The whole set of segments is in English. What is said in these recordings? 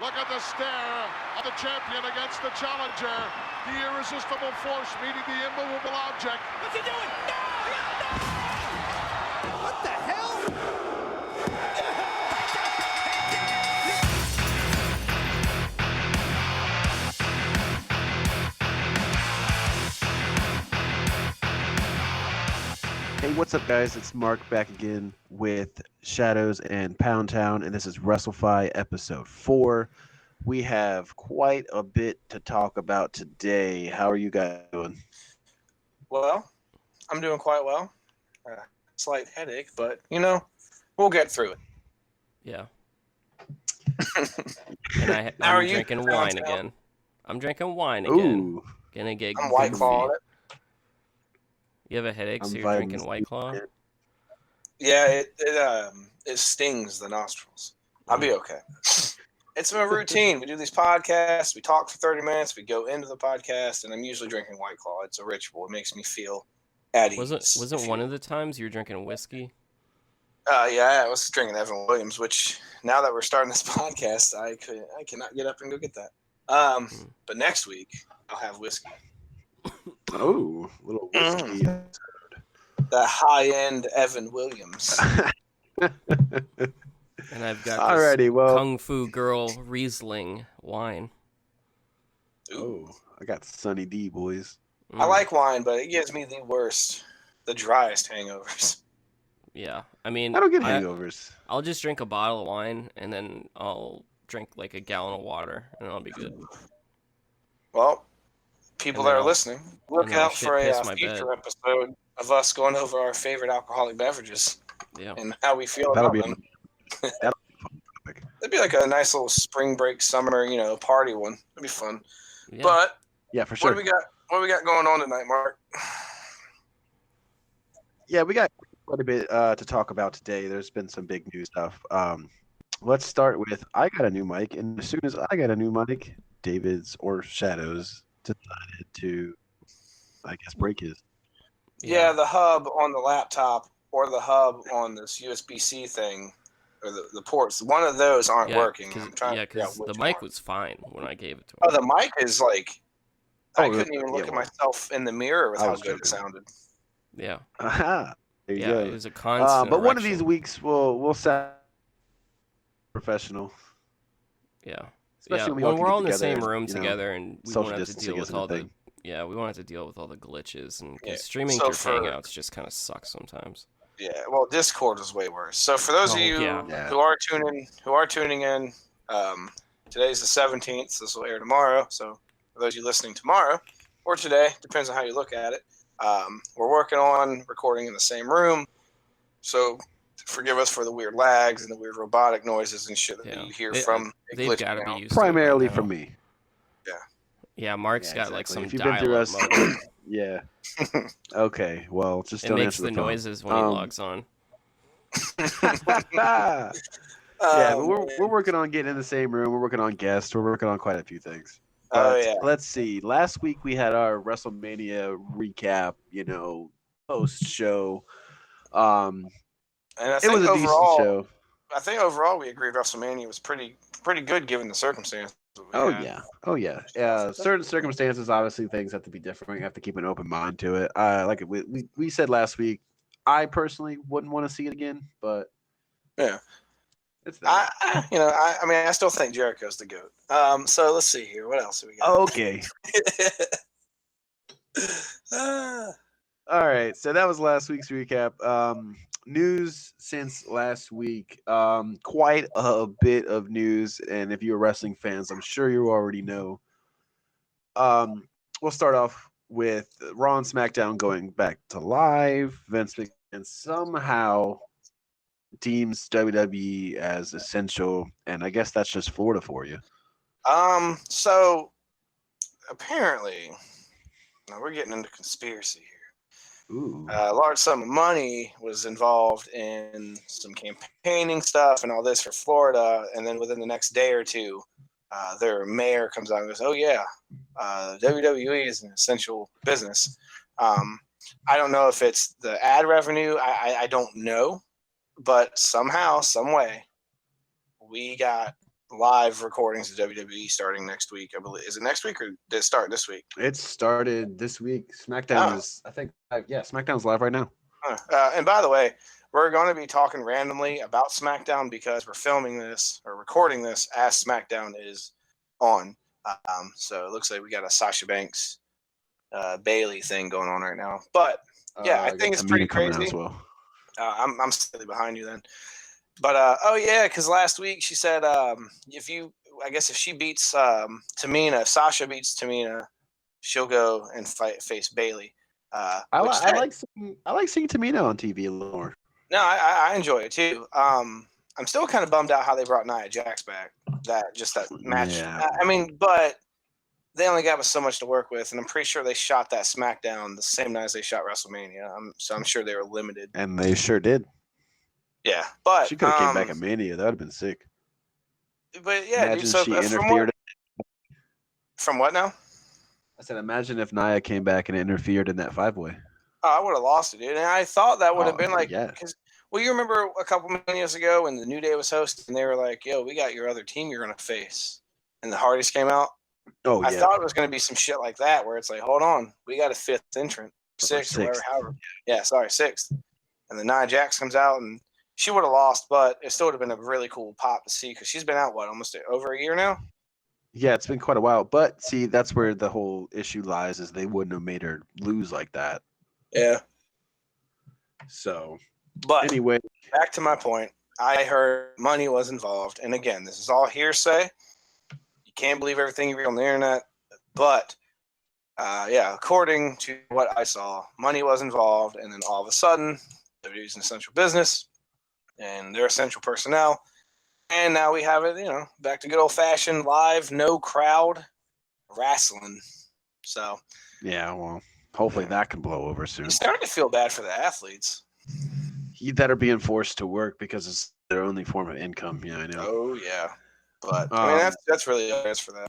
Look at the stare of the champion against the challenger. The irresistible force meeting the immovable object. What's he doing? No! What the hell? Hey, what's up, guys? It's Mark back again with Shadows and Pound Town, and this is Wrestlfyi episode 4. We have quite a bit to talk about today. How are you guys doing? Well, I'm doing quite well. Slight headache, but, we'll get through it. Yeah. And How are I'm you, drinking Pound wine Town? again. I'm drinking wine again. Ooh, Gonna get I'm White goofy. Claw on it. You have a headache, so I'm you're vitamin drinking C. White Claw? Yeah, it stings the nostrils. I'll be okay. It's a routine. We do these podcasts. We talk for 30 minutes. We go into the podcast, and I'm usually drinking White Claw. It's a ritual. It makes me feel at ease. Wasn't one of the times you were drinking whiskey? Yeah, I was drinking Evan Williams, which now that we're starting this podcast, I cannot get up and go get that. But next week I'll have whiskey. Oh, little whiskey. The high-end Evan Williams. And I've got Alrighty, this well. Kung Fu Girl Riesling wine. Oh, I got Sunny D, boys. I like wine, but it gives me the driest hangovers. Yeah, I mean, I don't get hangovers. I'll just drink a bottle of wine, and then I'll drink like a gallon of water, and I'll be good. Well, people And that then are I'll- listening, look and then I'll out shit for piss a my future bed. episode of us going over our favorite alcoholic beverages Yeah. and how we feel That'll about be them. that'll be a fun topic. It'd be like a nice little spring break summer, party one. It'd be fun. Yeah. But Yeah, for sure. what do we got? What do we got going on tonight, Mark? Yeah, we got quite a bit to talk about today. There's been some big news stuff. Let's start with I got a new mic, and as soon as I got a new mic, David's or Shadows decided to, I guess, break his. Yeah, the hub on the laptop or the hub on this USB-C thing, or the ports. One of those aren't working. I'm trying to figure out because which the mic one. was fine when I gave it to him. Oh, the mic is like I Oh, couldn't even look yeah, at well, myself in the mirror with I how was good it joking. sounded. Yeah. Aha! There you Yeah, go. it was a constant But one of these erection. weeks we'll sound professional. Yeah. Especially when we all we're can all in get the same together, room together, and we social won't have to distancing deal with isn't a all the thing. we won't have to deal with all the glitches, and 'cause Yeah, streaming so through for- Hangouts just kind of sucks sometimes. Yeah, well, Discord is way worse. So for those of Oh, you yeah. who are tuning in, today's the 17th. This will air tomorrow. So for those of you listening tomorrow or today, depends on how you look at it. We're working on recording in the same room. So forgive us for the weird lags and the weird robotic noises and shit that Yeah. you hear They- from it They've glitching got to be out. used to it by Primarily now. from me. Yeah, Mark's Yeah, got like exactly. some If you've been through dial-up us- mode. Yeah. Okay. Well, just It don't makes answer the the phone. noises when he logs on. Yeah, but Man. we're working on getting in the same room. We're working on guests. We're working on quite a few things. Oh, But yeah. let's see. Last week we had our WrestleMania recap, post show. And I It think was a decent overall, show. we agreed WrestleMania was pretty good given the circumstances. that we Oh had. yeah. Yeah. Certain circumstances, obviously, things have to be different. You have to keep an open mind to it. Like we said last week, I personally wouldn't want to see it again, but Yeah. it's that. I still think Jericho's the GOAT. So let's see here. What else do we got? Okay. Ah, All right, so that was last week's recap. News since last week, quite a bit of news, and if you're wrestling fans, I'm sure you already know. We'll start off with Raw and SmackDown going back to live. Vince McMahon somehow deems WWE as essential, and I guess that's just Florida for you. So apparently, now we're getting into conspiracy here. Ooh. A large sum of money was involved in some campaigning stuff and all this for Florida, and then within the next day or two, their mayor comes out and goes, "Oh yeah, WWE is an essential business." I don't know if it's the ad revenue. I don't know, but somehow, some way, we got live recordings of WWE starting next week. I believe. Is it next week or did it start this week? It started this week. SmackDown is, I think, SmackDown's live right now. And by the way, we're going to be talking randomly about SmackDown because we're filming this or recording this as SmackDown is on. So it looks like we got a Sasha Banks, Bailey thing going on right now. But yeah, I think it's pretty crazy. As well. I'm slightly behind you then. But because last week she said if she beats Tamina, if Sasha beats Tamina, she'll go and face Bailey. I like seeing Tamina on TV a little more. No, I enjoy it too. I'm still kind of bummed out how they brought Nia Jax back. That match. Yeah. I mean, but they only got us so much to work with, and I'm pretty sure they shot that SmackDown the same night as they shot WrestleMania. So I'm sure they were limited. And they sure did. Yeah, but she could have came back at Mania. That would have been sick. But yeah, imagine dude, she interfered. From what now? I said, imagine if Nia came back and interfered in that 5-way. Oh, I would have lost it, dude. And I thought that would have been like, yeah. Well, you remember a couple years ago when the New Day was hosting, and they were like, "Yo, we got your other team you're gonna face," and the Hardys came out. Oh, I thought it was gonna be some shit like that, where it's like, "Hold on, we got a fifth entrant, sixth, or whatever, however." Yeah, sorry, sixth. And then Nia Jax comes out, and she would have lost, but it still would have been a really cool pop to see because she's been out almost over a year now. Yeah, it's been quite a while. But see, that's where the whole issue lies: is they wouldn't have made her lose like that. Yeah. So, but anyway, back to my point. I heard money was involved, and again, this is all hearsay. You can't believe everything you read on the internet, but according to what I saw, money was involved, and then all of a sudden, WWE's an essential business, and they're essential personnel, and now we have it, back to good old-fashioned live, no crowd wrestling. So, yeah, well, hopefully that can blow over soon. I'm starting to feel bad for the athletes that are being forced to work because it's their only form of income. Yeah, I know. Oh yeah, but I mean that's really obvious for that.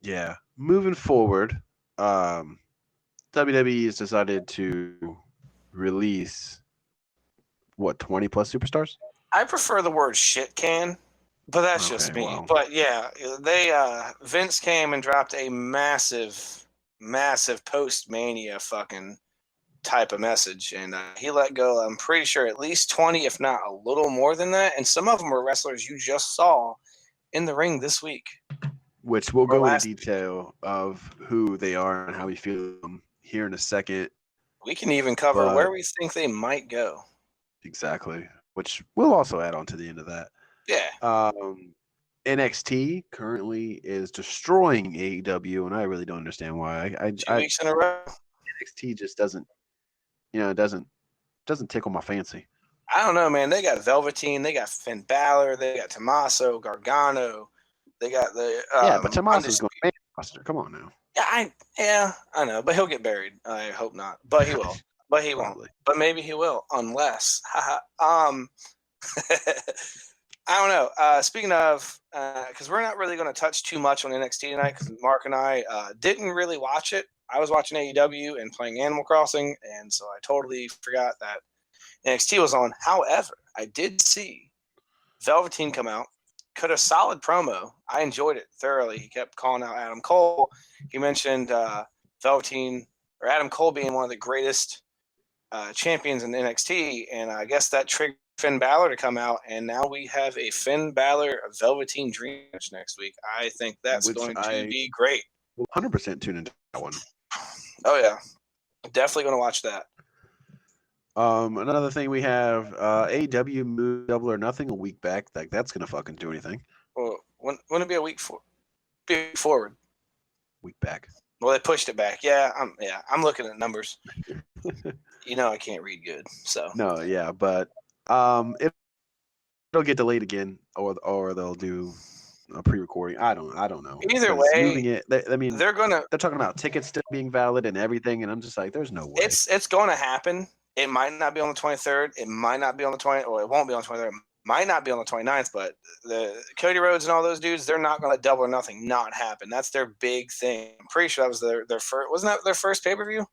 Yeah, moving forward, WWE has decided to release 20+ superstars. I prefer the word shit can, but that's just me. Well. But yeah, they Vince came and dropped a massive post-Mania fucking type of message, and he let go, I'm pretty sure, at least 20, if not a little more than that, and some of them were wrestlers you just saw in the ring this week. Which we'll go into detail of who they are and how we feel them here in a second. We can even cover where we think they might go. Exactly, which we'll also add on to the end of that. Yeah. NXT currently is destroying AEW, and I really don't understand why. 2 weeks in a row. NXT just doesn't tickle my fancy. I don't know, man. They got Velveteen, they got Finn Balor, they got Tommaso, Gargano, they got the but Tommaso's going to roster. Come on now. Yeah, I know, but he'll get buried. I hope not, but he will. But he won't. But maybe he will, unless. I don't know. Speaking of, because we're not really going to touch too much on NXT tonight, because Mark and I didn't really watch it. I was watching AEW and playing Animal Crossing, and so I totally forgot that NXT was on. However, I did see Velveteen come out, cut a solid promo. I enjoyed it thoroughly. He kept calling out Adam Cole. He mentioned Velveteen or Adam Cole being one of the greatest champions in NXT, and I guess that triggered Finn Balor to come out, and now we have a Finn Balor Velveteen Dream match next week. I think that's going to be great. 100% tune into that one. Oh yeah, definitely going to watch that. Another thing we have, AEW moved Double or Nothing a week back. Like that's going to fucking do anything. Well, wouldn't it be a week forward? Week back. Well, they pushed it back. Yeah, I'm looking at numbers. I can't read good. So no, yeah, but it'll get delayed again, or they'll do a pre-recording. I don't know. Either way, moving it. They're talking about tickets still being valid and everything, and I'm just like, there's no way. It's going to happen. It might not be on the 23rd. It might not be on the 20th, or it won't be on the 23rd. It might not be on the 29th, but the Cody Rhodes and all those dudes, they're not going to Double or Nothing not happen. That's their big thing. I'm pretty sure that was their first. Wasn't that their first pay-per-view?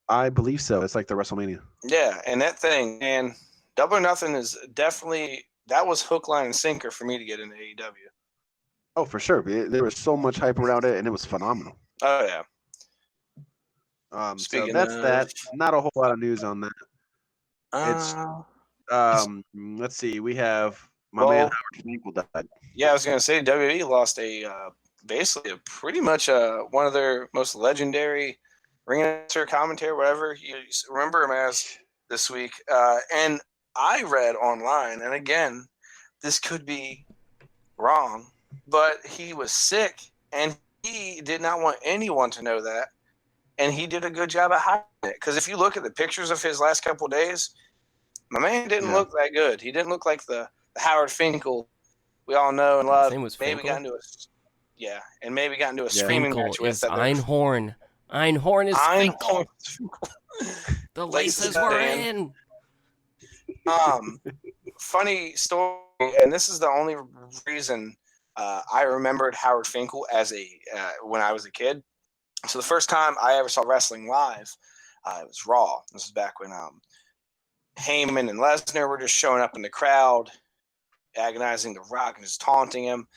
I believe so. It's like the WrestleMania. Yeah, and that thing, and Double or Nothing is definitely, that was hook, line, and sinker for me to get into AEW. Oh, for sure. There was so much hype around it, and it was phenomenal. Oh yeah. So Speaking that's of, that. Not a whole lot of news on that. It's uh, let's see. We have my man well, Howard Finkel died. yeah, I was gonna say WWE lost a basically a pretty much one of their most legendary ring announcer, commentator, whatever. You remember him as this week, and I read online, and again, this could be wrong, but he was sick, and he did not want anyone to know that, and he did a good job at hiding it. Because if you look at the pictures of his last couple of days, my man didn't Yeah. look that good. He didn't look like the Howard Finkel we all know and His love. name was Maybe got Finkel. into maybe got into a Yeah. screaming Finkel match with is that. Einhorn. Einhorn is Finkel. The laces were in. Funny story, and this is the only reason I remembered Howard Finkel as when I was a kid. So the first time I ever saw wrestling live, it was Raw. This is back when Heyman and Lesnar were just showing up in the crowd, agonizing The Rock and just taunting him.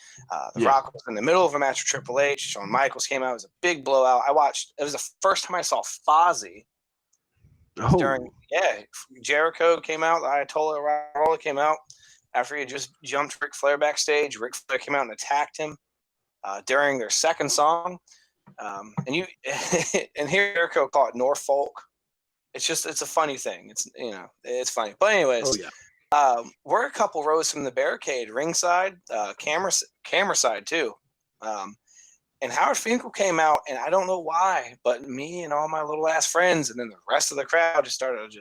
The Rock was in the middle of a match with Triple H. Shawn Michaels came out. It was a big blowout. It was the first time I saw Fozzy. Jericho came out. The Ayatollah Rolla came out after he had just jumped Ric Flair backstage. Ric Flair came out and attacked him during their second song. And here Jericho called it Norfolk. It's a funny thing. It's funny. But anyways, we're a couple rows from the barricade, ringside, camera side too. And Howard Finkel came out, and I don't know why, but me and all my little ass friends, and then the rest of the crowd just started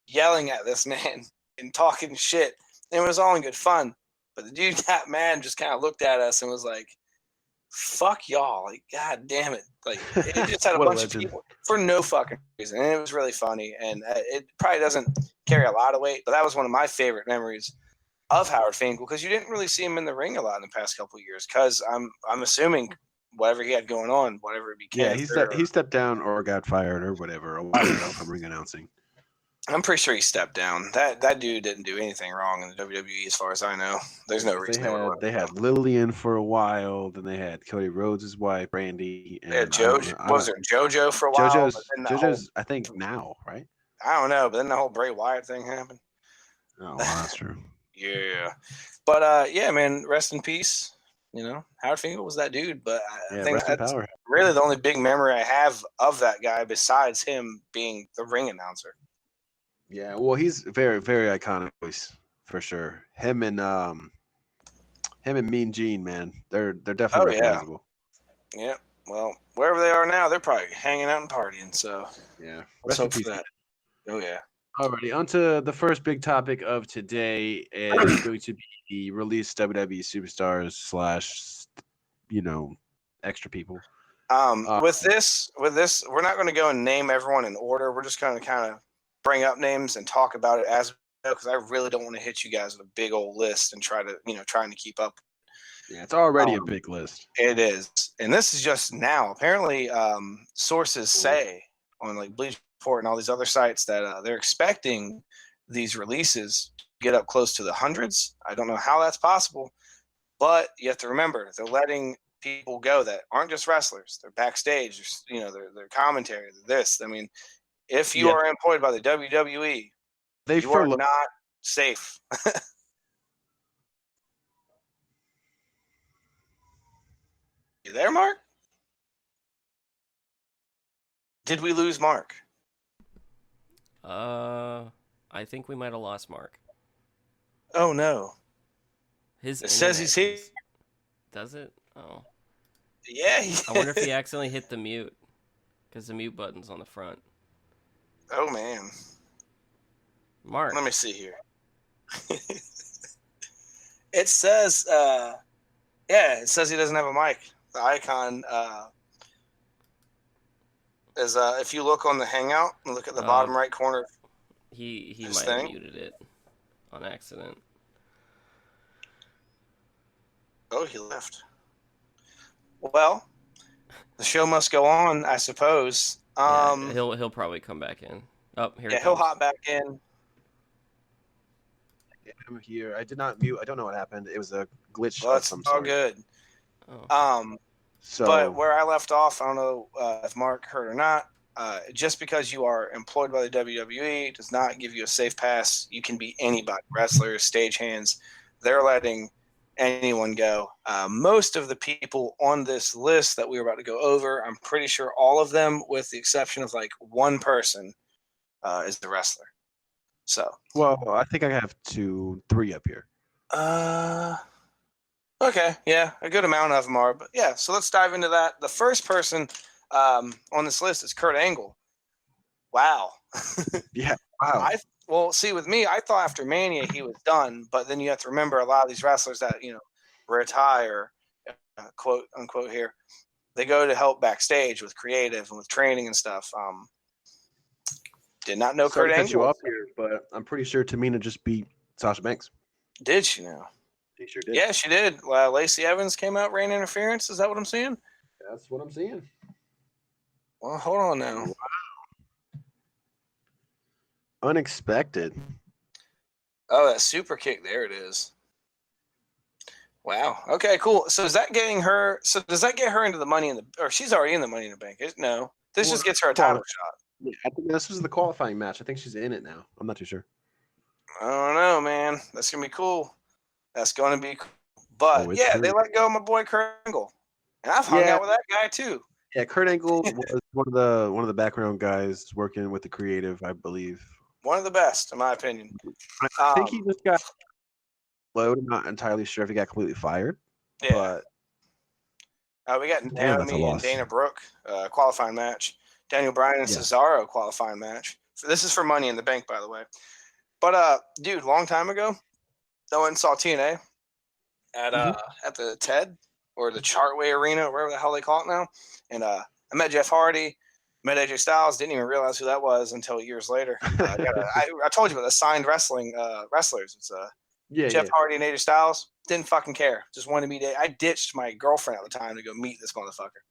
yelling at this man and talking shit. And it was all in good fun. But the dude got mad and just kind of looked at us and was like, fuck y'all. Like, god damn it. Like, it just had a bunch of people for no fucking reason. And it was really funny. And it probably doesn't carry a lot of weight, but that was one of my favorite memories of Howard Finkel, because you didn't really see him in the ring a lot in the past couple of years, because I'm assuming whatever he had going on, whatever it became. Yeah, he stepped down or got fired or whatever a while ago from ring announcing. I'm pretty sure he stepped down. That dude didn't do anything wrong in the WWE as far as I know. There's no reason they had Lillian for a while, then they had Cody Rhodes' wife, Brandy, and was there JoJo for a while? JoJo's I think now, right? I don't know, but then the whole Bray Wyatt thing happened. Oh, well, that's true. Yeah. But yeah, man, rest in peace. Howard Finkel was that dude, but I think that's really the only big memory I have of that guy besides him being the ring announcer. Yeah, well, he's very, very iconic voice for sure. Him and Mean Gene, man, they're definitely recognizable. Yeah. Well, wherever they are now, they're probably hanging out and partying. So yeah, let's hope for that. Oh yeah. Alrighty, on to the first big topic of today is going to be the release WWE superstars / extra people. With this, we're not going to go and name everyone in order. We're just going to kind of bring up names and talk about it as we go, because I really don't want to hit you guys with a big old list and trying to keep up. Yeah, it's already a big list. It is, and this is just now. Apparently, sources say on like Bleacher Report and all these other sites that they're expecting these releases to get up close to the hundreds. I don't know how that's possible, but you have to remember they're letting people go that aren't just wrestlers. They're backstage. They're commentary. They're this. I mean, if you are employed by the WWE, you are not safe. You there, Mark? Did we lose Mark? I think we might have lost Mark. Oh no. It says he's here. Does it? Oh. Yeah. I wonder if he accidentally hit the mute, because the mute button's on the front. Oh man. Mark. Let me see here. It says it says he doesn't have a mic. The icon is if you look on the Hangout and look at the bottom right corner. He might have muted it on accident. Oh, he left. Well, the show must go on, I suppose. He'll probably come back in. Oh, here he comes. He'll hop back in. him here. I did not mute. I don't know what happened. It was a glitch Well, of it's some all sort. good. Oh. So, But where I left off, I don't know if Mark heard or not. Just because you are employed by the WWE does not give you a safe pass. You can be anybody, wrestlers, stagehands. They're letting anyone go. Most of the people on this list that we were about to go over, I'm pretty sure all of them, with the exception of like one person, is the wrestler. So, well, I think I have 3 up here. okay, yeah, a good amount of them are. But yeah, so let's dive into that. The first person on this list is Kurt Angle. Wow. Yeah. Wow. Well, see, with me, I thought after Mania he was done, but then you have to remember a lot of these wrestlers that retire, quote unquote here, they go to help backstage with creative and with training and stuff. Did not know Sorry Kurt to cut you Angle. off here, but I'm pretty sure Tamina just beat Sasha Banks. Did she now? She sure did. Yeah, she did. Lacey Evans came out, ran interference. Is that what I'm seeing? That's what I'm seeing. Well, hold on now. Wow. Unexpected. Oh, that super kick. There it is. Wow. Okay, cool. So is that getting her? So does that get her into the Money in the? Or she's already in the Money in the Bank? No, this just gets her a title shot. Yeah, I think this was the qualifying match. I think she's in it now. I'm not too sure. I don't know, man. That's gonna be cool. That's gonna be cool. But it's yeah, true. they let go of my boy Kurt Angle, and I've hung out with that guy too. Yeah, Kurt Angle was one of the background guys working with the creative, I believe. One of the best, in my opinion. I think he just got loaded. I'm not entirely sure if he got completely fired. Yeah. But we got Damn, that's a Naomi and loss. Dana Brooke qualifying match. Daniel Bryan and Cesaro qualifying match. So this is for Money in the Bank, by the way. But dude, long time ago, I went and saw TNA at the TED or the Chartway Arena, or wherever the hell they call it now. And I met Jeff Hardy, met AJ Styles. Didn't even realize who that was until years later. I told you about the signed wrestling wrestlers. It's Jeff Hardy and AJ Styles. Didn't fucking care. Just wanted to meet. I ditched my girlfriend at the time to go meet this motherfucker.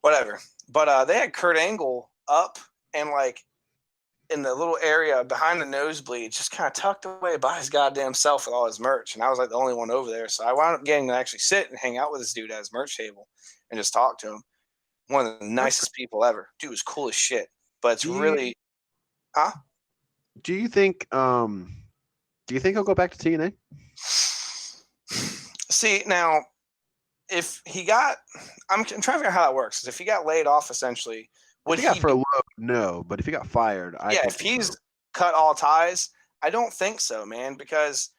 Whatever. But they had Kurt Angle up and like in the little area behind the nosebleed, just kind of tucked away by his goddamn self with all his merch. And I was like the only one over there. So I wound up getting to actually sit and hang out with this dude at his merch table and just talk to him. One of the nicest people ever. Dude was cool as shit. But it's really Do you think he'll go back to TNA? See, now if he got I'm trying to figure out how that works. If he got laid off essentially, If he got furloughed, no. But if he got fired, if he's cut all ties, I don't think so, man, because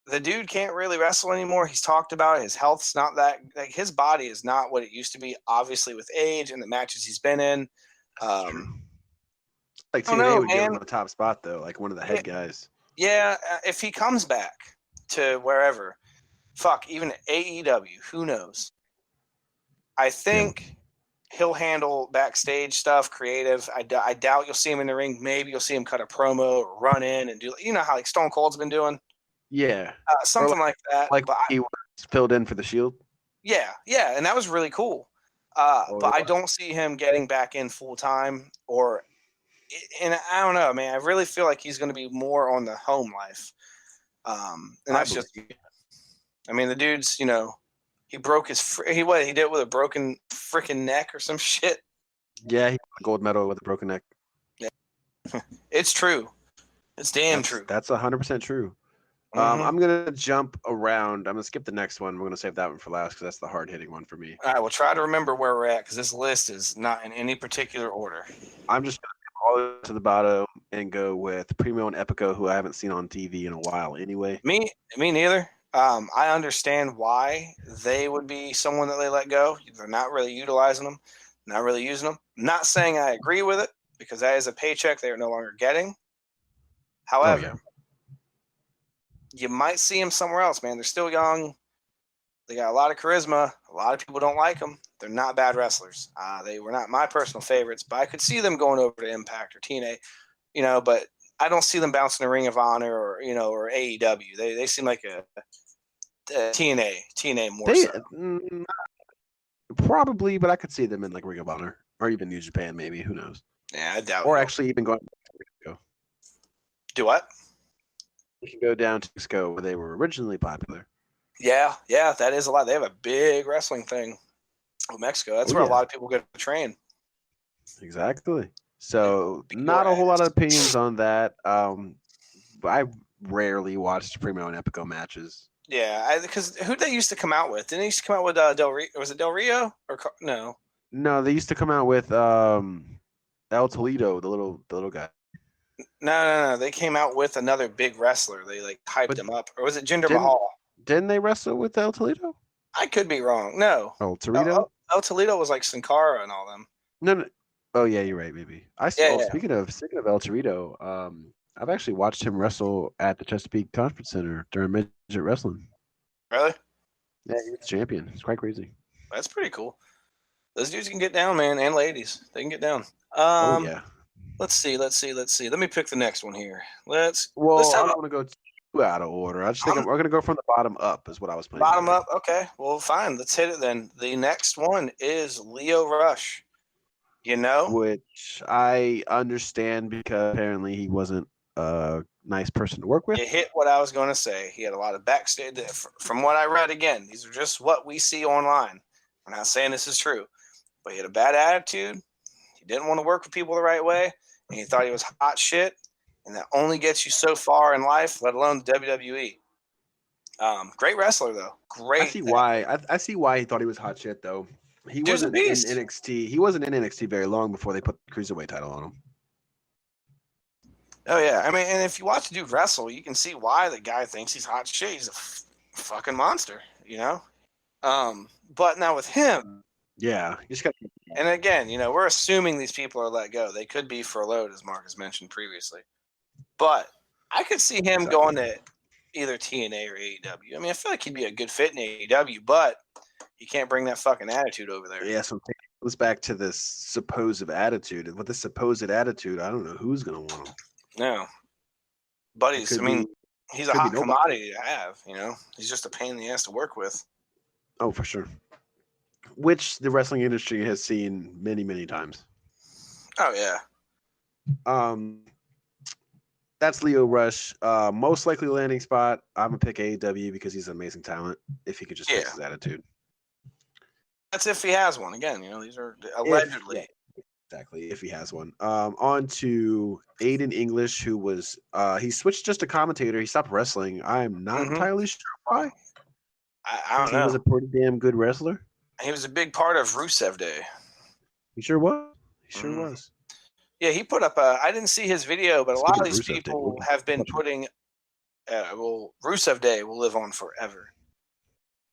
the dude can't really wrestle anymore. He's talked about it. His health's not that like his body is not what it used to be, obviously with age and the matches he's been in. Like TNA would give him the top spot though, like one of the head guys. Yeah, if he comes back to wherever, even AEW, who knows? I think he'll handle backstage stuff, creative. I doubt you'll see him in the ring. Maybe you'll see him cut a promo or run in and do, how like Stone Cold's been doing. Yeah. Something like that. Like he was filled in for the Shield. Yeah, and that was really cool. But I don't see him getting back in full time and I don't know, man. I really feel like he's going to be more on the home life. And that's just, I mean, the dude's, he broke he did it with a broken freaking neck or some shit. Yeah, he got a gold medal with a broken neck. Yeah. It's true. It's damn true. That's 100% true. I'm going to jump around. I'm going to skip the next one. We're going to save that one for last because that's the hard-hitting one for me. All right, we'll try to remember where we're at because this list is not in any particular order. I'm just going to all the way to the bottom and go with Primo and Epico, who I haven't seen on TV in a while anyway. Me neither. I understand why they would be someone that they let go. They're not really utilizing them, not really using them. Not saying I agree with it because that is a paycheck they are no longer getting. However, you might see them somewhere else, man. They're still young. They got a lot of charisma. A lot of people don't like them. They're not bad wrestlers. They were not my personal favorites, but I could see them going over to Impact or TNA, but I don't see them bouncing the Ring of Honor or AEW. They seem like a TNA more so. Probably, but I could see them in like Ring of Honor or even New Japan, maybe. Who knows? Yeah, I doubt. Or actually even going. Do what? You can go down to Mexico where they were originally popular. Yeah, that is a lot. They have a big wrestling thing with Mexico. That's where a lot of people go to train. Exactly. So Beat not your a whole lot ass. of opinions on that. I rarely watched Primo and Epico matches. Yeah, because who they used to come out with? Didn't they used to come out with Del Rio? Was it Del Rio or no? No, they used to come out with El Toledo, the little guy. No. They came out with another big wrestler. They like hyped But him up, or was it Jinder didn't Mahal? didn't they wrestle with El Toledo? I could be wrong. No, El Torito? El Toledo was like Sin Cara and all them. No. Oh yeah, you're right. Maybe Yeah. speaking of El Torito, I've actually watched him wrestle at the Chesapeake Conference Center during midget wrestling. Really? Yeah, he was champion. It's quite crazy. That's pretty cool. Those dudes can get down, man, and ladies. They can get down. Oh yeah. Let's see. Let me pick the next one here. Let's Well, I have don't want to go too out of order. I just think we're going to go from the bottom up. Is what I was planning. bottom up. Okay, well, fine. Let's hit it then. The next one is Lio Rush. You know, Which I understand because apparently he wasn't a nice person to work with. you hit what I was going to say. He had a lot of backstage. From what I read, again, these are just what we see online. I'm not saying this is true, but he had a bad attitude. He didn't want to work with people the right way, and he thought he was hot shit. And that only gets you so far in life, let alone the WWE. Great wrestler though. Great. I see why. I see why he thought he was hot shit though. He Dude's a wasn't in beast. NXT. He wasn't in NXT very long before they put the cruiserweight title on him. Oh yeah, I mean, and if you watch the dude wrestle, you can see why the guy thinks he's hot shit. He's a fucking monster, you know. But now with him, Yeah, you just got. and again, we're assuming these people are let go. They could be furloughed, as Mark has mentioned previously. But I could see him going to either TNA or AEW. I mean, I feel like he'd be a good fit in AEW, but he can't bring that fucking attitude over there. Yeah, so it goes back to this supposed attitude. And with this supposed attitude, I don't know who's going to want him. No. But he's a hot commodity to have, He's just a pain in the ass to work with. Oh, for sure. Which the wrestling industry has seen many, many times. Oh, yeah. That's Lio Rush. Most likely landing spot, I'm going to pick AEW because he's an amazing talent if he could just fix his attitude. That's if he has one. Again, these are allegedly. Exactly, if he has one. On to Aiden English, who was he switched just to commentator. He stopped wrestling. I'm not entirely sure why. I don't know. He was a pretty damn good wrestler. He was a big part of Rusev Day. He sure was. He sure was. Yeah, he put up I didn't see his video, but a lot of these people have been putting Rusev Day will live on forever.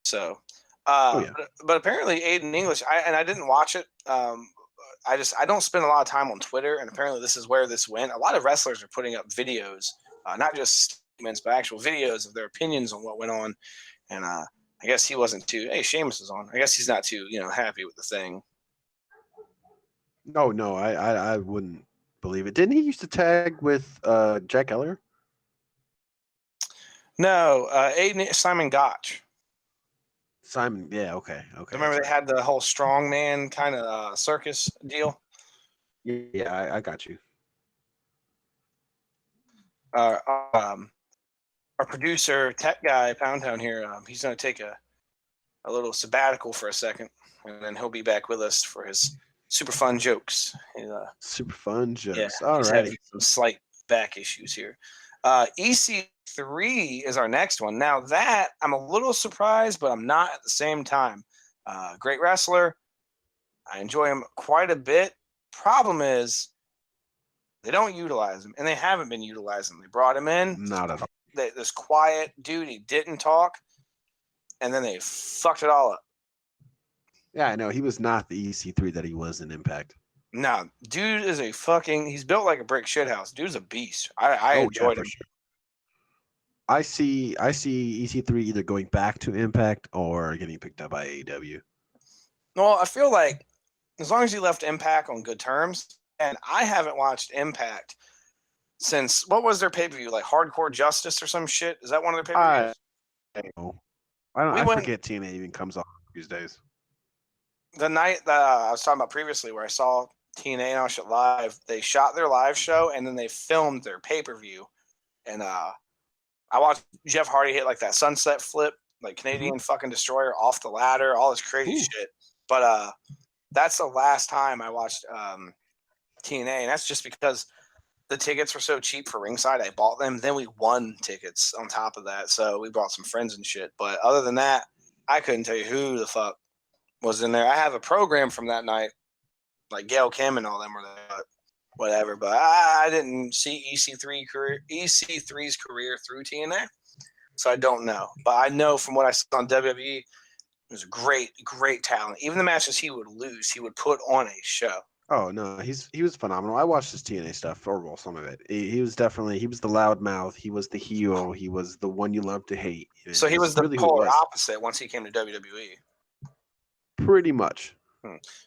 So, but apparently Aiden English, I didn't watch it. I don't spend a lot of time on Twitter, and apparently this is where this went. A lot of wrestlers are putting up videos, not just statements, but actual videos of their opinions on what went on. And I guess he wasn't too. Hey, Sheamus is on. I guess he's not too happy with the thing. No, I wouldn't believe it. Didn't he used to tag with Jack Eller? No, Simon Gotch. Simon, yeah, okay. Remember they had the whole strongman kind of circus deal? Yeah, I got you. Our producer, tech guy, Pound Town here, he's going to take a little sabbatical for a second, and then he'll be back with us for his super fun jokes. Super fun jokes. Yeah, all right. Having some slight back issues here. EC3 is our next one. Now that I'm a little surprised, but I'm not at the same time. Great wrestler. I enjoy him quite a bit. Problem is, they don't utilize him, and they haven't been utilizing him. They brought him in. Not at all. This quiet dude, he didn't talk, and then they fucked it all up. Yeah, I know. He was not the EC3 that he was in Impact. No, dude is he's built like a brick shithouse. Dude's a beast. I enjoyed him. Sure. I see EC3 either going back to Impact or getting picked up by AEW. Well, I feel like as long as he left Impact on good terms, and I haven't watched Impact since, what was their pay-per-view, like Hardcore Justice or some shit? Is that one of their pay-per-views? I forget TNA even comes on these days. The night that I was talking about previously where I saw TNA and All Shit Live, they shot their live show and then they filmed their pay-per-view. And I watched Jeff Hardy hit like that sunset flip, like Canadian fucking destroyer off the ladder, all this crazy shit. But that's the last time I watched TNA, and that's just because the tickets were so cheap for ringside. I bought them. Then we won tickets on top of that, so we brought some friends and shit. But other than that, I couldn't tell you who the fuck was in there. I have a program from that night, like Gail Kim and all them were there, whatever. But I didn't see EC3's career through TNA, so I don't know. But I know from what I saw on WWE, it was great talent. Even the matches he would lose, he would put on a show. Oh no, he was phenomenal. I watched his TNA stuff, or well, some of it. He was the loudmouth. He was the heel. He was the one you love to hate. So he was the really polar opposite once he came to WWE. Pretty much.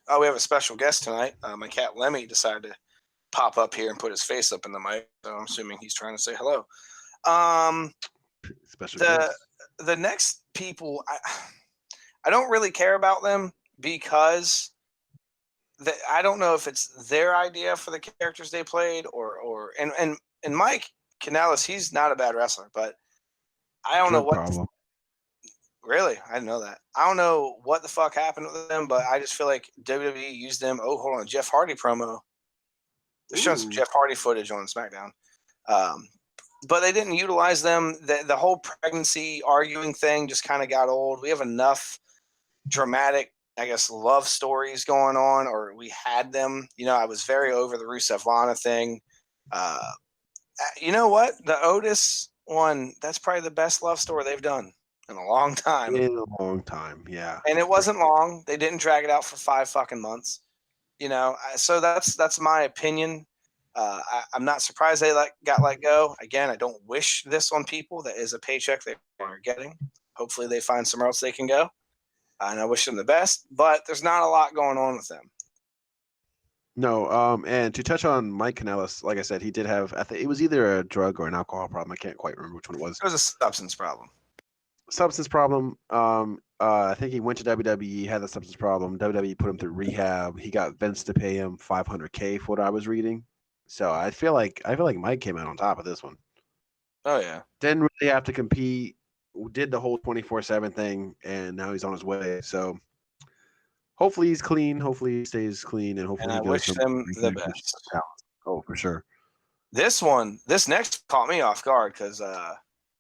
Oh, we have a special guest tonight. My cat Lemmy decided to pop up here and put his face up in the mic. So I'm assuming he's trying to say hello. Special guest. The next people, I don't really care about them because I don't know if it's their idea for the characters they played and Mike Kanellis, he's not a bad wrestler, but I don't know what problem. Really? I didn't know that. I don't know what the fuck happened with them, but I just feel like WWE used them. Oh, hold on. Jeff Hardy promo. They're showing some Jeff Hardy footage on SmackDown. But they didn't utilize them. The whole pregnancy arguing thing just kind of got old. We have enough dramatic, I guess, love stories going on, or we had them. You know, I was very over the Rusev Lana thing. You know what? The Otis one, that's probably the best love story they've done in a long time. Yeah. And it wasn't long. They didn't drag it out for 5 fucking months. You know, so that's my opinion. I'm not surprised they got let go. Again, I don't wish this on people. That is a paycheck they are getting. Hopefully they find somewhere else they can go. And I wish them the best, but there's not a lot going on with them. No, and to touch on Mike Kanellis, like I said, he did have, I think it was either a drug or an alcohol problem. I can't quite remember which one it was. It was a substance problem. I think he went to WWE, had the substance problem. WWE put him through rehab. He got Vince to pay him $500K for what I was reading. So I feel like Mike came out on top of this one. Oh yeah. Didn't really have to compete. Did the whole 24/7 thing, and now he's on his way. So hopefully he's clean. Hopefully he stays clean, and hopefully and he I wish them the best. Oh, for sure. This next caught me off guard because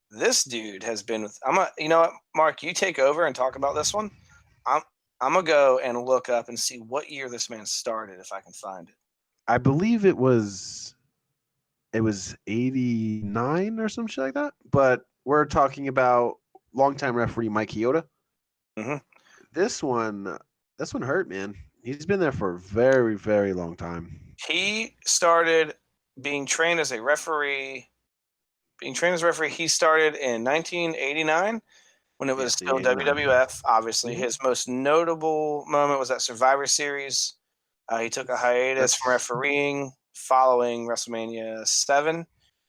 this dude has been with. You know what, Mark? You take over and talk about this one. I'm gonna go and look up and see what year this man started, if I can find it. I believe it was 89 or some shit like that. But we're talking about longtime referee Mike Chioda. Mm-hmm. This one hurt, man. He's been there for a very, very long time. He started being trained as a referee. He started in 1989 when it was still WWF. Obviously, his most notable moment was that Survivor Series. He took a hiatus from refereeing following WrestleMania 7,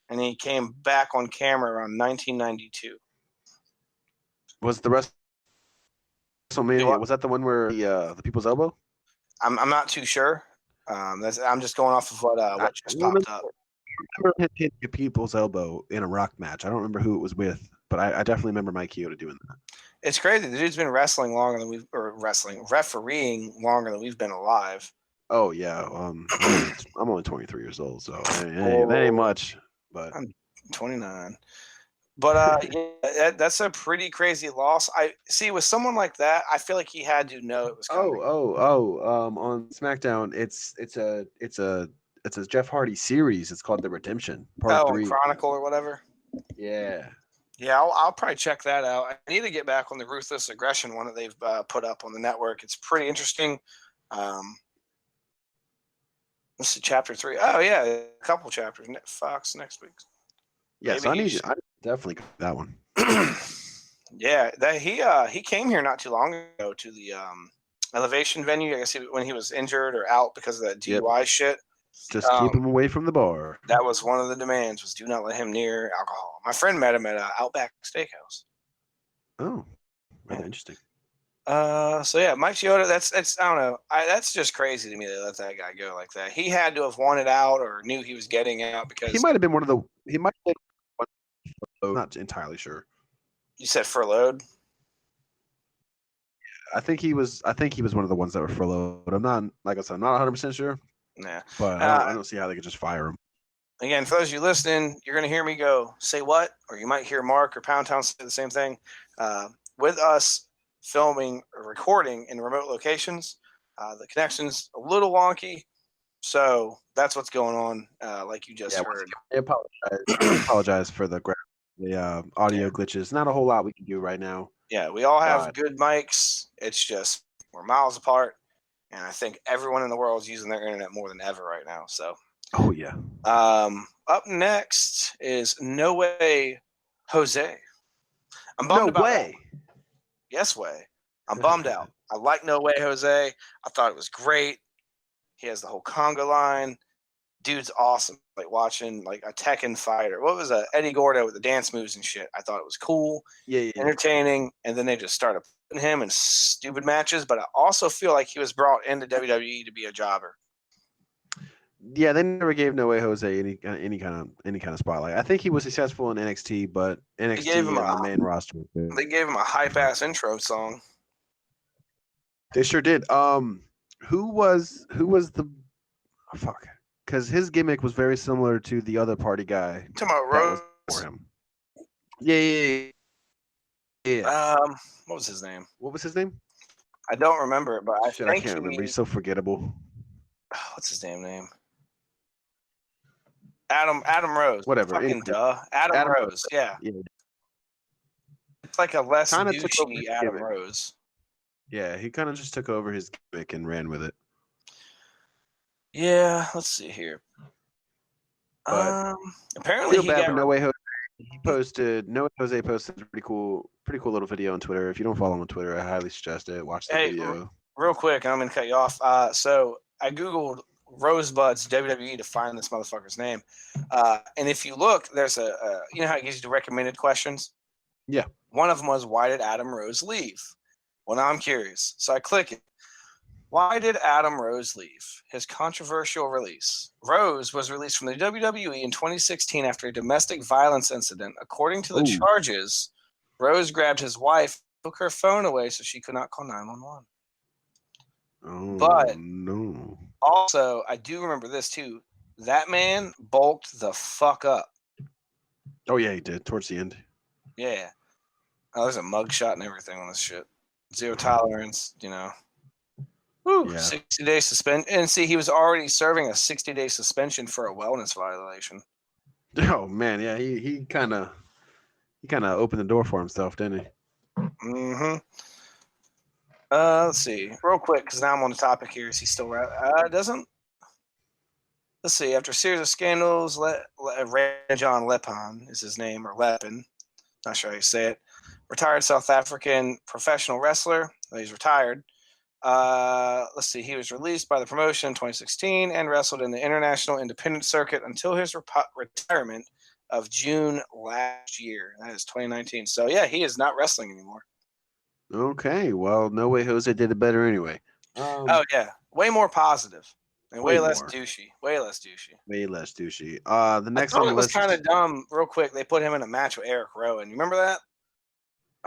and he came back on camera around 1992. Was the WrestleMania? Was that the one where the People's Elbow? I'm not too sure. I'm just going off of what just popped up. I remember him hitting a People's Elbow in a Rock match. I don't remember who it was with, but I definitely remember Mike Chioda doing that. It's crazy. The dude's been refereeing longer than we've been alive. Oh yeah, I'm only 23 years old, so that ain't much. But I'm 29. But yeah, that's a pretty crazy loss. I see with someone like that, I feel like he had to know it was coming. On SmackDown, it's a Jeff Hardy series. It's called The Redemption Part 3, Chronicle or whatever. Yeah. Yeah, I'll probably check that out. I need to get back on the Ruthless Aggression one that they've put up on the network. It's pretty interesting. This is chapter 3. Oh yeah, a couple chapters. Fox next week. Yeah, so I definitely got that one. Yeah, that he came here not too long ago to the Elevation venue. I guess when he was injured or out because of that DUI shit. Just keep him away from the bar. That was one of the demands: was do not let him near alcohol. My friend met him at Outback Steakhouse. Oh, very interesting. So yeah, Mike Chioda. That's I don't know. That's just crazy to me they let that guy go like that. He had to have wanted out or knew he was getting out because he might have been one of the. He might have been I'm not entirely sure. You said furloughed? I think he was one of the ones that were furloughed. I'm not, like I said, I'm not 100% sure, Yeah. but I don't see how they could just fire him. Again, for those of you listening, you're going to hear me go, say what? Or you might hear Mark or Pound Town say the same thing. With us filming or recording in remote locations, the connection's a little wonky. So that's what's going on, like you just heard. I apologize for the audio glitches. Not a whole lot we can do right now. Yeah, we all have good mics. It's just we're miles apart. And I think everyone in the world is using their internet more than ever right now. So, oh, yeah. Up next is No Way Jose. I'm bummed about that. Yes, way. I'm bummed out. I like No Way Jose. I thought it was great. He has the whole conga line. Dude's awesome. Like watching like a Tekken fighter. What was that? Eddie Gordo with the dance moves and shit. I thought it was cool, entertaining, and then they just started putting him in stupid matches. But I also feel like he was brought into WWE to be a jobber. Yeah, they never gave No Way Jose any kind of spotlight. I think he was successful in NXT, but NXT and the main roster. They gave him a hype ass intro song. They sure did. Who was the fuck? Because his gimmick was very similar to the other party guy. You talking about Rose? For him. Yeah. What was his name? What was his name? I don't remember it, but I can't remember. He's so forgettable. What's his damn name? Adam Rose. Whatever. Fucking duh. Adam Rose. Yeah. It's like a less douchey Adam Rose. Yeah, he kind of just took over his gimmick and ran with it. Yeah, let's see here. Apparently he got No Way Jose. No Way Jose posted a pretty cool little video on Twitter. If you don't follow him on Twitter, I highly suggest it. Watch the video. Real quick, I'm gonna cut you off. So I googled Rosebud's WWE to find this motherfucker's name, and if you look, there's a you know how it gives you the recommended questions. Yeah. One of them was, why did Adam Rose leave? Well, now I'm curious, so I click it. Why did Adam Rose leave? His controversial release. Rose was released from the WWE in 2016 after a domestic violence incident. According to the charges, Rose grabbed his wife, took her phone away so she could not call 911. But no. Also, I do remember this too. That man bulked the fuck up. Oh, yeah, he did towards the end. Yeah. Oh, there's a mugshot and everything on this shit. Zero tolerance, you know. Woo, yeah. 60-day suspension. And see, he was already serving a 60-day suspension for a wellness violation. Oh man, yeah, he kind of opened the door for himself, didn't he? Mm-hmm. Let's see, real quick, because now I'm on the topic here. Is he still doesn't? Let's see. After a series of scandals, John Lepon is his name, or Lepin. Not sure how you say it. Retired South African professional wrestler. He's retired. Let's see. He was released by the promotion in 2016 and wrestled in the international independent circuit until his retirement of June last year. That is 2019. So, yeah, he is not wrestling anymore. Okay. Well, No Way Jose did it better anyway. Oh, yeah. Way more positive and way less douchey. Way less douchey. Way less douchey. The next one was kind of dumb. Real quick, they put him in a match with Eric Rowan. You remember that?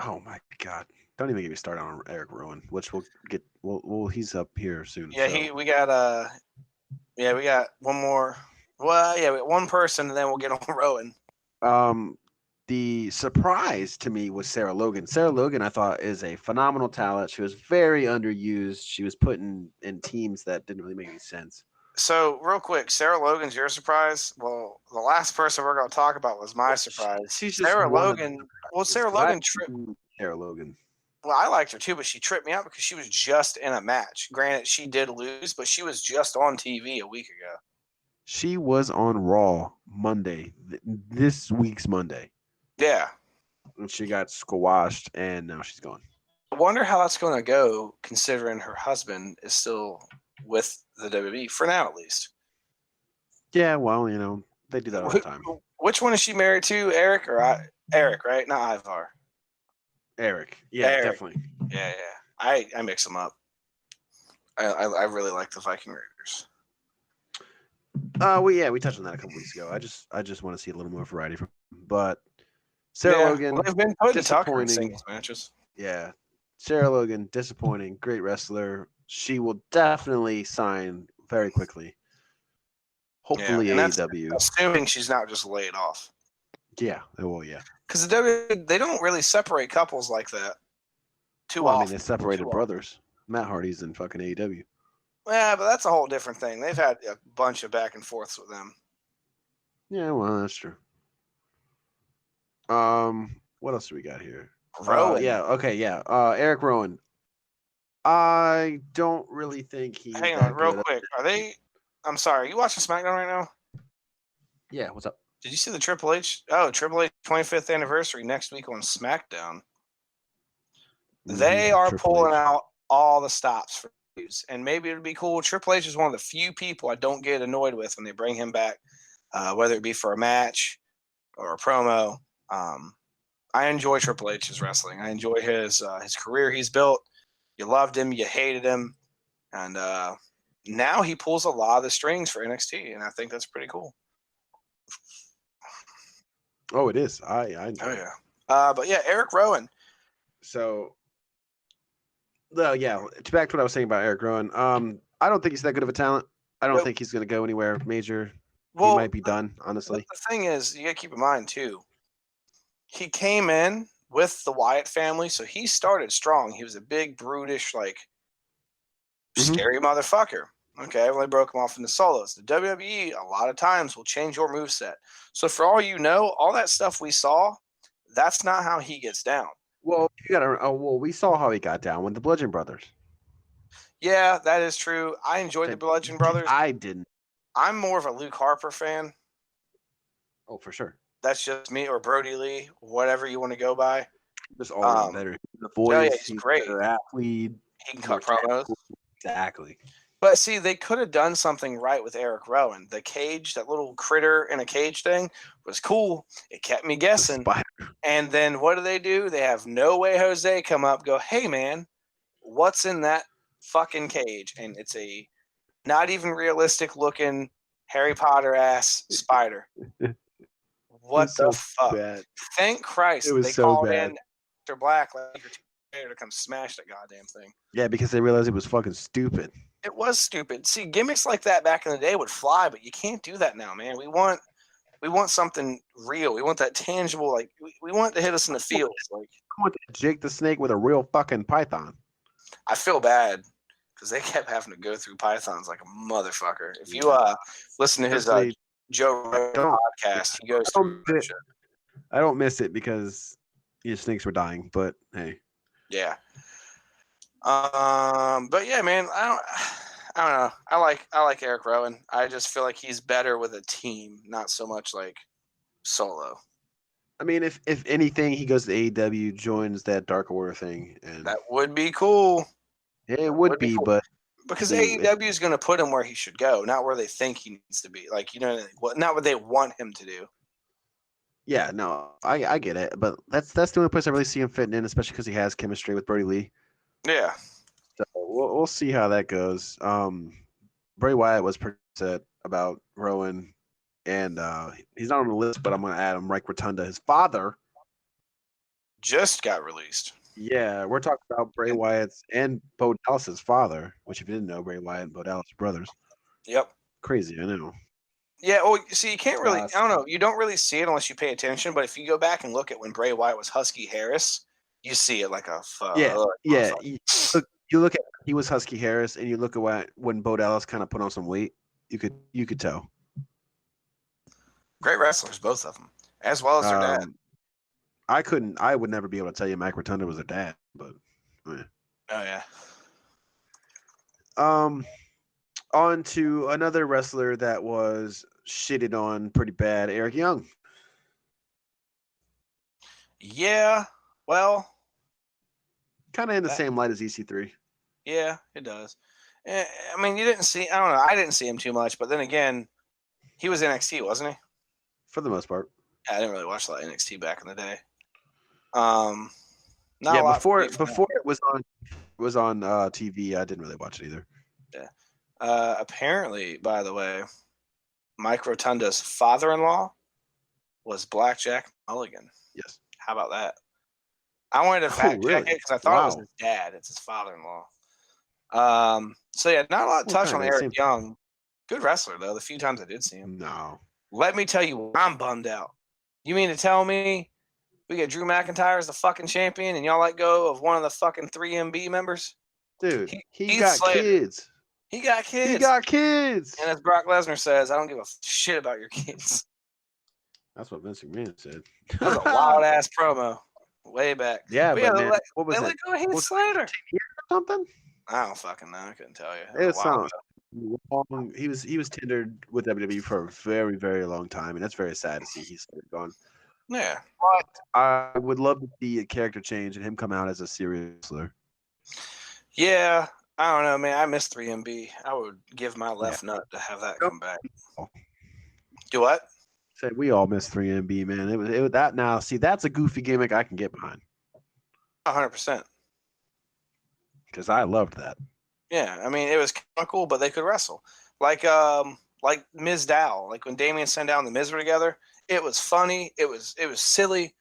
Oh, my God. Don't even get me started on Eric Rowan, which we'll get. Well, he's up here soon. Yeah, so. We got one more. Well, yeah, one person, and then we'll get on Rowan. The surprise to me was Sarah Logan. Sarah Logan, I thought, is a phenomenal talent. She was very underused. She was put in teams that didn't really make any sense. So, real quick, Sarah Logan's your surprise? Well, the last person we're going to talk about was my surprise. She's Sarah Logan. Well, Sarah Logan tripped. Sarah Logan. Well, I liked her too, but she tripped me out because she was just in a match. Granted, she did lose, but she was just on TV a week ago. She was on Raw Monday, this week's Monday. Yeah. And she got squashed, and now she's gone. I wonder how that's going to go, considering her husband is still with the WWE, for now at least. Yeah, well, you know, they do that all the time. Which one is she married to, Eric or Eric, right? Not Ivar. Eric. Yeah, Eric. Definitely. Yeah. I mix them up. I really like the Viking Raiders. We touched on that a couple weeks ago. I just want to see a little more variety from them. But Sarah Yeah, Logan, well, they've been putting Tucker in disappointing. singles matches. Yeah. Sarah Logan, disappointing. Great wrestler. She will definitely sign very quickly. Hopefully and that's AEW. assuming she's not just laid off. Yeah. Well, yeah. Because they don't really separate couples like that too Well, I often. mean, they separated brothers. Matt Hardy's in fucking AEW. Yeah, but that's a whole different thing. They've had a bunch of back and forths with them. Yeah, well, that's true. What else do we got here? Rowan. Eric Rowan. I don't really think he's Hang that on, real good. quick. I'm sorry. Are you watching SmackDown right now? Yeah, what's up? Did you see the Triple H? Oh, Triple H 25th anniversary next week on SmackDown. They are Triple pulling H. out all the stops for news, and maybe it'd be cool. Triple H is one of the few people I don't get annoyed with when they bring him back, whether it be for a match or a promo. I enjoy Triple H's wrestling. I enjoy his career he's built. You loved him, you hated him, and now he pulls a lot of the strings for NXT, and I think that's pretty cool. Oh, it is. I enjoy it. But yeah, Eric Rowan. So, yeah, back to what I was saying about Eric Rowan. I don't think he's that good of a talent. I don't think he's going to go anywhere major. He might be done, honestly. The thing is, you got to keep in mind, too, he came in with the Wyatt family, so he started strong. He was a big, brutish, scary motherfucker. Okay, well, they broke him off into solos. The WWE, a lot of times, will change your moveset. So for all you know, all that stuff we saw, that's not how he gets down. Well, we saw how he got down with the Bludgeon Brothers. Yeah, that is true. I enjoyed the Bludgeon Brothers. I didn't. I'm more of a Luke Harper fan. Oh, for sure. That's just me, or Brody Lee, whatever you want to go by. Just all around better. The voice, he's great. A better athlete. He can cut promos. Exactly. But see, they could have done something right with Eric Rowan. The cage, that little critter in a cage thing, was cool. It kept me guessing. And then what do? They have No Way Jose come up, go, hey, man, what's in that fucking cage? And it's a not even realistic looking Harry Potter ass spider. What the fuck? Bad. Thank Christ they called in Mr. Black to come smash that goddamn thing. Yeah, because they realized it was fucking stupid. It was stupid. See, gimmicks like that back in the day would fly, but you can't do that now, man. We want something real. We want that tangible. Like we want it to hit us in the feels. Like I want to Jake the Snake with a real fucking python. I feel bad because they kept having to go through pythons like a motherfucker. If you listen to his Joe Rogan podcast, he goes through that shit. I don't miss it because your snakes were dying, but hey. Yeah. But yeah, man, I don't know. I like Eric Rowan. I just feel like he's better with a team, not so much like solo. I mean, if anything, he goes to AEW, joins that Dark Order thing, and that would be cool. It would be, cool. But because AEW is going to put him where he should go, not where they think he needs to be. Like, not what they want him to do. Yeah, no, I get it, but that's the only place I really see him fitting in, especially because he has chemistry with Brody Lee. Yeah. So we'll see how that goes. Bray Wyatt was pretty upset about Rowan, and he's not on the list, but I'm going to add him. Mike Rotunda, his father, just got released. Yeah, we're talking about Bray Wyatt's and Bo Dallas's father, which if you didn't know, Bray Wyatt and Bo Dallas are brothers. Yep. Crazy, I know. Yeah, well, see, you can't really, I don't know, you don't really see it unless you pay attention, but if you go back and look at when Bray Wyatt was Husky Harris, you see it like a You look at he was Husky Harris, and you look at when Bo Dallas kind of put on some weight, you could tell. Great wrestlers, both of them, as well as their dad. I would never be able to tell you Mike Rotunda was their dad, but Oh yeah. On to another wrestler that was shitted on pretty bad, Eric Young. Yeah, well, kind of in the same light as EC3. Yeah, it does. I mean, you didn't see. I don't know. I didn't see him too much, but then again, he was NXT, wasn't he? For the most part. Yeah, I didn't really watch a lot of NXT back in the day. Before it was on TV, I didn't really watch it either. Yeah. Apparently, by the way, Mike Rotunda's father-in-law was Blackjack Mulligan. Yes. How about that? I wanted to fact check really? it because I thought it was Wow. his dad. It's his father-in-law. So yeah, not a lot to touch on Kinda Eric same- Young. Good wrestler though. The few times I did see him. No. Let me tell you, I'm bummed out. You mean to tell me we get Drew McIntyre as the fucking champion and y'all let go of one of the fucking 3MB members? Dude, he Heath got Slater. kids. He got kids. He got kids. And as Brock Lesnar says, I don't give a shit about your kids. That's what Vince McMahon said. That was a wild ass promo way back. Yeah, But yeah, man, what was they it? let go of Heath Was it Slater. Something? I don't fucking know. I couldn't tell you. It was wild. long. He was tendered with WWE for a very, very long time, and that's very sad to see he's gone. Yeah. But I would love to see a character change and him come out as a serious wrestler. Yeah. I don't know, man. I miss 3MB. I would give my left nut to have that come back. Do what? Say we all miss 3MB, man. It was that now. See, that's a goofy gimmick I can get behind 100%. because I loved that. Yeah, I mean it was kind of cool, but they could wrestle like Miz Dow, like when Damien Sandow and the Miz were together. It was funny. It was silly,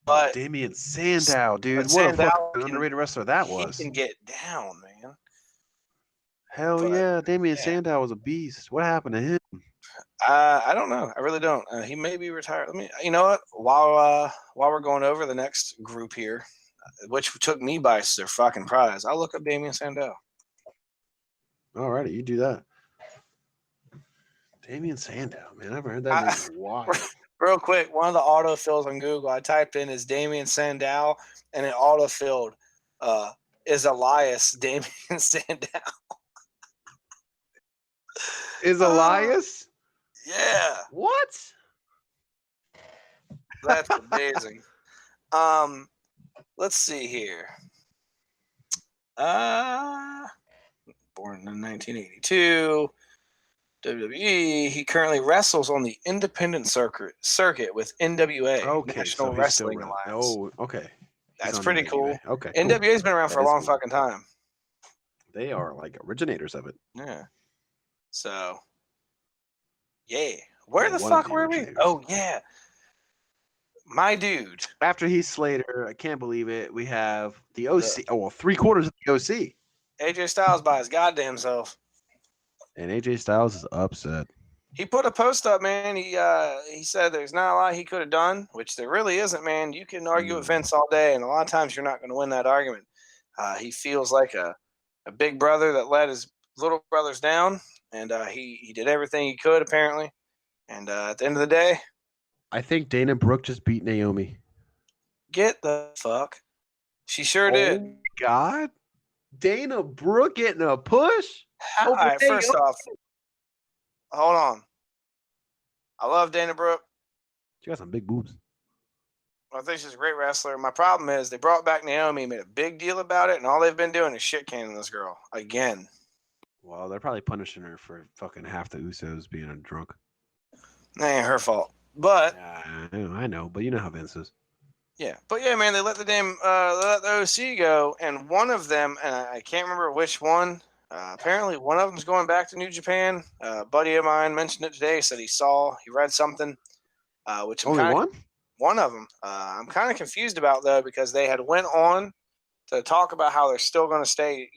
but Damien Sandow, dude, but what a Sandow fucking underrated wrestler that was. He can get down, man. Hell But, yeah, Damien yeah. Sandow was a beast. What happened to him? I don't know. I really don't. He may be retired. You know what? While we're going over the next group here, which took me by their fucking prize, I'll look up Damien Sandow. Alrighty, you do that. Damien Sandow, man, I haven't heard that name in a while. Real quick, one of the autofills on Google I typed in is Damien Sandow, and it autofilled is Elias Damien Sandow. Is Elias? Yeah, What? that's amazing. Let's see here. Born in 1982. WWE. He currently wrestles on the independent circuit with NWA, Okay, National so he's still Wrestling around. Alliance. Oh, okay. That's He's on pretty NWA. cool. Okay, NWA's been around for a That is long cool. fucking time. They are like originators of it. Yeah. So, yeah. Where the One of fuck were we? originators. Oh, yeah. My dude. After Heath Slater, I can't believe it. We have the OC. Oh, well, 3/4 of the OC. AJ Styles by his goddamn self. And AJ Styles is upset. He put a post up, man. He said there's not a lot he could have done, which there really isn't, man. You can argue with Vince all day, and a lot of times you're not going to win that argument. He feels like a big brother that let his little brothers down, and he did everything he could, apparently. And at the end of the day, I think Dana Brooke just beat Naomi. get the fuck. She sure did. Oh, God. Dana Brooke getting a push? All right, first off, hold on. I love Dana Brooke. She got some big boobs. I think she's a great wrestler. My problem is they brought back Naomi, made a big deal about it, and all they've been doing is shit canning this girl again. Well, they're probably punishing her for fucking half the Usos being a drunk. That ain't her fault. But I know, but you know how Vince is. yeah, man, they let the OC go, and one of them, and I can't remember which one. Apparently, one of them's going back to New Japan. A buddy of mine mentioned it today. Said he read something, which Only one? One of them. I'm kind of confused about though because they had went on to talk about how they're still going to stay,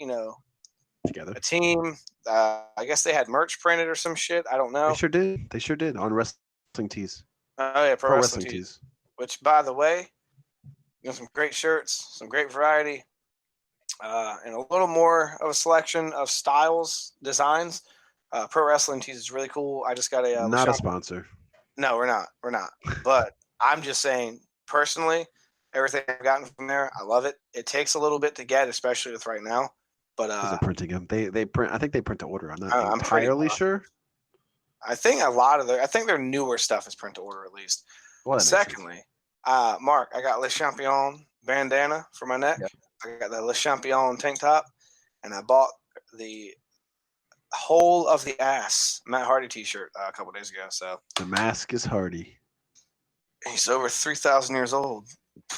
Together. a team. I guess they had merch printed or some shit. I don't know. They sure did on Wrestling Tees. Oh yeah, Pro Wrestling Tees. Which, by the way, some great shirts, some great variety, and a little more of a selection of styles, designs. Pro Wrestling Tees is really cool. I just got a not a sponsor. No, we're not. But I'm just saying, personally, everything I've gotten from there, I love it. It takes a little bit to get, especially with right now. But they're printing them. They print. I think they print to order. I'm not I'm entirely sure. I think their newer stuff is print to order at least. Well, secondly, Mark, I got Le Champion bandana for my neck. Yep. I got the Le Champion tank top, and I bought the whole of the ass Matt Hardy t-shirt a couple days ago. So the mask is Hardy. He's over 3,000 years old.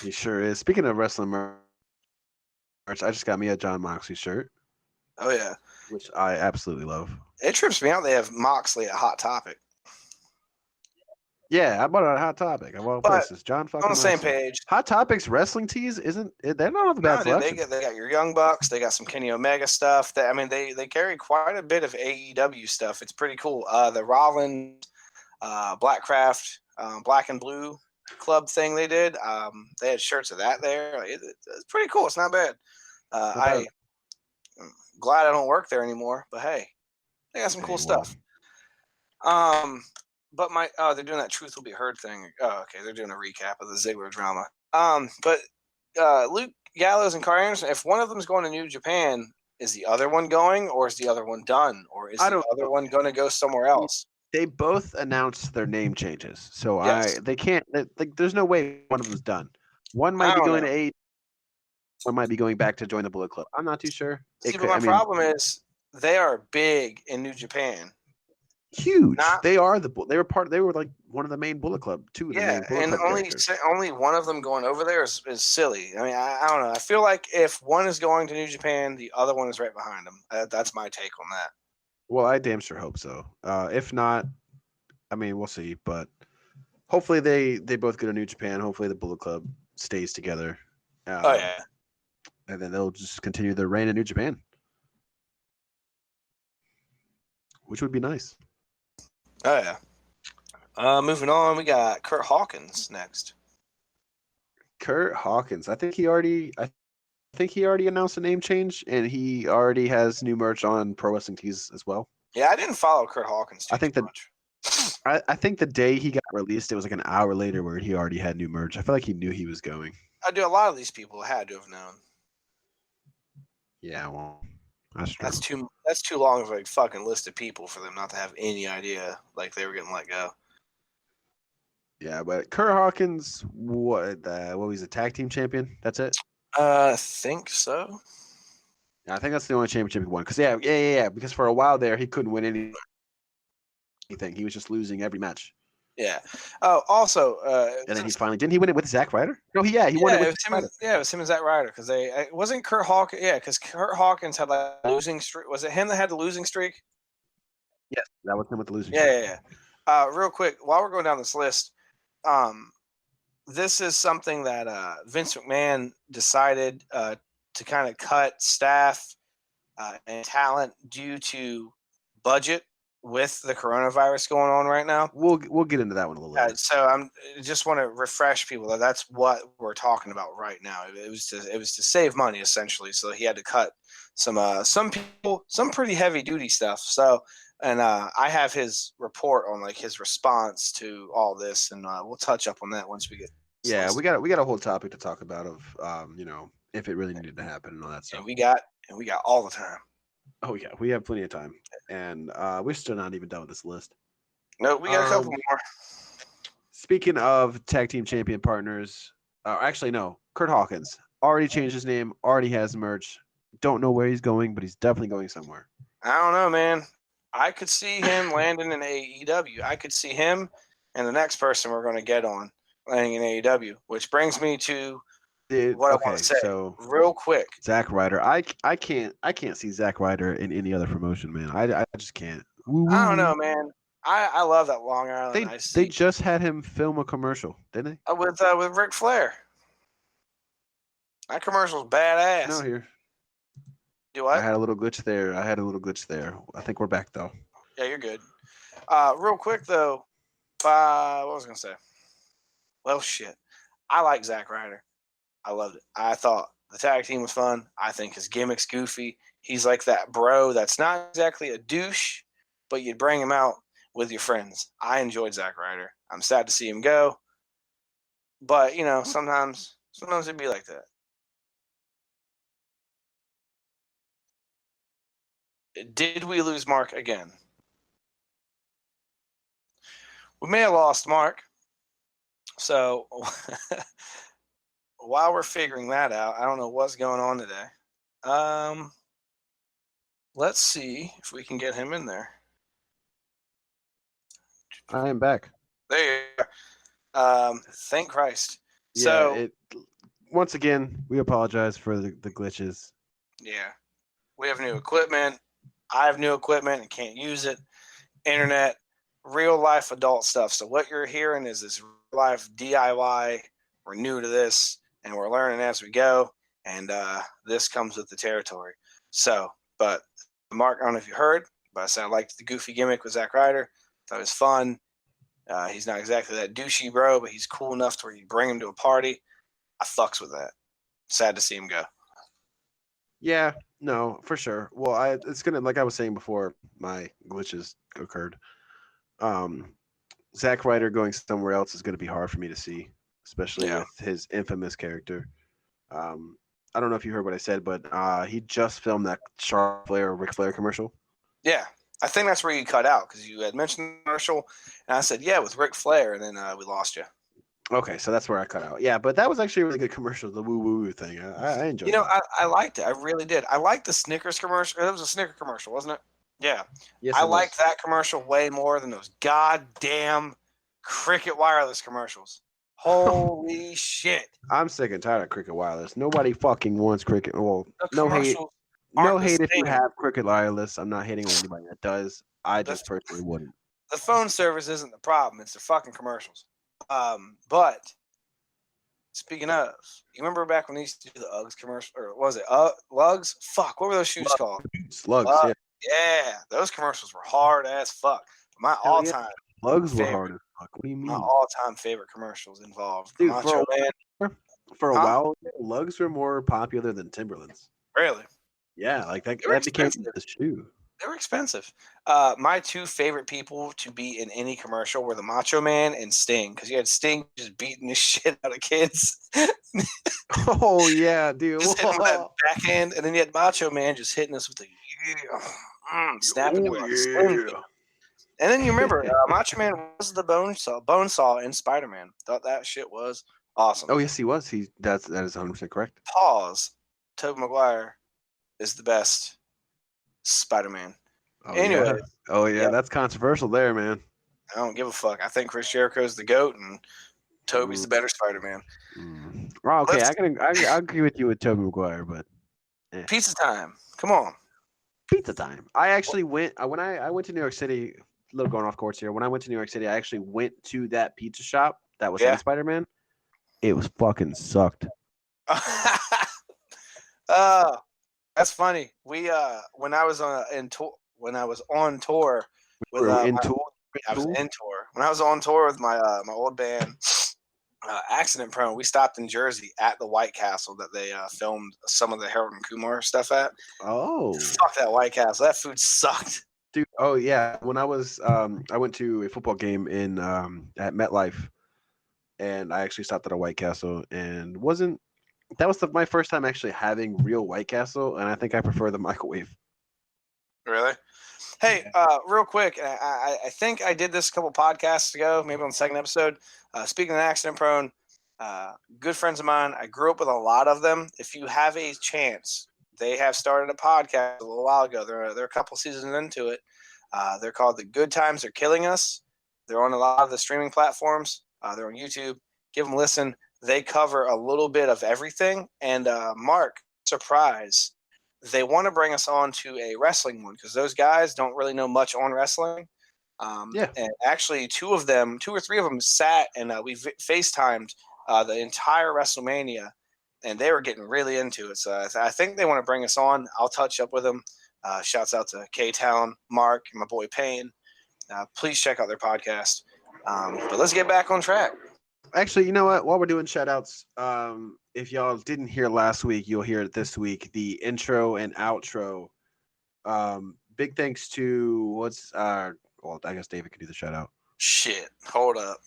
He sure is. Speaking of wrestling merch, I just got me a John Moxley shirt. Oh yeah, which I absolutely love. It trips me out. They have Moxley at Hot Topic. Yeah, how about a Hot Topic of all But places? John fucking on the same Moxley. page. Hot Topics wrestling tees isn't they don't have a bad No, dude, selection. they got your Young Bucks. They got some Kenny Omega stuff. They carry quite a bit of AEW stuff. It's pretty cool. The Rollins, Blackcraft, Black and Blue Club thing they did. They had shirts of that there. Like, it's pretty cool. It's not bad. I'm glad I don't work there anymore. But hey, they got some cool stuff. But they're doing that Truth Will Be Heard thing. Oh, okay, they're doing a recap of the Ziggler drama. But Luke Gallows and Carl Anderson, if one of them is going to New Japan, is the other one going, or is the other one done, or is the other one going to go somewhere else? They both announced their name changes, so Yes. they can't. There's no way one of them's done. One might be going to AEW. One might be going back to join the Bullet Club. I'm not too sure. But my problem is they are big in New Japan. Huge. They were like one of the main Bullet Club too. Yeah, and only one of them going over there is silly. I mean, I don't know. I feel like if one is going to New Japan, the other one is right behind them. That's my take on that. Well, I damn sure hope so. If not, I mean, we'll see. But hopefully they both go to New Japan. Hopefully the Bullet Club stays together. And then they'll just continue their reign in New Japan, which would be nice. Oh yeah. Moving on, we got Kurt Hawkins next. Kurt Hawkins. I think he already announced a name change, and he already has new merch on Pro Wrestling Tees as well. Yeah, I didn't follow Kurt Hawkins too much. I think the day he got released, it was like an hour later where he already had new merch. I feel like he knew he was going. I do. A lot of these people had to have known. Yeah, well, that's true. That's too long of a fucking list of people for them not to have any idea like they were getting let go. Yeah, but Kurt Hawkins, what was a tag team champion? That's it. I think so. Yeah, I think that's the only championship he won. Because yeah. Because for a while there, he couldn't win anything. He was just losing every match. Yeah. Oh, also, and then he finally didn't he win it with Zack Ryder? No, he won it with it was him and Zack Ryder because it wasn't Kurt Hawkins. Yeah, because Kurt Hawkins had like a losing streak. Was it him that had the losing streak? Yes, that was him with the losing streak. Yeah. Real quick, while we're going down this list, this is something that Vince McMahon decided to kind of cut staff and talent due to budget with the coronavirus going on right now. We'll get into that one a little later. So I just want to refresh people that that's what we're talking about right now. It was to save money essentially. So he had to cut some people, some pretty heavy duty stuff. So and I have his report on like his response to all this, and we'll touch up on that once we get. Yeah, we got a whole topic to talk about of if it really needed to happen and all that stuff. And we got all the time. Oh yeah, we have plenty of time, and we're still not even done with this list. No, we got a couple more. Speaking of tag team champion partners, actually no, Kurt Hawkins already changed his name, already has merch. Don't know where he's going, but he's definitely going somewhere. I don't know, man. I could see him landing in AEW. I could see him and the next person we're going to get on landing in AEW, which brings me to what I want to say. So real quick, Zack Ryder. I can't see Zack Ryder in any other promotion, man. I just can't. I don't know, man. I love that Long Island. They just had him film a commercial, didn't they? With Ric Flair. That commercial's badass. No, here. Do what? I had a little glitch there. I think we're back though. Yeah, you're good. Real quick though, what was I gonna say? Well, shit. I like Zack Ryder. I loved it. I thought the tag team was fun. I think his gimmick's goofy. He's like that bro that's not exactly a douche, but you'd bring him out with your friends. I enjoyed Zack Ryder. I'm sad to see him go, but sometimes it'd be like that. Did we lose Mark again? We may have lost Mark. So while we're figuring that out, I don't know what's going on today. Let's see if we can get him in there. I am back. There you are. Thank Christ. Yeah, so once again, we apologize for the glitches. Yeah. We have new equipment. I have new equipment and can't use it. Internet real life adult stuff. So what you're hearing is this real life DIY. We're new to this, and we're learning as we go. And this comes with the territory. So, but Mark, I don't know if you heard, but I said I liked the goofy gimmick with Zack Ryder. Thought it was fun. He's not exactly that douchey bro, but he's cool enough to where you bring him to a party. I fucks with that. Sad to see him go. Yeah, no, for sure. Well, it's gonna, like I was saying before, my glitches occurred. Zack Ryder going somewhere else is gonna be hard for me to see, especially with his infamous character. I don't know if you heard what I said, but he just filmed that Charlotte Flair Ric Flair commercial. Yeah, I think that's where you cut out because you had mentioned the commercial, and I said, yeah, with Ric Flair, and then we lost you. Okay, so that's where I cut out. Yeah, but that was actually a really good commercial, the woo woo thing. I enjoyed it. I liked it. I really did. I liked the Snickers commercial. It was a Snicker commercial, wasn't it? Yeah. Yes, I liked that commercial way more than those goddamn Cricket Wireless commercials. Holy shit. I'm sick and tired of Cricket Wireless. Nobody fucking wants Cricket. Well, The no hate. commercials No aren't the hate if you same. have Cricket Wireless. I'm not hating on anybody that does. I just personally wouldn't. The phone service isn't the problem. It's the fucking commercials. But speaking of, you remember back when they used to do the Uggs commercial, or was it Lugs? Fuck, what were those shoes called? Slugs, yeah. Yeah, those commercials were hard as fuck. My all-time Lugs were favorite. hard as fuck. What do you mean? My all-time favorite commercials involved Dude, Macho Man. For a while, Lugs were more popular than Timberlands. Really? Yeah, like that They were became expensive. the shoe. They were expensive. My two favorite people to be in any commercial were the Macho Man and Sting, because you had Sting just beating the shit out of kids. Oh yeah, dude. Just hitting with that backhand, and then you had Macho Man just hitting us with the snapping him like a Sling. And then you remember, Macho Man was the bone saw in Spider-Man. Thought that shit was awesome. Oh yes, he was. That is 100% correct. Pause. Tobey Maguire is the best Spider-Man. Oh, anyway. Yeah. Oh yeah, that's controversial there, man. I don't give a fuck. I think Chris Jericho's the GOAT and Toby's the better Spider-Man. Well, okay, I agree with you with Tobey Maguire, but pizza time. Come on. Pizza time. I actually went when I went to New York City. A little going off course here. When I went to New York City, I actually went to that pizza shop that was in Spider-Man. It was fucking sucked. That's funny. We when I was on tour with I was in tour. When I was on tour with my my old band, Accident Prone, we stopped in Jersey at the White Castle that they filmed some of the Harold and Kumar stuff at. Oh, fuck that White Castle! That food sucked, dude. Oh yeah, when I was I went to a football game in at MetLife, and I actually stopped at a White Castle, and that was my first time actually having real White Castle, and I think I prefer the microwave. Really? Hey, real quick, I think I did this a couple podcasts ago, maybe on the second episode. Speaking of Accident Prone, good friends of mine, I grew up with a lot of them. If you have a chance, they have started a podcast a little while ago. They're a couple seasons into it. They're called The Good Times Are Killing Us. They're on a lot of the streaming platforms. They're on YouTube. Give them a listen. They cover a little bit of everything. And Mark, surprise, they want to bring us on to a wrestling one because those guys don't really know much on wrestling. And actually, two or three of them sat and we FaceTimed the entire WrestleMania, and they were getting really into it. So I think they want to bring us on. I'll touch up with them. Shouts out to K-Town, Mark, and my boy Payne. Please check out their podcast. But let's get back on track. Actually, you know what? While we're doing shout-outs, if y'all didn't hear last week, you'll hear it this week. The intro and outro. Big thanks to well, I guess David could do the shout-out. Shit, hold up.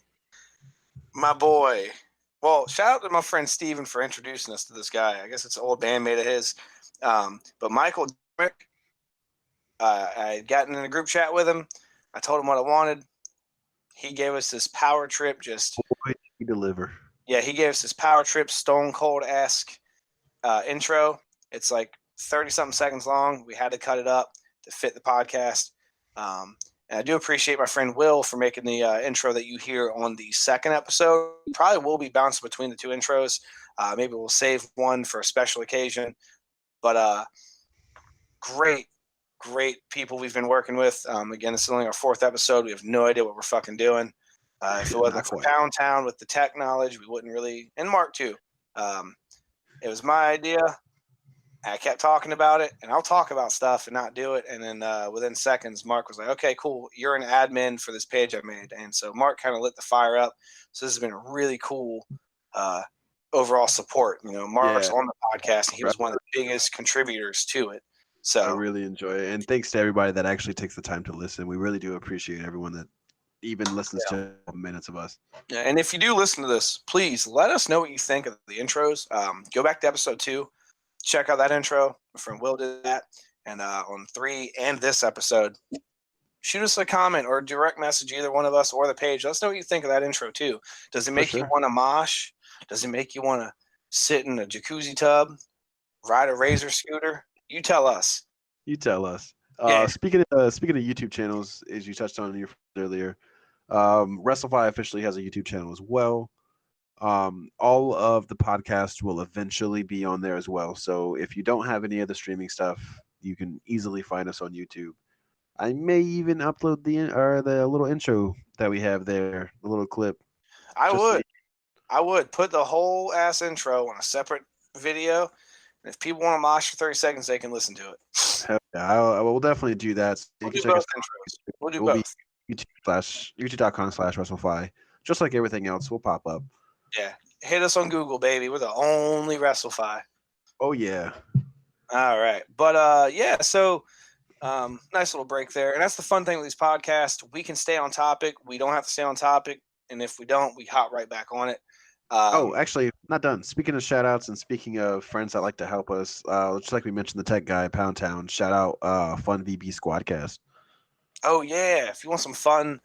My boy. Well, shout out to my friend Steven for introducing us to this guy. I guess it's an old bandmate of his. But Michael, I had gotten in a group chat with him. I told him what I wanted. He gave us this power trip He deliver. Yeah, he gave us this power trip Stone Cold-esque intro. It's like 30-something seconds long. We had to cut it up to fit the podcast. And I do appreciate my friend Will for making the intro that you hear on the second episode. Probably will be bouncing between the two intros. Maybe we'll save one for a special occasion. But great great people we've been working with. Again, this is only our 4th episode. We have no idea what we're fucking doing. If it wasn't for Pound Town with the tech knowledge, we wouldn't really. And Mark too. It was my idea. I kept talking about it, and I'll talk about stuff and not do it. And then within seconds, Mark was like, "Okay, cool. You're an admin for this page I made." And so Mark kind of lit the fire up. So this has been a really cool overall support. You know, Mark's on the podcast, and he was one of the biggest contributors to it. So I really enjoy it, and thanks to everybody that actually takes the time to listen. We really do appreciate everyone that even listens to a couple minutes of us. Yeah, and if you do listen to this, please let us know what you think of the intros. Go back to episode 2. Check out that intro. My friend Will did that. And on 3 and this episode, shoot us a comment or a direct message, either one of us or the page. Let us know what you think of that intro, too. Does it make you want to mosh? Does it make you want to sit in a jacuzzi tub, ride a Razor scooter? You tell us. You tell us. Yeah. Speaking of YouTube channels, as you touched on earlier, Wrestlfyi officially has a YouTube channel as well. All of the podcasts will eventually be on there as well. So if you don't have any of the streaming stuff, you can easily find us on YouTube. I may even upload the little intro that we have there, the little clip. I would put the whole ass intro on a separate video. And if people want to mosh for 30 seconds, they can listen to it. Hell yeah, I will definitely do that. We'll do both intros. We'll do both. YouTube.com/Wrestlfyi. Just like everything else, we'll pop up. Yeah. Hit us on Google, baby. We're the only Wrestlfyi. Oh, yeah. All right. But, yeah, so nice little break there. And that's the fun thing with these podcasts. We can stay on topic. We don't have to stay on topic. And if we don't, we hop right back on it. Actually, not done. Speaking of shout outs and speaking of friends that like to help us, just like we mentioned, the tech guy, Pound Town, shout out Fun VB Squadcast. Oh, yeah. If you want some fun,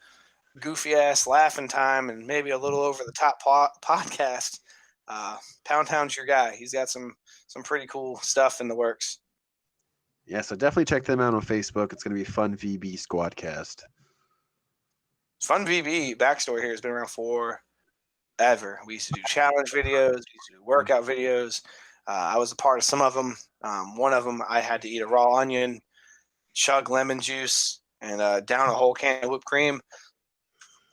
goofy ass laughing time and maybe a little over the top podcast, Pound Town's your guy. He's got some pretty cool stuff in the works. Yeah, so definitely check them out on Facebook. It's going to be Fun VB Squadcast. Fun VB backstory here has been around forever. We used to do challenge videos. We used to do workout videos. I was a part of some of them. One of them, I had to eat a raw onion, chug lemon juice, and down a whole can of whipped cream.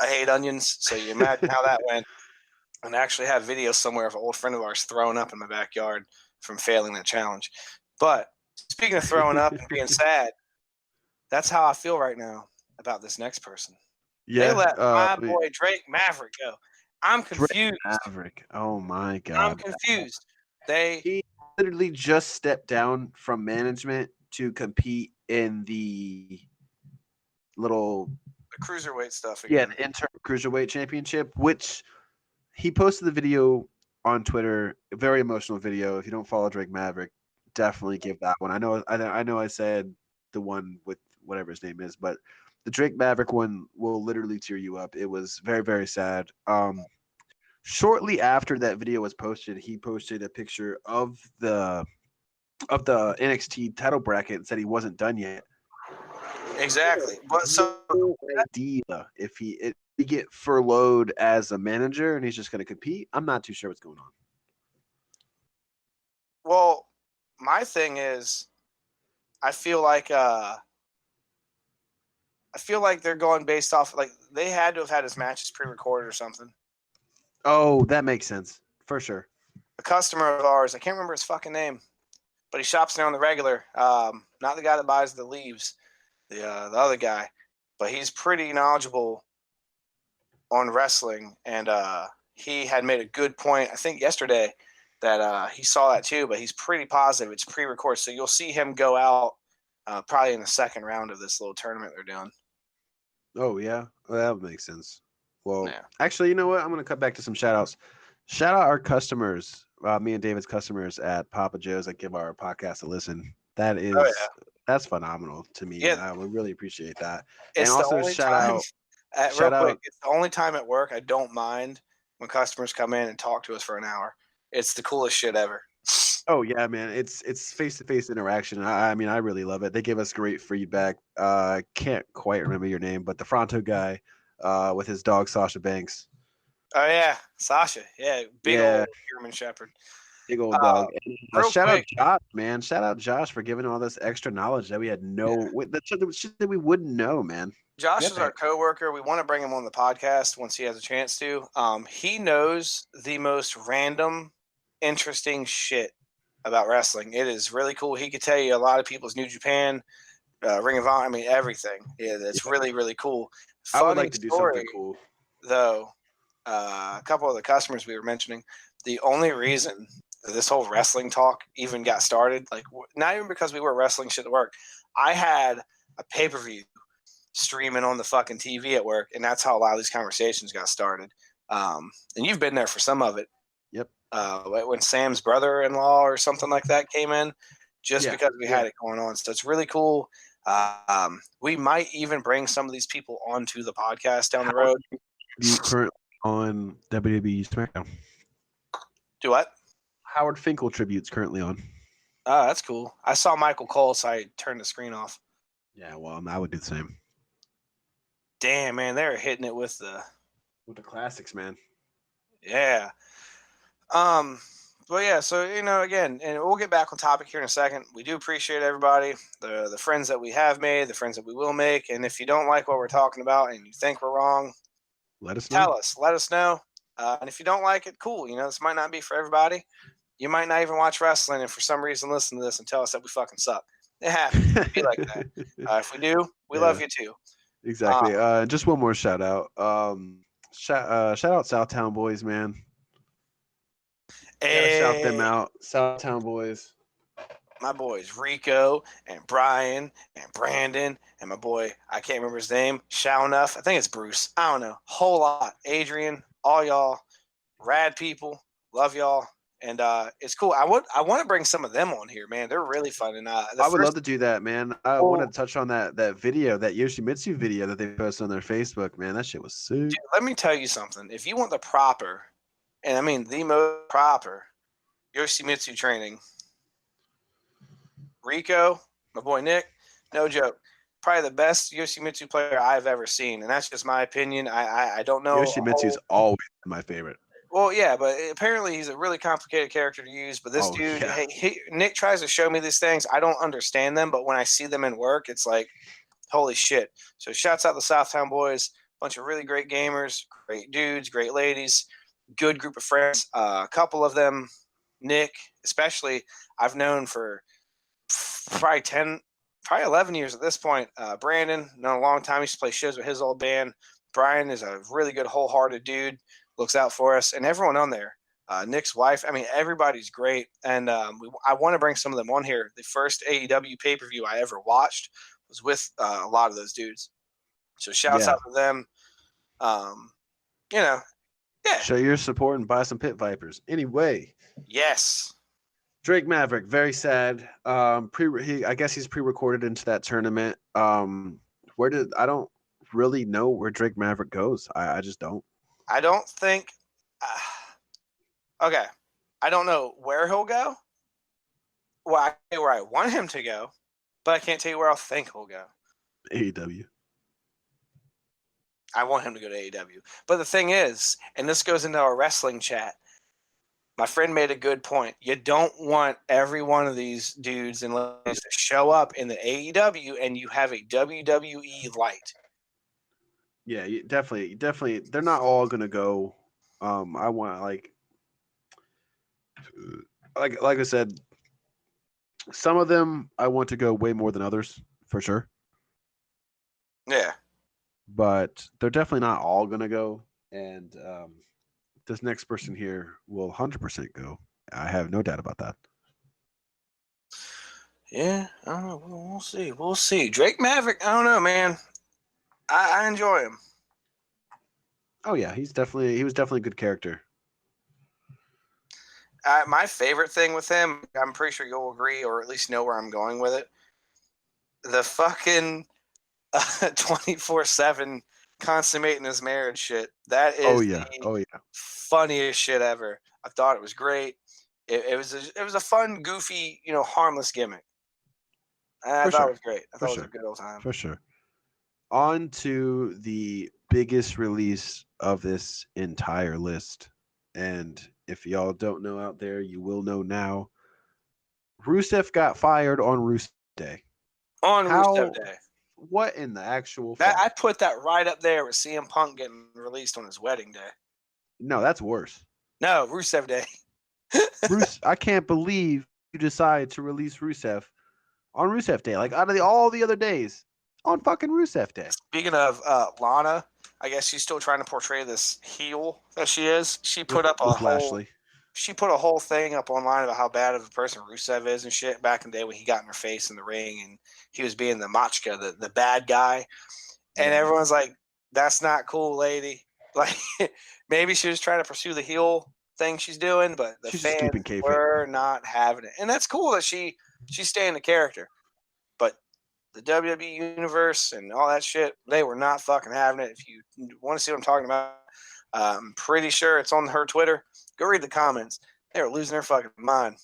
I hate onions, so you imagine how that went. And I actually have videos somewhere of an old friend of ours throwing up in my backyard from failing that challenge. But speaking of throwing up and being sad, that's how I feel right now about this next person. Yeah, they let my boy Drake Maverick go. I'm confused. Drake Maverick. Oh, my God. I'm confused. He literally just stepped down from management to compete in the cruiserweight stuff again. Yeah, the interim cruiserweight championship, which he posted the video on Twitter. A very emotional video. If you don't follow Drake Maverick, definitely give that one. I know I said the one with whatever his name is, but the Drake Maverick one will literally tear you up. It was very, very sad. Shortly after that video was posted, he posted a picture of the NXT title bracket and said he wasn't done yet. Exactly. But so idea if he get furloughed as a manager and he's just going to compete, I'm not too sure what's going on. Well, my thing is, I feel like they're going based off, like, they had to have had his matches pre-recorded or something. Oh, that makes sense for sure. A customer of ours, I can't remember his fucking name, but he shops there on the regular. Not the guy that buys the leaves, the other guy, but he's pretty knowledgeable on wrestling, and he had made a good point, I think yesterday, that he saw that too, but he's pretty positive it's pre-recorded, so you'll see him go out probably in the second round of this little tournament they're doing. Oh, yeah? Well, that makes sense. Well, yeah. Actually, you know what? I'm going to cut back to some shout-outs. Shout out our customers, me and David's customers at Papa Joe's that give our podcast a listen. That is that's phenomenal to me. Yeah. I would really appreciate that. It's and also it's the only time at work I don't mind when customers come in and talk to us for an hour. It's the coolest shit ever. Oh yeah, man! It's face-to-face interaction. I mean, I really love it. They give us great feedback. Can't quite remember your name, but the Fronto guy with his dog Sasha Banks. Oh yeah, Sasha. Yeah, big old German Shepherd. Big old dog. And, Real shout out quick, Josh, man. Shout out Josh for giving all this extra knowledge that we had that's shit that we wouldn't know, man. Josh Yep. is our coworker. We want to bring him on the podcast once he has a chance to. He knows the most random, interesting shit about wrestling. It is really cool. He could tell you a lot of people's New Japan, Ring of Honor. I mean, everything. Yeah, it's really, really cool. I would Funny like to do story, something cool. though. A couple of the customers we were mentioning, the only reason this whole wrestling talk even got started, like not even because we were wrestling shit at work. I had a pay-per-view streaming on the fucking TV at work, and that's how a lot of these conversations got started. And you've been there for some of it. Yep. When Sam's brother-in-law or something like that came in, just because we had it going on. So it's really cool. We might even bring some of these people onto the podcast down the road. You currently on WWE SmackDown. Do what? Howard Finkel tribute's currently on. Oh, that's cool. I saw Michael Cole, so I turned the screen off. Yeah, well, I would do the same. Damn, man, they're hitting it with the classics, man. Yeah. But yeah, so again, and we'll get back on topic here in a second. We do appreciate everybody, the friends that we have made, the friends that we will make, and if you don't like what we're talking about and you think we're wrong, let us know. Tell us. Let us know. And if you don't like it, cool. This might not be for everybody. You might not even watch wrestling, and for some reason listen to this and tell us that we fucking suck. It happens. It'd be like that. If we do, we love you too. Exactly. Just one more shout out. Shout out Southtown Boys, man. Gotta shout them out. Southtown Boys. My boys Rico and Brian and Brandon and my boy, I can't remember his name, Shaunuff. I think it's Bruce. I don't know. Whole lot. Adrian, all y'all, rad people. Love y'all. And it's cool. I want to bring some of them on here, man. They're really fun. And I would love to do that, man. I want to touch on that video, that Yoshimitsu video that they posted on their Facebook, man. That shit was sick. Dude, let me tell you something. If you want the proper, and I mean the most proper, Yoshimitsu training, Rico, my boy Nick, no joke, probably the best Yoshimitsu player I've ever seen, and that's just my opinion. I don't know. Yoshimitsu's always my favorite. Well, yeah, but apparently he's a really complicated character to use. But this dude, yeah. Nick tries to show me these things. I don't understand them, but when I see them in work, it's like, holy shit. So shouts out the Southtown Boys, bunch of really great gamers, great dudes, great ladies, good group of friends. A couple of them, Nick especially, I've known for probably 11 years at this point. Brandon, known a long time. He used to play shows with his old band. Brian is a really good, wholehearted dude. Looks out for us, and everyone on there. Nick's wife. I mean, everybody's great, and I want to bring some of them on here. The first AEW pay-per-view I ever watched was with a lot of those dudes. So shouts out to them. Yeah. Show your support and buy some Pit Vipers. Anyway. Yes. Drake Maverick, very sad. I guess he's pre-recorded into that tournament. I don't really know where Drake Maverick goes. I just don't. I don't think. Okay, I don't know where he'll go. Well, I know where I want him to go, but I can't tell you where I think he'll go. AEW. I want him to go to AEW. But the thing is, and this goes into our wrestling chat, my friend made a good point. You don't want every one of these dudes and ladies to show up in the AEW and you have a WWE light. Yeah, definitely. They're not all gonna go. I want like I said, some of them I want to go way more than others for sure. Yeah, but they're definitely not all gonna go. And this next person here will 100% go. I have no doubt about that. Yeah, I don't know. We'll see. We'll see. Drake Maverick, I don't know, man. I enjoy him. Oh yeah, he was definitely a good character. My favorite thing with him, I'm pretty sure you'll agree, or at least know where I'm going with it. The fucking 24/7 consummating his marriage shit. That is the funniest shit ever. I thought it was great. It was a fun, goofy, harmless gimmick. I thought it was great. I thought it was a good old time. For sure. On to the biggest release of this entire list. And If y'all don't know out there, you will know now. Rusev got fired on Rusev Day. On How? Rusev Day. What in the actual That fuck? I put that right up there with CM Punk getting released on his wedding day. No, that's worse. No, Rusev Day. Bruce, I can't believe you decided to release Rusev on Rusev Day. Like out of all the other days, on fucking Rusev Day. Speaking of Lana, I guess she's still trying to portray this heel that she is. She put up a With whole Lashley. she put a whole thing up online about how bad of a person Rusev is and shit back in the day when he got in her face in the ring and he was being the Machka, the bad guy. And Yeah. everyone's like, that's not cool, lady. Like, maybe she was trying to pursue the heel thing she's doing, but the She's just fans keeping kayfabe. were not having it. And that's cool that she's staying the character. But the WWE Universe and all that shit, they were not fucking having it. If you want to see what I'm talking about, I'm pretty sure it's on her Twitter. Go read the comments. They were losing their fucking mind.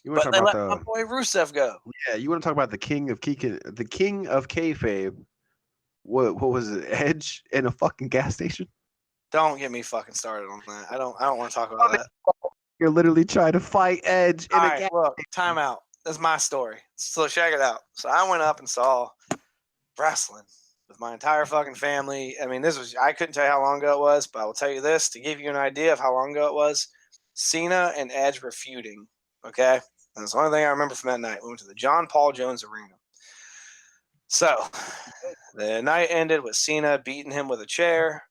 You want to But talk they about let my boy Rusev go. Yeah, you want to talk about the king of kayfabe. What was it? Edge in a fucking gas station? Don't get me fucking started on that. I don't want to talk about that. You're literally trying to fight Edge in All a right, gas look, time out. That's my story. So check it out. So I went up and saw wrestling with my entire fucking family. I mean, I couldn't tell you how long ago it was, but I will tell you this to give you an idea of how long ago it was. Cena and Edge were feuding, okay? And that's the only thing I remember from that night. We went to the John Paul Jones Arena. So the night ended with Cena beating him with a chair.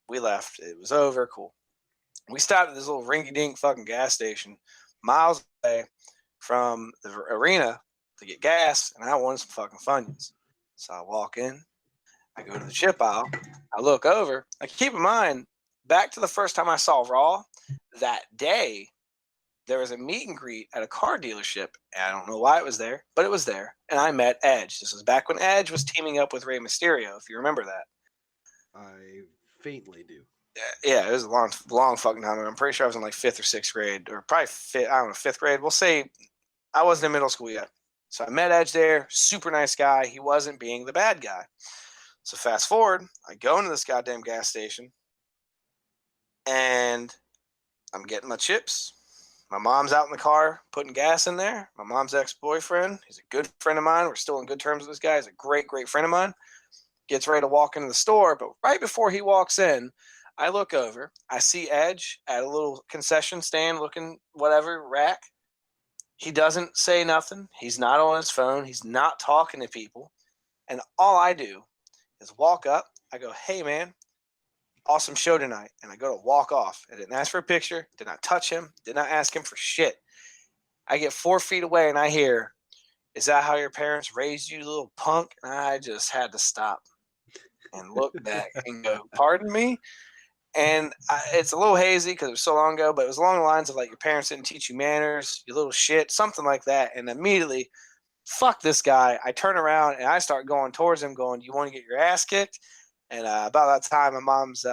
We left. It was over. Cool. We stopped at this little rinky-dink fucking gas station miles away from the arena to get gas, and I wanted some fucking Funyuns. So I walk in. I go to the chip aisle. I look over. Like, keep in mind, back to the first time I saw Raw, that day, there was a meet and greet at a car dealership. And I don't know why it was there, but it was there. And I met Edge. This was back when Edge was teaming up with Rey Mysterio, if you remember that. I faintly do. Yeah, it was a long fucking time ago. I'm pretty sure I was in like 5th or 6th grade, or probably 5th grade. We'll say I wasn't in middle school yet. So I met Edge there. Super nice guy. He wasn't being the bad guy. So fast forward, I go into this goddamn gas station, and I'm getting my chips. My mom's out in the car putting gas in there. My mom's ex-boyfriend, he's a good friend of mine. We're still in good terms with this guy. He's a great, great friend of mine. Gets ready to walk into the store, but right before he walks in, I look over. I see Edge at a little concession stand looking whatever, rack. He doesn't say nothing. He's not on his phone. He's not talking to people. And all I do is walk up. I go, hey, man, awesome show tonight. And I go to walk off. I didn't ask for a picture. Did not touch him. Did not ask him for shit. I get 4 feet away and I hear, is that how your parents raised you, little punk? And I just had to stop and look back and go, pardon me? And it's a little hazy because it was so long ago, but it was along the lines of like, your parents didn't teach you manners, you little shit, something like that. And immediately, fuck this guy. I turn around and I start going towards him going, you want to get your ass kicked? And about that time, my mom's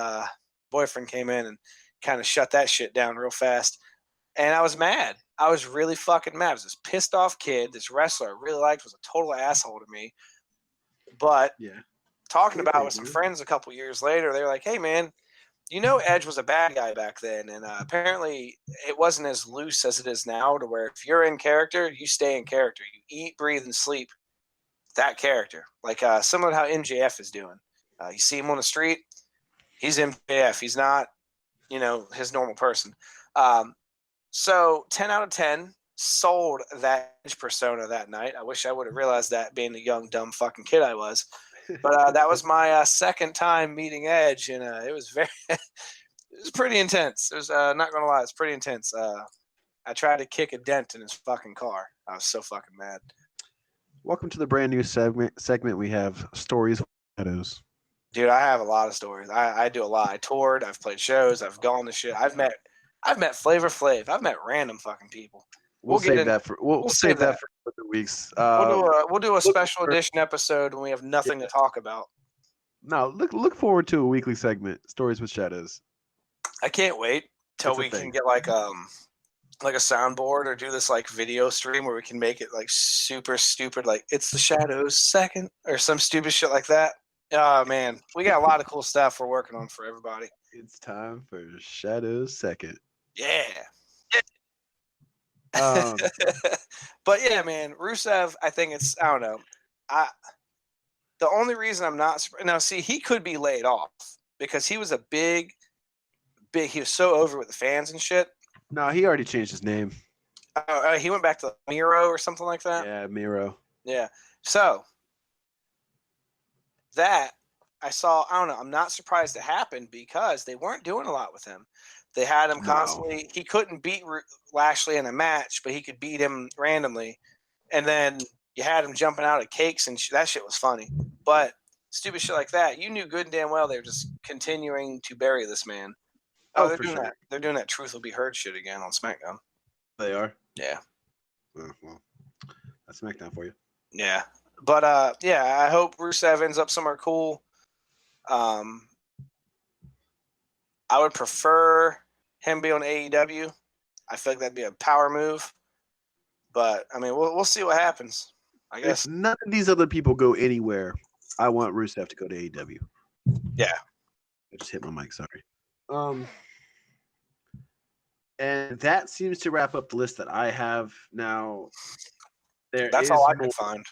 boyfriend came in and kind of shut that shit down real fast. And I was mad. I was really fucking mad. I was this pissed off kid. This wrestler I really liked was a total asshole to me. But Yeah. talking about it with some friends a couple years later, they were like, hey, man, you know Edge was a bad guy back then. And apparently it wasn't as loose as it is now to where if you're in character, you stay in character. You eat, breathe, and sleep that character. Like similar to how MJF is doing. You see him on the street, he's MJF. He's not, his normal person. So 10 out of 10 sold that Edge persona that night. I wish I would have realized that being the young, dumb fucking kid I was. But that was my second time meeting Edge, and it was it was pretty intense. It was not gonna lie, it's pretty intense. I tried to kick a dent in his fucking car. I was so fucking mad. Welcome to the brand new segment. We have stories with shadows. Dude, I have a lot of stories. I do a lot. I toured. I've played shows. I've gone to shit. I've met Flavor Flav. I've met random fucking people. We'll save that for other weeks. We'll do a special edition episode when we have nothing to talk about. No, look forward to a weekly segment, Stories with Shadows. I can't wait till we can get like a soundboard or do this like video stream where we can make it like super stupid, like it's the Shadows second or some stupid shit like that. Oh man, we got a lot of cool stuff we're working on for everybody. It's time for Shadow's second. Yeah. Um, But yeah, man, Rusev. I think I don't know. The only reason I'm not now, see, he could be laid off because he was a big. He was so over with the fans and shit. no, he already changed his name. He went back to Miro or something like that. Yeah, Miro. Yeah. So that I saw, I don't know. I'm not surprised it happened because they weren't doing a lot with him. They had him No. constantly. He couldn't beat Lashley in a match, but he could beat him randomly. And then you had him jumping out of cakes, and that shit was funny. But stupid shit like that, you knew good and damn well they were just continuing to bury this man. Oh, They're for doing sure. that. They're doing that Truth Will Be Heard shit again on SmackDown. They are. Yeah. Oh, well, that's SmackDown for you. Yeah. But yeah, I hope Rusev ends up somewhere cool. I would prefer him be on AEW. I feel like that'd be a power move. But I mean, we'll see what happens. I guess. If none of these other people go anywhere, I want Rusev to go to AEW. Yeah. I just hit my mic. Sorry. And that seems to wrap up the list that I have now. That's all I could find.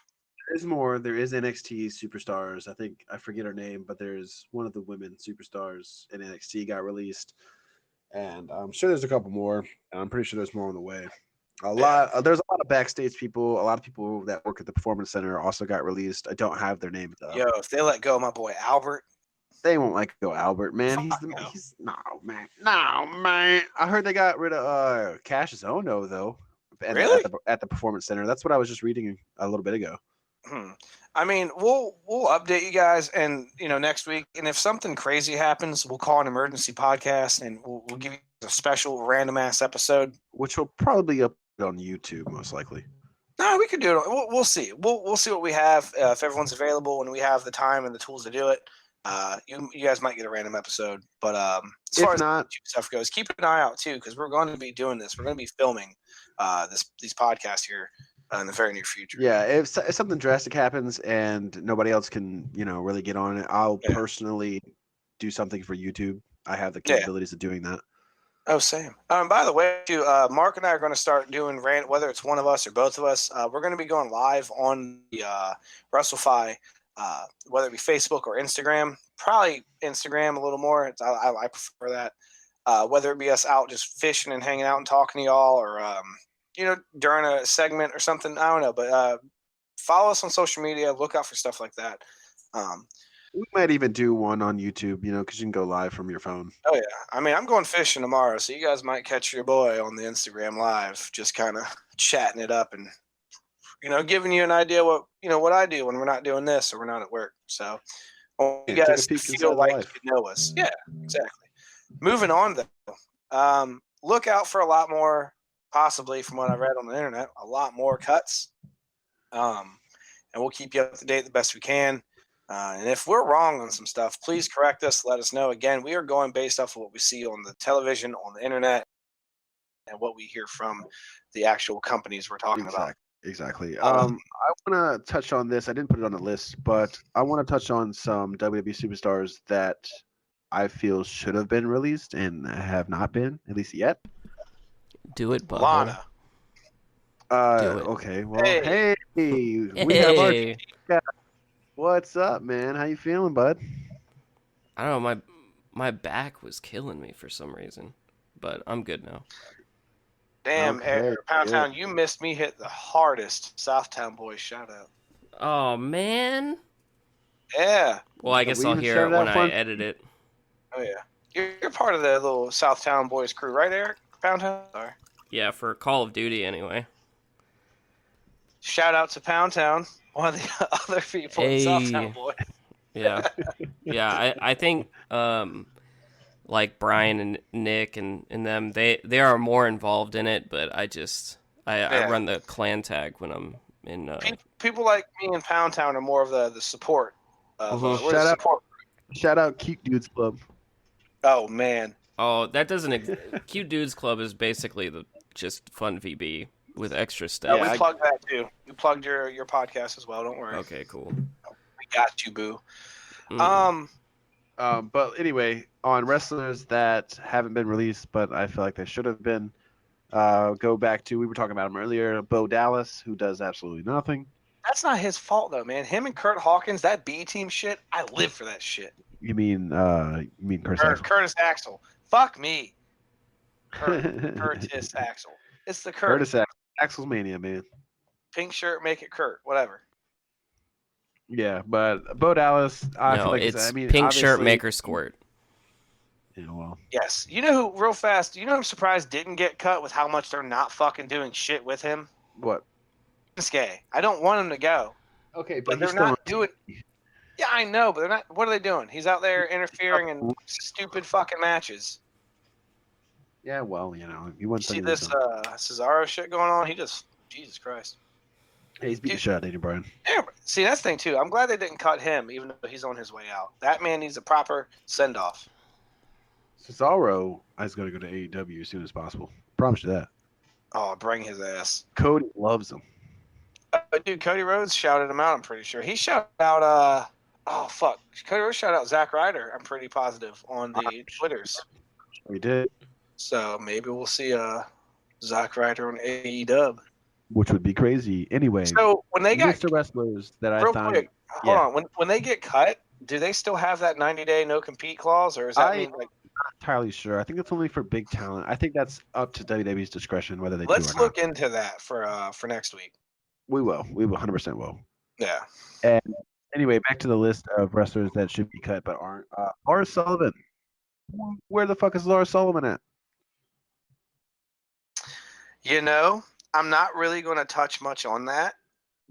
There is more. There is NXT superstars. I think I forget her name, but there's one of the women superstars in NXT got released, and I'm sure there's a couple more. And I'm pretty sure there's more on the way. There's a lot of backstage people. A lot of people that work at the Performance Center also got released. I don't have their names though. Yo, if they let go of my boy Albert, they won't let go Albert, man. He's no man. I heard they got rid of Cassius Ohno though. Really? At the Performance Center. That's what I was just reading a little bit ago. I mean, we'll update you guys, and next week. And if something crazy happens, we'll call an emergency podcast, and we'll give you a special random ass episode, which will probably be up on YouTube most likely. No, we could do it. We'll see. We'll see what we have if everyone's available and we have the time and the tools to do it. You guys might get a random episode, but as far as YouTube stuff goes, keep an eye out too because we're going to be doing this. We're going to be filming these podcasts here in the very near future. Yeah, if something drastic happens and nobody else can, really get on it, I'll personally do something for YouTube. I have the capabilities of doing that. Oh, same. By the way, too, Mark and I are going to start doing whether it's one of us or both of us. We're going to be going live on the Wrestlfyi, whether it be Facebook or Instagram. Probably Instagram a little more. I prefer that. Whether it be us out just fishing and hanging out and talking to y'all, or during a segment or something. I don't know, but follow us on social media. Look out for stuff like that. We might even do one on YouTube, because you can go live from your phone. Oh, yeah. I mean, I'm going fishing tomorrow, so you guys might catch your boy on the Instagram live, just kind of chatting it up and, giving you an idea what I do when we're not doing this or we're not at work. So you guys feel like you know us. Yeah, exactly. Moving on, though. Look out for a lot more, possibly from what I read on the internet, a lot more cuts. And we'll keep you up to date the best we can. And if we're wrong on some stuff, please correct us. Let us know. Again, we are going based off of what we see on the television, on the internet, and what we hear from the actual companies we're talking about. Exactly. I want to touch on this. I didn't put it on the list, but I want to touch on some WWE superstars that I feel should have been released and have not been, at least yet. Do it, Bubba. Lana. Do it. Okay. Well, hey. We have our... What's up, man? How you feeling, bud? I don't know. My back was killing me for some reason, but I'm good now. Damn, Pound Town, you missed me hit the hardest Southtown Boys shout out. Oh, man. Yeah. Well, I guess I'll hear it when I edit it. Oh, yeah. You're part of the little Southtown Boys crew, right, Eric? Pound Town? Sorry. Yeah, for Call of Duty, anyway. Shout out to Pound Town, one of the other people in Southtown Boys. Yeah. Yeah, I think like Brian and Nick and them, they are more involved in it, but I run the clan tag when I'm in people like me and Pound Town are more of the support. Shout out Cute Dudes Club. Oh man. Oh, that doesn't Cute Dudes Club is basically just fun VB with extra stuff. Yeah, we plugged that too. You plugged your podcast as well, don't worry. Okay, cool. We got you, boo. But anyway, on wrestlers that haven't been released, but I feel like they should have been, go back to, we were talking about him earlier, Bo Dallas, who does absolutely nothing. That's not his fault though, man. Him and Kurt Hawkins, that B team shit, I live for that shit. You mean Curtis Axel? Curtis Axel. Fuck me. Curtis Axel. It's the Kurt. Curtis Axel. Axel's Mania, man. Pink shirt, make it Kurt. Whatever. Yeah, but Bo Dallas, I feel like it's pink pink shirt, make her squirt. Yeah, well. Yes. You know who, real fast, you know who I'm surprised didn't get cut with how much they're not fucking doing shit with him? What? Shinsuke. I don't want him to go. Okay, But they're not doing. Yeah, I know, but they're not. What are they doing? He's out there interfering in stupid fucking matches. Yeah, well, you You want see this Cesaro shit going on? He just, Jesus Christ. Hey, he's beating the shit out of Daniel Bryan. Yeah, see, that's the thing too. I'm glad they didn't cut him, even though he's on his way out. That man needs a proper send off. Cesaro is going to go to AEW as soon as possible. Promise you that. Oh, bring his ass. Cody loves him. Dude, Cody Rhodes shouted him out. I'm pretty sure he shouted out. Oh fuck, Cody Rhodes shouted out Zack Ryder. I'm pretty positive on the Twitters. He did. So maybe we'll see Zack Ryder on AEW. Which would be crazy. Anyway, so when they got the wrestlers that I found, quick, hold on. When they get cut, do they still have that 90-day no compete clause, or is that mean like? I'm not entirely sure. I think it's only for big talent. I think that's up to WWE's discretion whether they Let's do or not. look into that for next week. We will. We will 100% will. Yeah. And anyway, back to the list of wrestlers that should be cut but aren't. Lars Sullivan. Where the fuck is Lars Sullivan at? I'm not really going to touch much on that,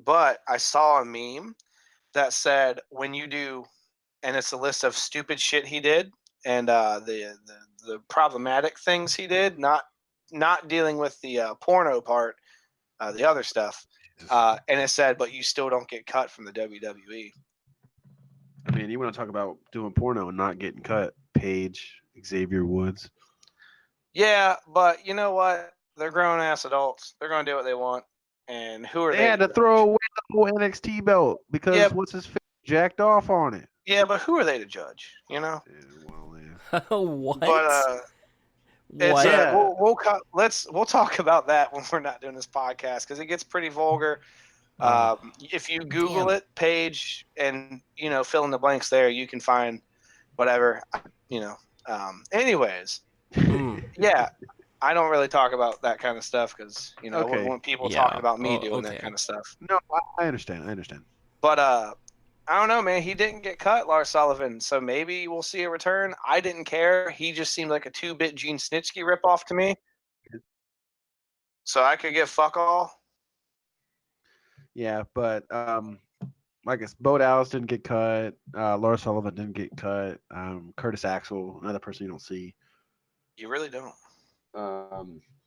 but I saw a meme that said when you do, and it's a list of stupid shit he did and the problematic things he did, not dealing with the porno part, the other stuff, and it said, but you still don't get cut from the WWE. I mean, you want to talk about doing porno and not getting cut? Paige, Xavier Woods. Yeah, but you know what? They're grown-ass adults. They're going to do what they want. And who are they? They had to throw away the whole NXT belt because what's his face jacked off on it. Yeah, but who are they to judge? Yeah, What? But we'll talk about that when we're not doing this podcast because it gets pretty vulgar. If you Google it, Paige, and fill in the blanks there, you can find whatever. Anyways, yeah. I don't really talk about that kind of stuff because, I wouldn't want people talking about me doing that kind of stuff. No, I understand. But I don't know, man. He didn't get cut, Lars Sullivan, so maybe we'll see a return. I didn't care. He just seemed like a 2-bit Gene Snitsky ripoff to me. So I could give fuck all. Yeah, but I guess Bo Dallas didn't get cut. Lars Sullivan didn't get cut. Curtis Axel, another person you don't see. You really don't.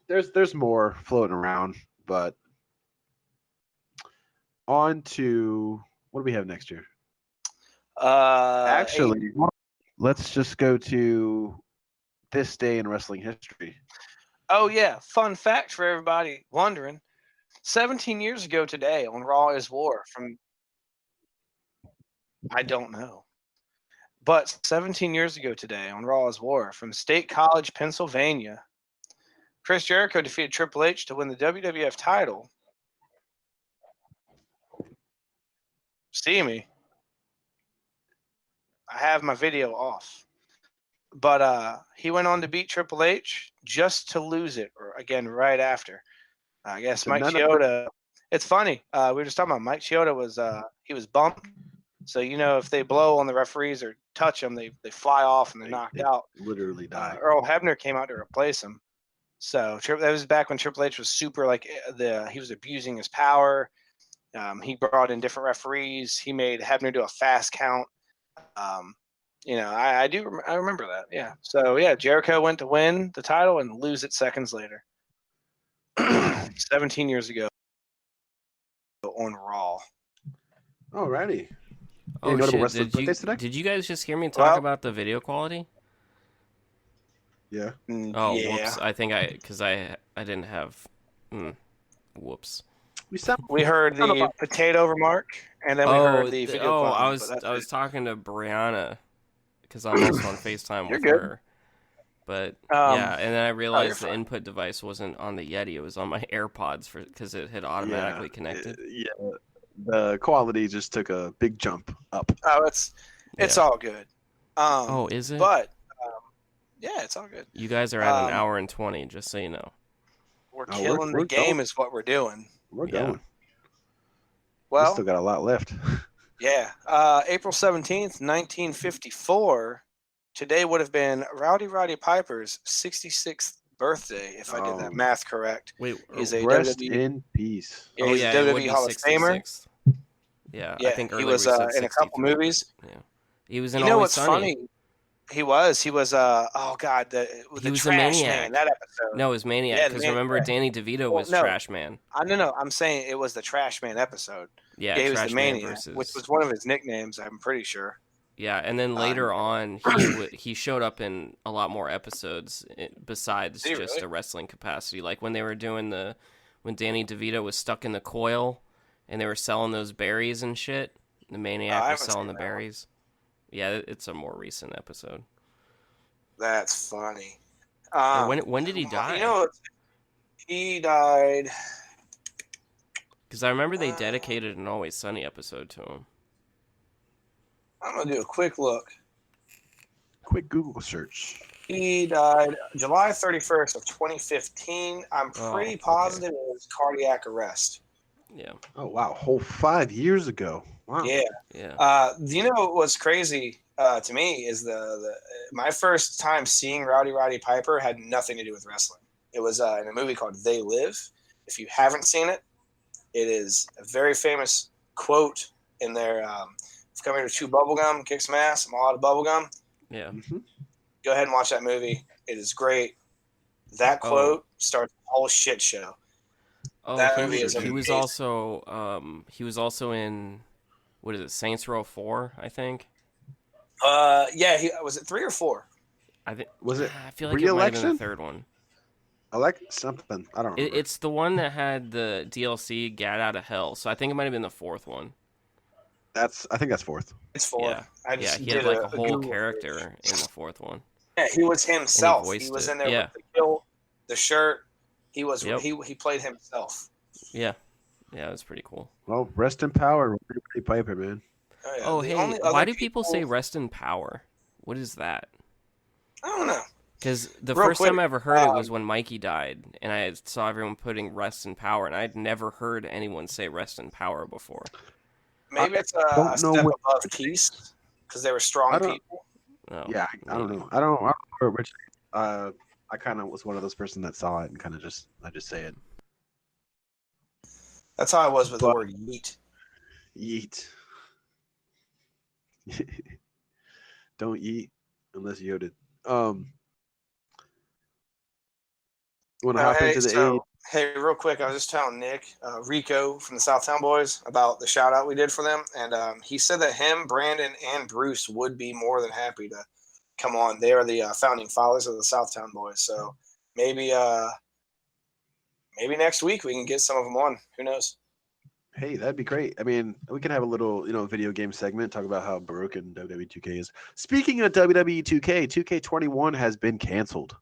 There's more floating around, but on to what do we have next year? Actually, let's just go to this day in wrestling history. Oh yeah, fun fact for everybody wondering: 17 years ago today on Raw is War from. I don't know. But 17 years ago today on Raw is War from State College, Pennsylvania, Chris Jericho defeated Triple H to win the WWF title. See me? I have my video off. But he went on to beat Triple H just to lose it, or again, right after. I guess Mike Chioda. It's funny. We were just talking about Mike Chioda he was bumped. So, if they blow on the referees or touch them, they fly off and they're knocked out. Literally die. Earl Hebner came out to replace him. So that was back when Triple H was super he was abusing his power. He brought in different referees. He made Hebner do a fast count. I remember that. Yeah. So yeah, Jericho went to win the title and lose it seconds later. 17 years ago on Raw. Alrighty. Oh, shit. Did you guys just hear me talk about the video quality? Yeah. Oh, yeah. Whoops. I think because I didn't have. Whoops. We heard the potato remark, and then we heard the video quality. I was talking to Brianna. because I'm also on FaceTime You're with good. her. But Um, yeah, and then I realized the fine. input device wasn't on the Yeti; it was on my AirPods because it had automatically connected. Yeah, the quality just took a big jump up. Oh, it's Yeah. all good. Oh, is it? But yeah, it's all good. You guys are at an hour and 20, just so you know. We're Oh, killing we're the game, going. is what we're doing. We're Yeah. going. We Well, still got a lot left. yeah. April 17th, 1954. Today would have been Roddy Piper's 66th birthday, if I did that math correct. Wait, He's a Rest WWE. in peace. Yeah, oh he's yeah, a it would WWE be Hall of Famer. 66th. Yeah, I Yeah, think he earlier was we said in a couple 63, movies. Yeah, he was in You know Always what's Sunny. funny? He was oh god, He the was a Trash maniac. Man, that episode. No, it was Maniac. Yeah, Because remember, Danny DeVito was no. Trash Man. No, I'm saying it was the Trash Man episode. Yeah, he was Trash the Man Maniac, versus. which was one of his nicknames. I'm pretty sure. Yeah, and then later on, he showed up in a lot more episodes besides Did he just really? a wrestling capacity. Like when they were doing when Danny DeVito was stuck in the coil, and they were selling those berries and shit. The Maniac I was haven't selling seen the that one. berries. Yeah, it's a more recent episode. That's funny. And when did he die? You know, he died. Because I remember they dedicated an Always Sunny episode to him. I'm gonna do a quick look. Quick Google search. He died July 31st of 2015. I'm pretty okay. positive it was cardiac arrest. Yeah. Oh wow, whole 5 years ago. Wow. Yeah. Yeah. You know what's crazy to me is my first time seeing Roddy Piper had nothing to do with wrestling. It was in a movie called They Live. If you haven't seen it, it is a very famous quote in there. I've come here to chew bubblegum, kick some ass, I'm all out of bubblegum. Yeah. Mm-hmm. Go ahead and watch that movie. It is great. That quote starts a whole shit show. Oh, That movie is he was amazing. also in what is it, Saints Row 4, I think. Yeah, was it 3 or 4? Was it I feel like it might have been the re-election? third one. Something. I don't remember. It's the one that had the DLC Get Out of Hell, so I think it might have been the fourth one. I think that's fourth. It's 4. Yeah, I just he did had like a whole Google character search. in the fourth one. Yeah, he was himself. And he He voiced was it. in there Yeah. with the kilt, the shirt. He was Yep. he played himself. Yeah, it was pretty cool. Well, rest in power, Roddy Piper, man. Oh, yeah. Oh, The hey, only why other do people say rest in power? What is that? I don't know. Because the Real first quick, time I ever heard it was when Mikey died, and I saw everyone putting rest in power, and I'd never heard anyone say rest in power before. Maybe it's a don't know step what- above peace because they were strong I don't- people. Oh, Yeah, I don't maybe. know. I don't know which. I kind of was one of those person that saw it and kind of just say it. That's how I was with the But- word yeet. Yeet. Don't eat unless you did. Want to hop into the Hey, real quick, I was just telling Nick, Rico from the Southtown Boys about the shout out we did for them, and he said that him, Brandon, and Bruce would be more than happy to come on. They are the founding fathers of the Southtown Boys, so maybe next week we can get some of them on. Who knows? Hey, that'd be great. I mean, we can have a little, video game segment, talk about how broken WWE 2K is. Speaking of WWE 2K, 2K21 has been canceled.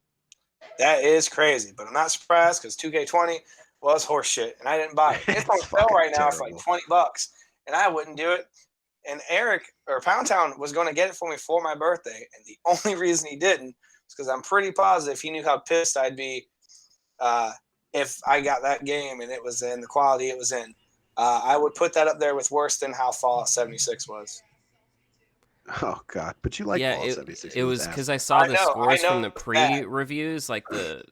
That is crazy, but I'm not surprised because 2K20 was horseshit, and I didn't buy it. It's on It's sale fucking right now for terrible. like $20, and I wouldn't do it. And Eric or Pound Town was going to get it for me for my birthday, and the only reason he didn't is because I'm pretty positive he knew how pissed I'd be if I got that game and it was in the quality it was in. I would put that up there with worse than how Fallout 76 was. Oh God! But you like yeah, Fallout 76? it was ass. because I saw I the know scores from the that. pre-reviews, like the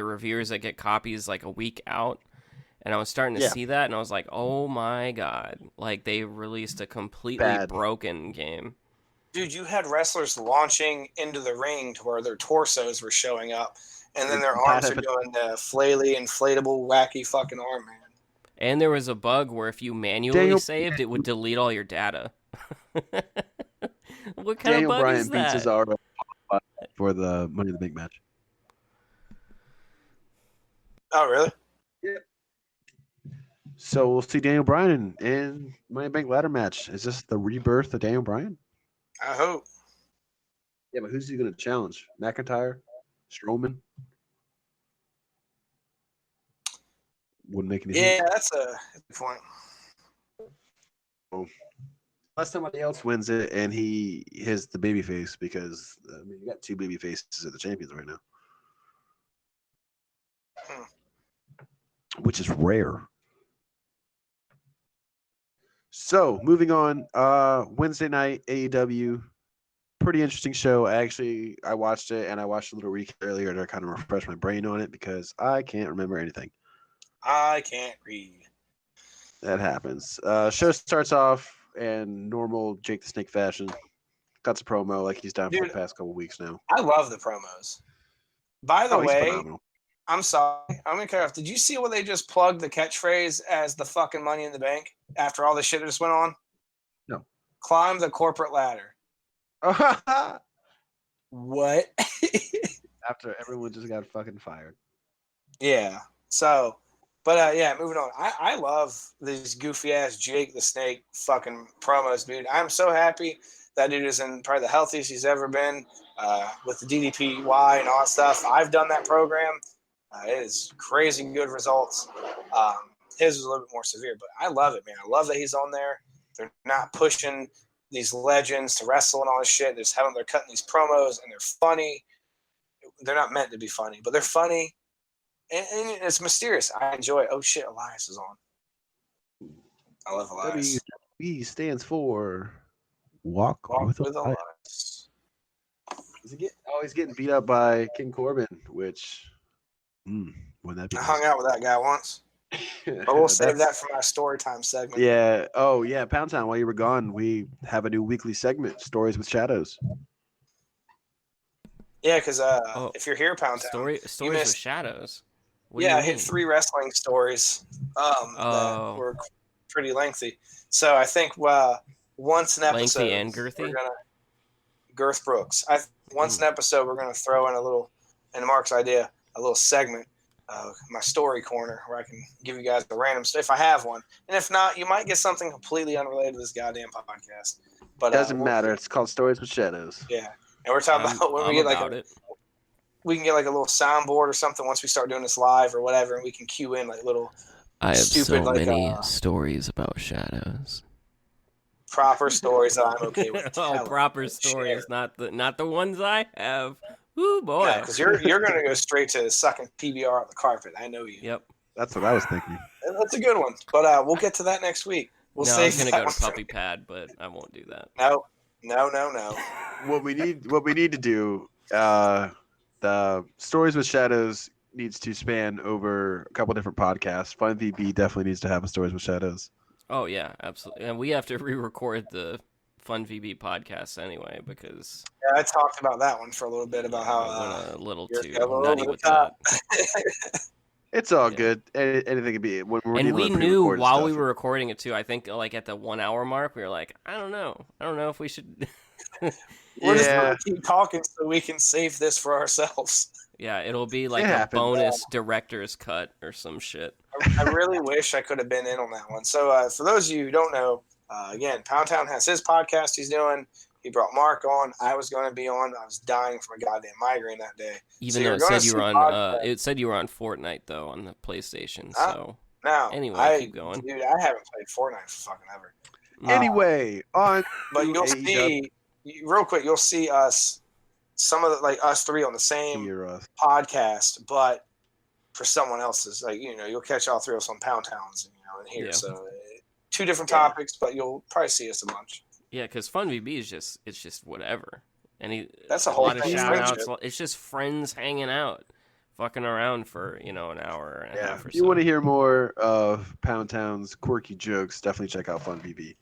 reviewers that get copies like a week out, and I was starting to see that, and I was like, oh my God, like they released a completely Bad. broken game. Dude, you had wrestlers launching into the ring to where their torsos were showing up, and then their arms are doing the flaily, inflatable, wacky fucking arm, man. And there was a bug where if you manually saved, it would delete all your data. What kind Daniel of bug Bryan is beats that? Cesaro for the Money in the Bank match. Oh, really? So we'll see Daniel Bryan in Money in the Bank ladder match. Is this the rebirth of Daniel Bryan? I hope. Yeah, but who's he going to challenge? McIntyre? Strowman? Wouldn't make any sense. Yeah, that's a good point. Unless somebody else wins it and he is the babyface, because I mean, you got two baby faces at the champions right now, which is rare. So moving on, Wednesday night AEW, pretty interesting show. I watched it and I watched a little recap earlier to kind of refresh my brain on it because I can't remember anything. I can't read. That happens. Show starts off in normal Jake the Snake fashion. Cuts a promo like he's done for the past couple weeks now. I love the promos. By the he's way, phenomenal. I'm sorry. I'm going to cut off. Did you see what they just plugged the catchphrase as the fucking Money in the Bank after all the shit that just went on? No. Climb the corporate ladder. What? After everyone just got fucking fired. Yeah. So, but yeah, moving on. I love these goofy ass Jake the Snake fucking promos, dude. I'm so happy that dude is in probably the healthiest he's ever been with the DDPY and all that stuff. I've done that program. It is crazy good results. His was a little bit more severe, but I love it, man. I love that he's on there. They're not pushing these legends to wrestle and all this shit. They're cutting these promos and they're funny. They're not meant to be funny, but they're funny. And it's mysterious. I enjoy it. Oh shit, Elias is on. I love Elias. WWE stands for Walk with Elias. He's getting beat up by King Corbin, which wouldn't that be I hung out with that guy once. But we'll save that for my story time segment. Yeah. Oh yeah, Pound Town, while you were gone, we have a new weekly segment, Stories with Shadows. Yeah, because if you're here, Pound Town, Stories with Shadows. I hit 3 wrestling stories that were pretty lengthy. So I think once an episode, lengthy and girthy. Girth Brooks. Once an episode, we're gonna throw in a little, and Mark's idea, a little segment, my story corner, where I can give you guys a random stuff if I have one, and if not, you might get something completely unrelated to this goddamn podcast. But doesn't matter. It's called Stories with Shadows. Yeah, and we're talking about when we get we can get like a little soundboard or something once we start doing this live or whatever, and we can cue in like little. I have stupid, so many stories about shadows. Proper stories that I'm okay with. Proper stories, not the ones I have. Ooh boy! Yeah, because you're gonna go straight to sucking PBR off the carpet. I know you. Yep. That's what I was thinking. That's a good one, but we'll get to that next week. I was gonna go to Puppy Pad, but I won't do that. No. What we need to do. The Stories with Shadows needs to span over a couple different podcasts. Fun VB definitely needs to have a Stories with Shadows. Oh yeah, absolutely. And we have to re-record the Fun VB podcast anyway because I talked about that one for a little bit about how I went a little too nutty with that. It's all good. Anything could be. And we knew while we were recording it too. I think like at the 1 hour mark, we were like, I don't know if we should. We're just going to keep talking so we can save this for ourselves. Yeah, it'll be like a bonus director's cut or some shit. I really wish I could have been in on that one. So for those of you who don't know, again, Pound Town has his podcast he's doing. He brought Mark on. I was going to be on. I was dying from a goddamn migraine that day. Even though it said you were on, it said you were on Fortnite though on the PlayStation. So anyway, keep going. Dude, I haven't played Fortnite for fucking ever. Anyway, but you'll see. Real quick, you'll see us, some of us 3 on the same podcast, but for someone else's. You'll catch all 3 of us on Pound Towns, in here. Yeah. So 2 different topics, but you'll probably see us a bunch. Yeah, because Fun VB is just whatever. That's a whole lot of shout outs. It's just friends hanging out, fucking around for an hour and a half or so. If you want to hear more of Pound Town's quirky jokes, definitely check out Fun VB.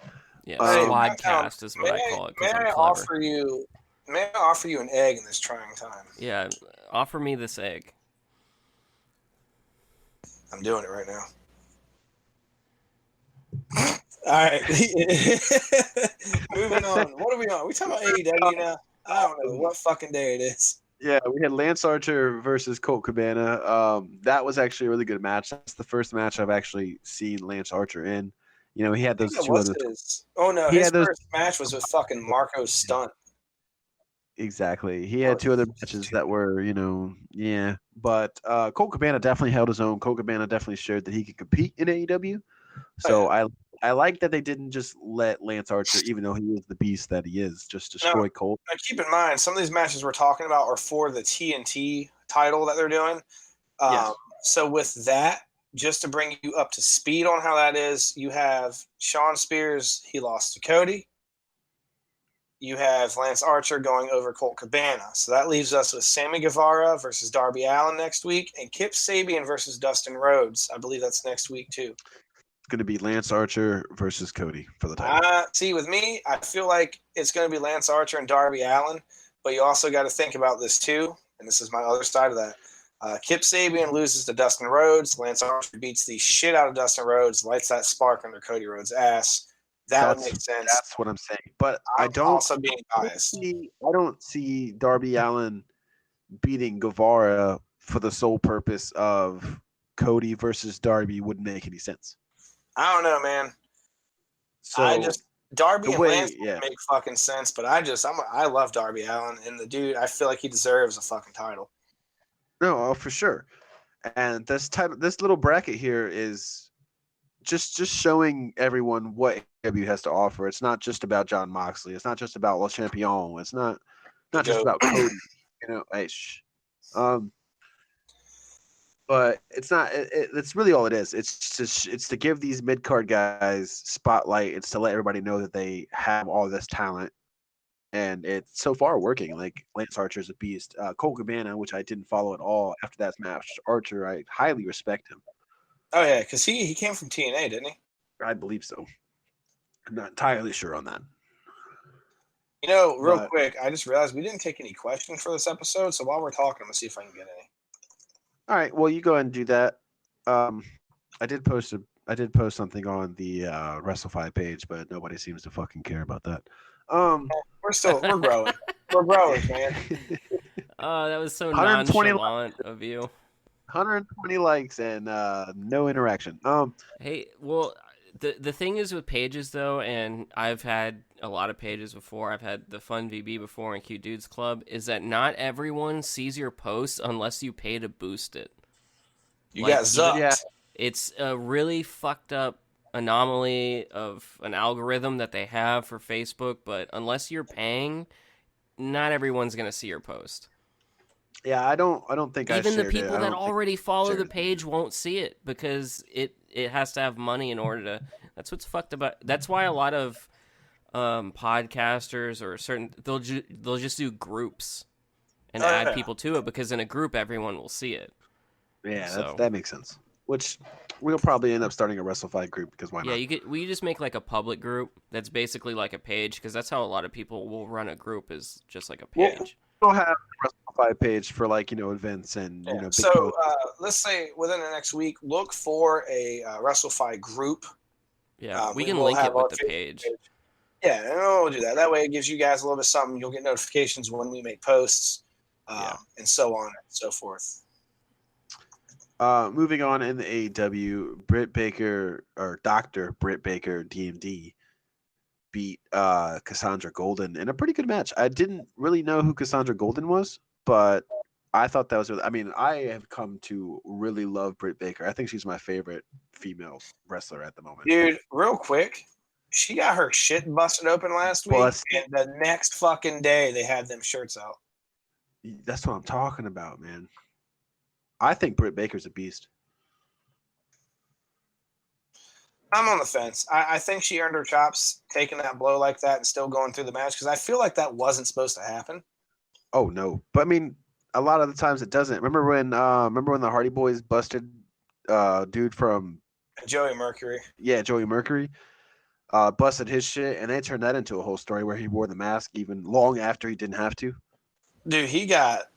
Yeah, Slidecast is what I call it. May I offer you an egg in this trying time? Yeah, offer me this egg. I'm doing it right now. All right. Moving on. What are we on? We talking about AEW now? I don't know what fucking day it is. Yeah, we had Lance Archer versus Colt Cabana. That was actually a really good match. That's the first match I've actually seen Lance Archer in. He had those 2 other. Oh no, his first match was with fucking Marco Stunt. Exactly. He had two other matches that were, yeah. But Colt Cabana definitely held his own. Colt Cabana definitely showed that he could compete in AEW. So I like that they didn't just let Lance Archer, even though he is the beast that he is, just destroy Colt. Now keep in mind, some of these matches we're talking about are for the TNT title that they're doing. Yes. So with that, just to bring you up to speed on how that is, you have Shawn Spears. He lost to Cody. You have Lance Archer going over Colt Cabana. So that leaves us with Sammy Guevara versus Darby Allin next week and Kip Sabian versus Dustin Rhodes. I believe that's next week too. It's going to be Lance Archer versus Cody for the title. See, with me, I feel like it's going to be Lance Archer and Darby Allin, but you also got to think about this too, and this is my other side of that. Kip Sabian loses to Dustin Rhodes. Lance Archer beats the shit out of Dustin Rhodes, lights that spark under Cody Rhodes' ass. That would make sense. That's what I'm saying. But I'm also being biased. I don't see Darby Allin beating Guevara for the sole purpose of Cody versus Darby wouldn't make any sense. I don't know, man. So Darby and Lance would make fucking sense, but I love Darby Allin, and the dude, I feel like he deserves a fucking title. No, for sure. And this little bracket here is just showing everyone what AEW has to offer. It's not just about Jon Moxley. It's not just about Le Champion. It's not just about Cody. But it's not. It's really all it is. It's to give these mid card guys spotlight. It's to let everybody know that they have all this talent, and it's so far working. Like Lance Archer's a beast. Colt Cabana, which I didn't follow at all after that match. Archer, I highly respect him. Oh yeah, because he came from TNA, didn't he? I believe so. I'm not entirely sure on that. Real quick, I just realized we didn't take any questions for this episode. So while we're talking, I'm gonna see if I can get any. All right. Well, you go ahead and do that. I did post something on the Wrestlfyi page, but nobody seems to fucking care about that. We're growing. We're growing, man. Oh, that was so nonchalant of you. 120 likes and no interaction. Hey, well, the thing is with pages though, and I've had a lot of pages before. I've had the Fun VB before and Q Dudes Club. Is that not everyone sees your post unless you pay to boost it? You got zucked. Yeah. It's a really fucked up anomaly of an algorithm that they have for Facebook. But unless you're paying, not everyone's gonna see your post. Yeah, I don't think even the people that already follow the page won't see it because it has to have money in order to. That's what's fucked about. That's why a lot of podcasters or they'll just do groups and add people to it because in a group everyone will see it. Yeah, that makes sense. Which we'll probably end up starting a Wrestlfyi group because why not? Yeah, we just make like a public group that's basically like a page because that's how a lot of people will run a group is just like a page. We'll have a Wrestlfyi page for events and big so let's say within the next week, look for a Wrestlfyi group. Yeah, we can link it with the page. Yeah, and we'll do that. That way, it gives you guys a little bit of something. You'll get notifications when we make posts, and so on and so forth. Moving on in the AEW, Britt Baker or Dr. Britt Baker DMD beat Cassandra Golden in a pretty good match. I didn't really know who Cassandra Golden was, but I thought that was really, I have come to really love Britt Baker. I think she's my favorite female wrestler at the moment. Dude, real quick, she got her shit busted open last week, and the next fucking day they had them shirts out. That's what I'm talking about, man. I think Britt Baker's a beast. I'm on the fence. I think she earned her chops taking that blow like that and still going through the match because I feel like that wasn't supposed to happen. Oh no, but a lot of the times it doesn't. Remember when the Hardy Boys busted dude from Joey Mercury? Yeah, Joey Mercury busted his shit, and they turned that into a whole story where he wore the mask even long after he didn't have to. Dude, he got.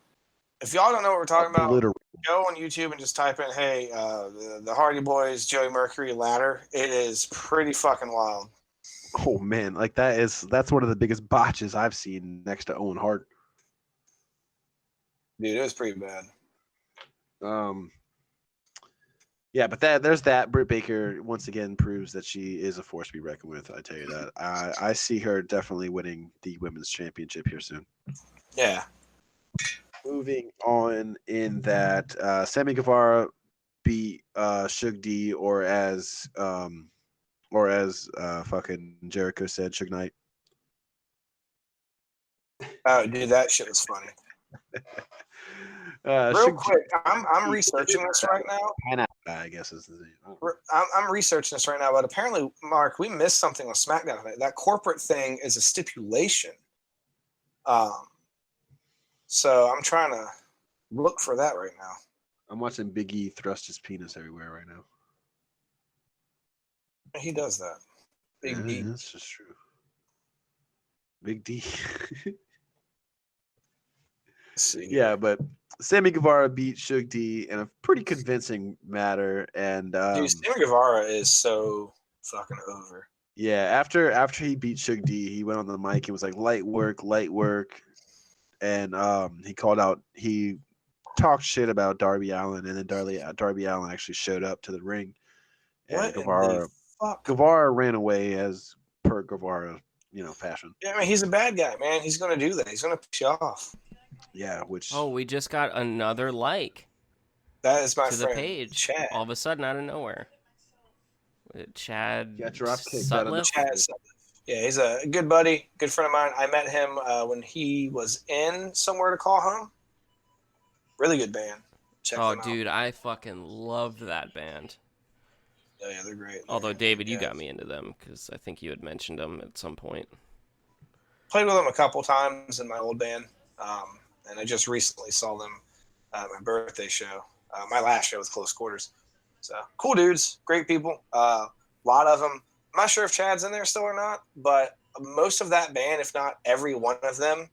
If y'all don't know what we're talking about, literally. Go on YouTube and just type in, "Hey, the Hardy Boys, Joey Mercury ladder." It is pretty fucking wild. Oh man, that's one of the biggest botches I've seen next to Owen Hart. Dude, it was pretty bad. Yeah, but there's that. Britt Baker once again proves that she is a force to be reckoned with. I tell you that. I see her definitely winning the women's championship here soon. Yeah. Moving on in that Sammy Guevara beat Suge D, or as fucking Jericho said, Suge Knight. Oh, dude, that shit was funny. Real Suge quick, I'm researching this right now. Pineapple Guy, I guess is the name. I'm researching this right now, but apparently, Mark, we missed something on SmackDown tonight. That corporate thing is a stipulation. So I'm trying to look for that right now. I'm watching Big E thrust his penis everywhere right now. He does that. Big D. That's just true. Big D. Yeah, but Sammy Guevara beat Suge D in a pretty convincing matter, and dude, Sammy Guevara is so fucking over. Yeah, after he beat Suge D, he went on the mic and was like, light work, and he talked shit about Darby Allin, and then Darby Allin actually showed up to the ring, and Guevara ran away as per Guevara, fashion. Yeah, I mean, he's a bad guy, man. He's gonna do that. He's gonna piss you off. Yeah, which we just got another like. That is my to friend, the page. Chad. All of a sudden, out of nowhere. Chad Sutliff. Chad Sutliff. Yeah, he's a good buddy, good friend of mine. I met him when he was in Somewhere to Call Home. Really good band. Check them out. Dude, I fucking loved that band. Oh, yeah, they're great. Although, David, you got me into them because I think you had mentioned them at some point. Played with them a couple times in my old band, and I just recently saw them at my birthday show. My last show was Close Quarters. So, cool dudes, great people. A lot of them. I'm not sure if Chad's in there still or not, but most of that band, if not every one of them,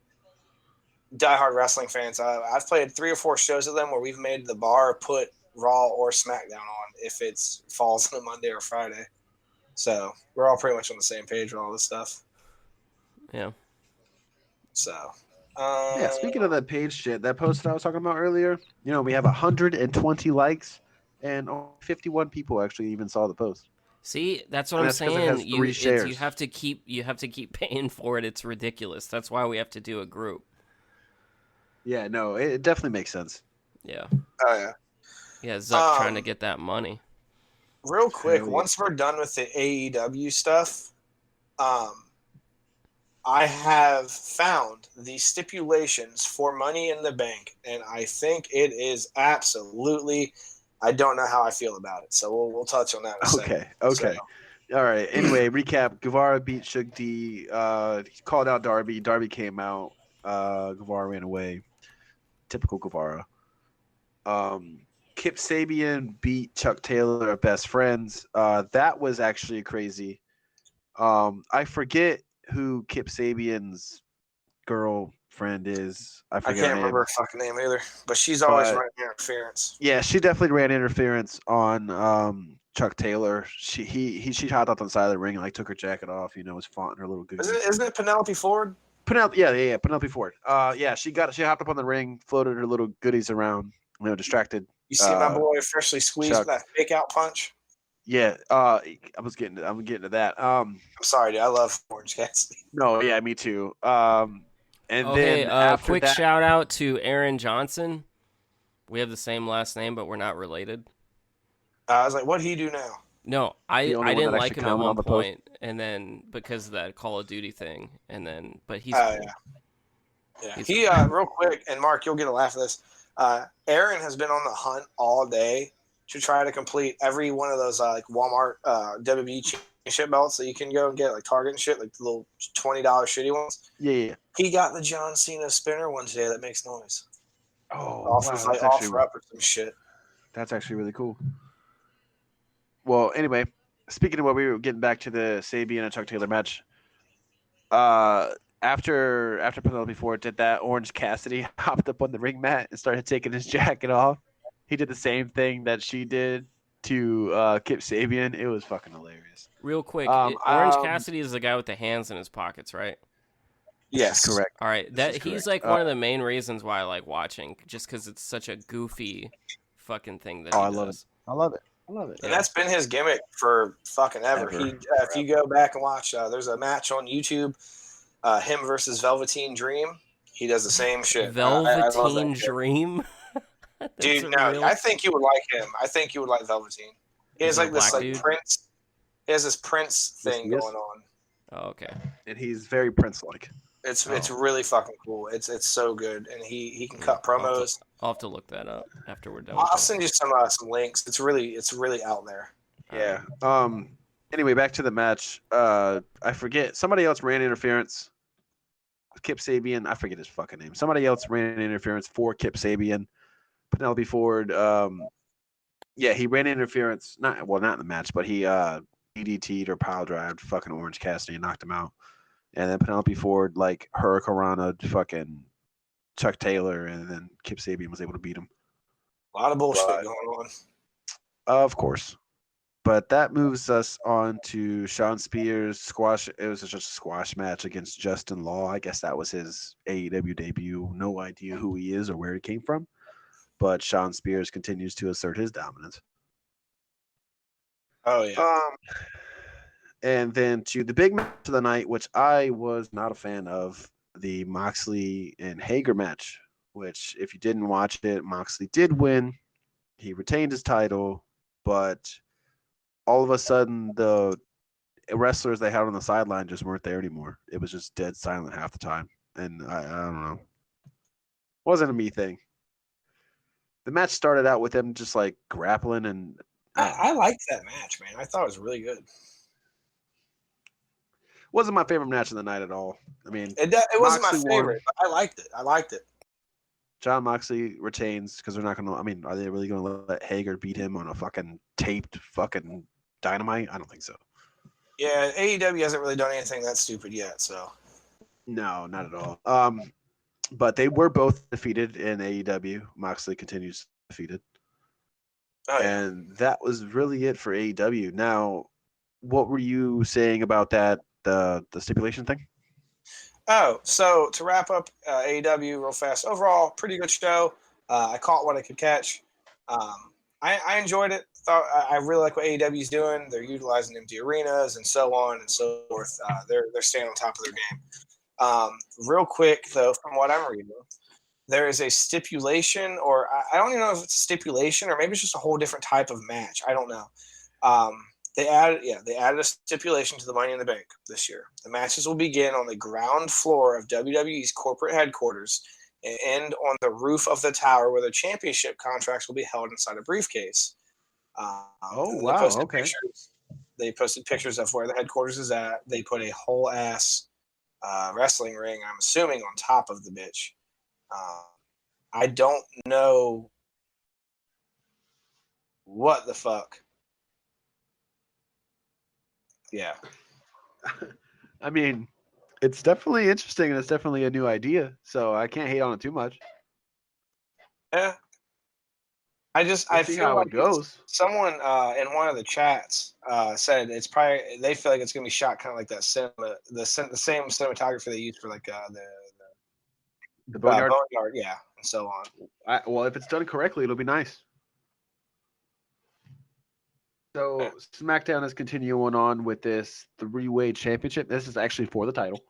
diehard wrestling fans. I've played 3 or 4 shows with them where we've made the bar put Raw or SmackDown on if it falls on a Monday or Friday. So we're all pretty much on the same page with all this stuff. Yeah. So. Yeah, speaking of that page shit, that post that I was talking about earlier, we have 120 likes, and only 51 people actually even saw the post. See, that's what I'm saying. You have to keep paying for it. It's ridiculous. That's why we have to do a group. Yeah, no, it definitely makes sense. Yeah. Oh yeah. Yeah, Zuck trying to get that money. Real quick, once we're done with the AEW stuff, I have found the stipulations for Money in the Bank, and I think it is absolutely. I don't know how I feel about it, so we'll touch on that in a second. Okay. So. All right. Anyway, recap. Guevara beat Suge D. He called out Darby. Darby came out. Guevara ran away. Typical Guevara. Kip Sabian beat Chuck Taylor of Best Friends. That was actually crazy. I forget who Kip Sabian's girlfriend is. I can't remember her fucking name either, but she's always running interference. Yeah, she definitely ran interference on Chuck Taylor. She hopped up on the side of the ring and took her jacket off. Was flaunting her little goodies. Isn't it Penelope Ford? Yeah, Penelope Ford. Yeah, she hopped up on the ring, floated her little goodies around, distracted. You see my boy freshly squeezed with that fake out punch? Yeah, I'm getting to that. I'm sorry, dude. I love Orange Cassidy. No, yeah, me too. And then after quick shout out to Aaron Johnson. We have the same last name, but we're not related. I was like, what'd he do now? No, I didn't like him at one point, and then because of that Call of Duty thing, but he's cool. Yeah. He real quick, and Mark, you'll get a laugh at this. Aaron has been on the hunt all day to try to complete every one of those Walmart WWE championship belts that you can go and get Target and shit, the little $20 shitty ones. Yeah. He got the John Cena spinner one today that makes noise. Oh, offer up or some shit. That's actually really cool. Well, anyway, speaking of what we were getting back to the Sabian and Chuck Taylor match, after Penelope Ford did that, Orange Cassidy hopped up on the ring mat and started taking his jacket off. He did the same thing that she did to Kip Sabian. It was fucking hilarious. Real quick, Orange Cassidy is the guy with the hands in his pockets, right? Yes, correct. All right, he's one of the main reasons why I like watching, just because it's such a goofy fucking thing that he does. I love it. And that's been his gimmick for fucking ever. If you go back and watch, there's a match on YouTube, him versus Velveteen Dream. He does the same shit. I love Velveteen that kid. Dream. That's Dude, a no, real. I think you would like him. I think you would like Velveteen. He Is has he a like this black like dude? Prince. He has this Prince Yes, thing he is. going on. Oh, okay. And he's very Prince-like. It's really fucking cool. It's so good, and he can cut I'll promos. have to look that up after we're done. I'll with this. send you some links. It's really out there. Yeah. Anyway, back to the match. I forget. Somebody else ran interference. Kip Sabian. I forget his fucking name. Somebody else ran interference for Kip Sabian. Penelope Ford. Yeah, he ran interference. Not in the match, but he DDT'd or pile drived fucking Orange Cassidy and knocked him out. And then Penelope Ford like Hurricanrana fucking Chuck Taylor, and then Kip Sabian was able to beat him. A lot of bullshit going on. Of course. But that moves us on to Sean Spears squash. It was just a squash match against Justin Law. I guess that was his AEW debut. No idea who he is or where he came from. But Sean Spears continues to assert his dominance. Oh yeah. And then to the big match of the night, which I was not a fan of, the Moxley and Hager match. Which, if you didn't watch it, Moxley did win. He retained his title, but all of a sudden the wrestlers they had on the sideline just weren't there anymore. It was just dead silent half the time. And I don't know. Wasn't a me thing. The match started out with them just like grappling, and I liked that match, man. I thought it was really good. Wasn't my favorite match of the night at all. I mean, it wasn't my Moxley favorite, won. but I liked it. John Moxley retains because they're not going to. I mean, are they really going to let Hager beat him on a fucking taped fucking Dynamite? I don't think so. Yeah, AEW hasn't really done anything that stupid yet, so. No, not at all. But they were both defeated in AEW. Moxley continues defeated. Oh, yeah. And that was really it for AEW. Now, what were you saying about that, the stipulation thing? Oh, so to wrap up AEW real fast, overall, pretty good show. I caught what I could catch. I enjoyed it. Thought I really like what AEW is doing. They're utilizing empty arenas and so on and so forth. They're staying on top of their game. Real quick, though, from what I'm reading, there is a stipulation, or I don't even know if it's a stipulation, or maybe it's just a whole different type of match. I don't know. They added a stipulation to the Money in the Bank this year. The matches will begin on the ground floor of WWE's corporate headquarters and end on the roof of the tower, where the championship contracts will be held inside a briefcase. Wow! Okay. They posted pictures of where the headquarters is at. They put a whole ass wrestling ring, I'm assuming, on top of the bitch. I don't know what the fuck. Yeah. I mean, it's definitely interesting, and it's definitely a new idea. So I can't hate on it too much. Yeah. I See feel how like it goes. someone in one of the chats said it's probably, they feel like it's gonna be shot kind of like that the same cinematography they use for like The Boneyard. Boneyard, yeah, and so on. Well, if it's done correctly, it'll be nice. So SmackDown is continuing on with this 3-way championship. This is actually for the title,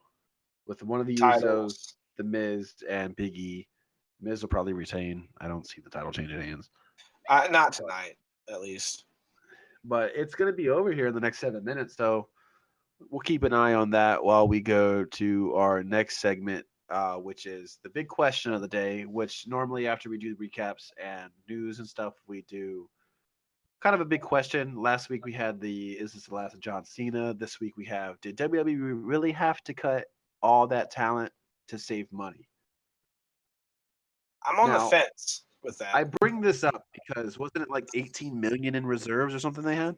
with one of the Usos, The Miz, and Big E. Miz will probably retain. I don't see the title changing hands. Not tonight, at least. But it's going to be over here in the next 7 minutes, so we'll keep an eye on that while we go to our next segment, which is the big question of the day, which normally after we do the recaps and news and stuff, we do kind of a big question. Last week we had is this the last of John Cena? This week we have, did WWE really have to cut all that talent to save money? I'm on the fence with that. I bring this up because wasn't it like 18 million in reserves or something they had?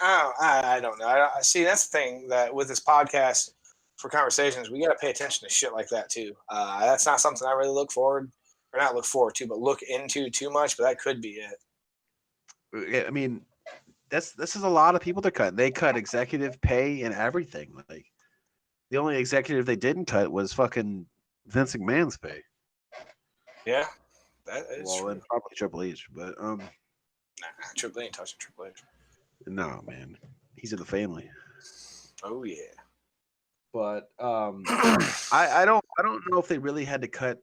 I don't know. See, that's the thing that with this podcast for conversations, we got to pay attention to shit like that too. That's not something I really look forward to, but look into too much. But that could be it. I mean, this is a lot of people to cut. They cut executive pay and everything. Like the only executive they didn't cut was fucking Vince McMahon's pay. Yeah, that is true. And probably Triple H, but Triple H ain't touching Triple H. No, man, he's in the family. Oh yeah. But I don't know if they really had to cut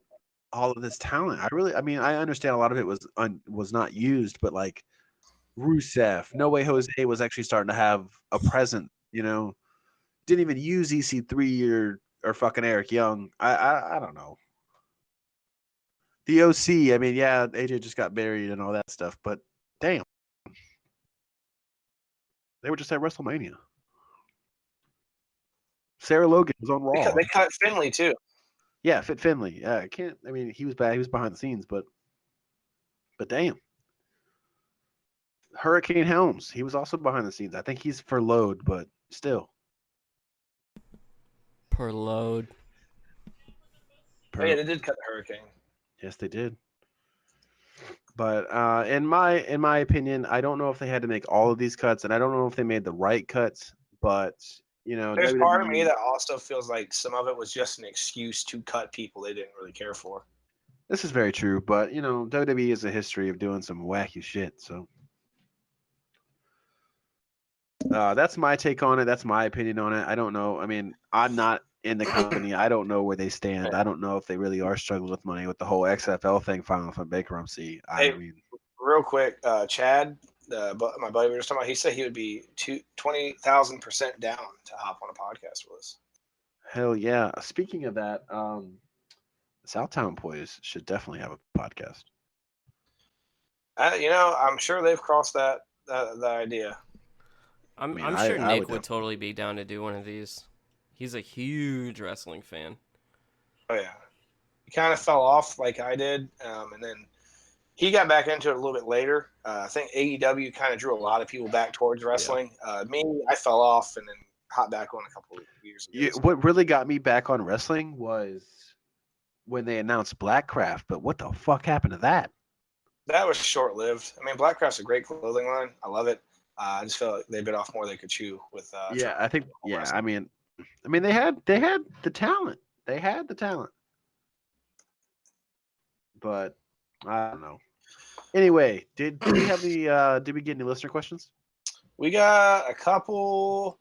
all of this talent. I mean, I understand a lot of it was not used, but like Rusev, No Way Jose was actually starting to have a presence. Didn't even use EC3 or fucking Eric Young. I don't know. The OC, I mean, yeah, AJ just got buried and all that stuff, but damn, they were just at WrestleMania. Sarah Logan was on Raw. They cut Finley too. Yeah, Fit Finley. I can't. I mean, he was bad. He was behind the scenes, but damn. Hurricane Helms. He was also behind the scenes. I think he's for load, but still. Per load. Oh, yeah, they did cut the Hurricane. Yes, they did. But in my opinion, I don't know if they had to make all of these cuts, and I don't know if they made the right cuts. But there's part of me that also feels like some of it was just an excuse to cut people they didn't really care for. This is very true, but WWE has a history of doing some wacky shit. So that's my take on it. That's my opinion on it. I don't know. I mean, I'm not in the company. I don't know where they stand. I don't know if they really are struggling with money with the whole XFL thing filing for bankruptcy. I mean, real quick, Chad, my buddy we were just talking about, he said he would be 20,000% down to hop on a podcast with us. Hell yeah! Speaking of that, Southtown Boys should definitely have a podcast. I'm sure they've crossed that idea. I'm sure Nick would totally be down to do one of these. He's a huge wrestling fan. Oh yeah, he kind of fell off like I did, and then he got back into it a little bit later. I think AEW kind of drew a lot of people back towards wrestling. Yeah. Me, I fell off and then hopped back on a couple of years ago. What really got me back on wrestling was when they announced Blackcraft. But what the fuck happened to that? That was short-lived. I mean, Blackcraft's a great clothing line. I love it. I just felt like they bit off more they could chew with. I think. Yeah, wrestling. I mean, they had the talent. They had the talent, but I don't know. Anyway, did we have did we get any listener questions? We got a couple.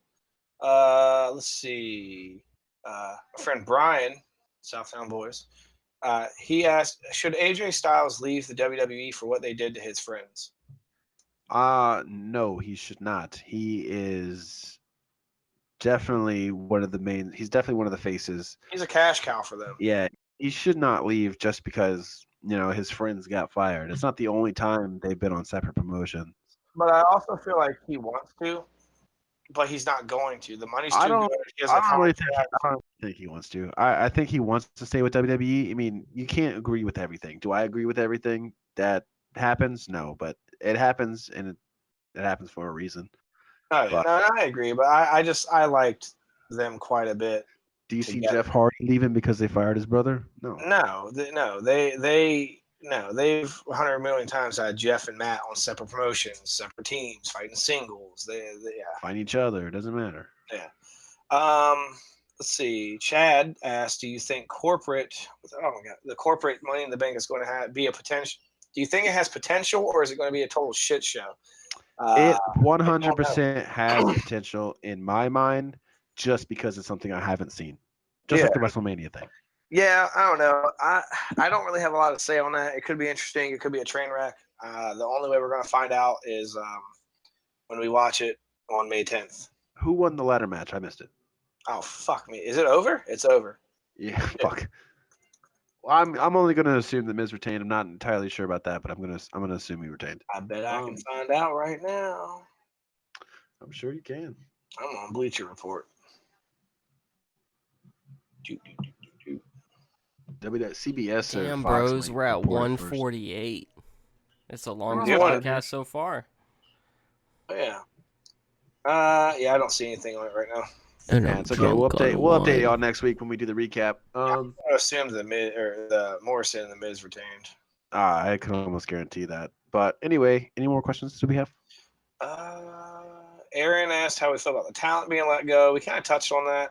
Let's see. My friend Brian, Southtown Boys, he asked, should AJ Styles leave the WWE for what they did to his friends? No, he should not. He is definitely one of the main. He's definitely one of the faces. He's a cash cow for them. Yeah, he should not leave just because his friends got fired. It's not the only time they've been on separate promotions. But I also feel like he wants to, but he's not going to. The money's too good. I don't think he wants to. I think he wants to stay with WWE. I mean, you can't agree with everything. Do I agree with everything that happens? No, but it happens, and it happens for a reason. No, I agree, but I liked them quite a bit. Do you see Jeff Hardy leaving because they fired his brother? No. They've 100 million times had Jeff and Matt on separate promotions, separate teams, fighting singles. They find each other. It doesn't matter. Yeah. Let's see. Chad asked, "Do you think the corporate Money in the Bank is going to be a potential? Do you think it has potential, or is it going to be a total shit show?" It 100% has potential in my mind, just because it's something I haven't seen, just like the WrestleMania thing. Yeah, I don't know. I don't really have a lot to say on that. It could be interesting. It could be a train wreck. The only way we're going to find out is when we watch it on May 10th. Who won the ladder match? I missed it. Oh, fuck me. Is it over? It's over. Yeah, fuck. Well, I'm only going to assume that Miz retained. I'm not entirely sure about that, but I'm going to assume he retained. I bet I can find out right now. I'm sure you can. I'm on Bleacher Report. CBS. Damn, bros, we're at 148. It's the longest podcast so far. Oh, yeah. I don't see anything on it right now. It's okay. We'll update y'all next week when we do the recap. I assume the Morrison and the Miz retained. I can almost guarantee that. But anyway, any more questions do we have? Aaron asked how we feel about the talent being let go. We kind of touched on that.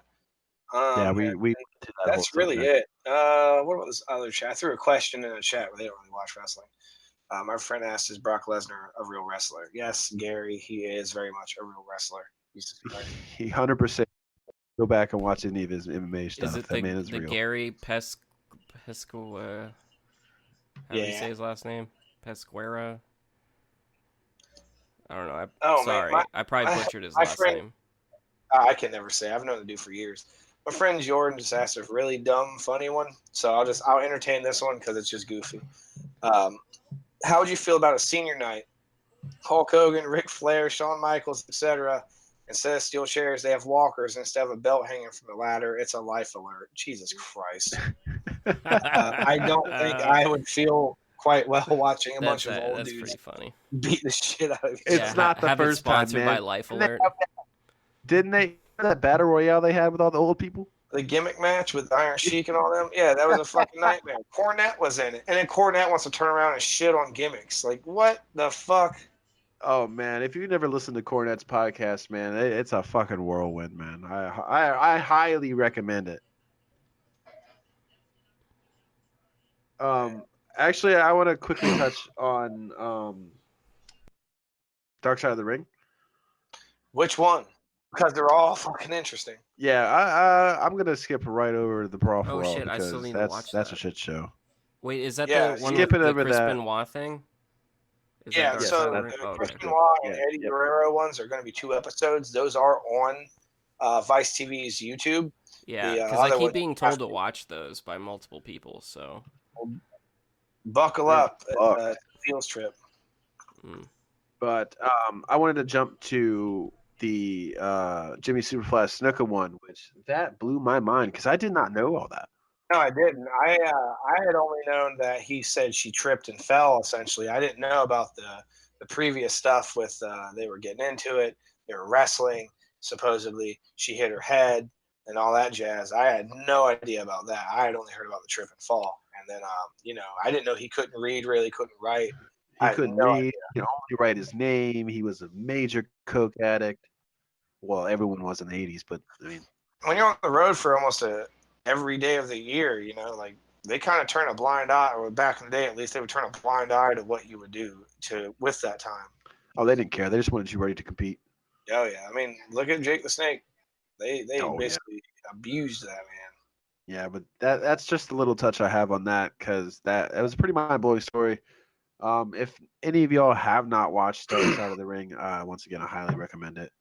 We did that. That's really it. What about this other chat? I threw a question in the chat where they don't really watch wrestling. My friend asked, is Brock Lesnar a real wrestler? Yes, Gary, he is very much a real wrestler. He 100% Go back and watch any of his MMA stuff. Is it That man is the real. Gary Pesco? How do you say his last name? Pesquera. I don't know. Sorry, I probably butchered his last name. I can never say. I've known the dude for years. My friend Jordan just asked a really dumb, funny one, so I'll entertain this one because it's just goofy. How would you feel about a senior night? Hulk Hogan, Ric Flair, Shawn Michaels, etc. Instead of steel chairs, they have walkers. Instead of a belt hanging from the ladder, it's a life alert. Jesus Christ! I don't think I would feel quite well watching a bunch of old dudes pretty funny. beat the shit out of each It's not the first time, sponsored by Life Alert. Didn't they that battle royale they had with all the old people? The gimmick match with Iron Sheik and all them. Yeah, that was a fucking nightmare. Cornette was in it. And then Cornette wants to turn around and shit on gimmicks. Like, what the fuck? Oh, man. If you never listened to Cornette's podcast, man, it's a fucking whirlwind, man. I highly recommend it. Actually, I want to quickly touch on Dark Side of the Ring. Which one? Because they're all fucking interesting. Yeah, I'm gonna skip right over the Brawl for All shit, I still need to watch that's that. a shit show. Wait, is that Yeah, the one skipping with the over Chris that. Benoit thing? Is Yeah, that Dark so Side of the the Ring? Chris Okay. Benoit and Yeah, Eddie yep. Guerrero ones are going to be 2 episodes. Those are on Vice TV's YouTube. Yeah, The, because I other keep ones being you told have to to- watch those by multiple people. So Buckle Yeah, up. fuck. Fields trip. But I wanted to jump to the Jimmy Superfly Snuka one, which that blew my mind because I did not know all that. No, I didn't. I had only known that he said she tripped and fell. Essentially, I didn't know about the previous stuff with they were getting into it. They were wrestling. Supposedly, she hit her head and all that jazz. I had no idea about that. I had only heard about the trip and fall. And then, I didn't know he couldn't read. Really, couldn't write. He couldn't read. He could only write his name. He was a major coke addict. Well, everyone was in the 80s, but I mean, When you're on the road for almost every day of the year, like they kind of turn a blind eye, or back in the day at least, they would turn a blind eye to what you would do with that time. oh, they didn't care. They just wanted you ready to compete. Oh yeah, I mean, look at Jake the Snake. They Oh, basically abused that man. Yeah, but that's just a little touch I have on that because that was a pretty mind-blowing story. If any of y'all have not watched Dark Side of the Ring, once again, I highly recommend it.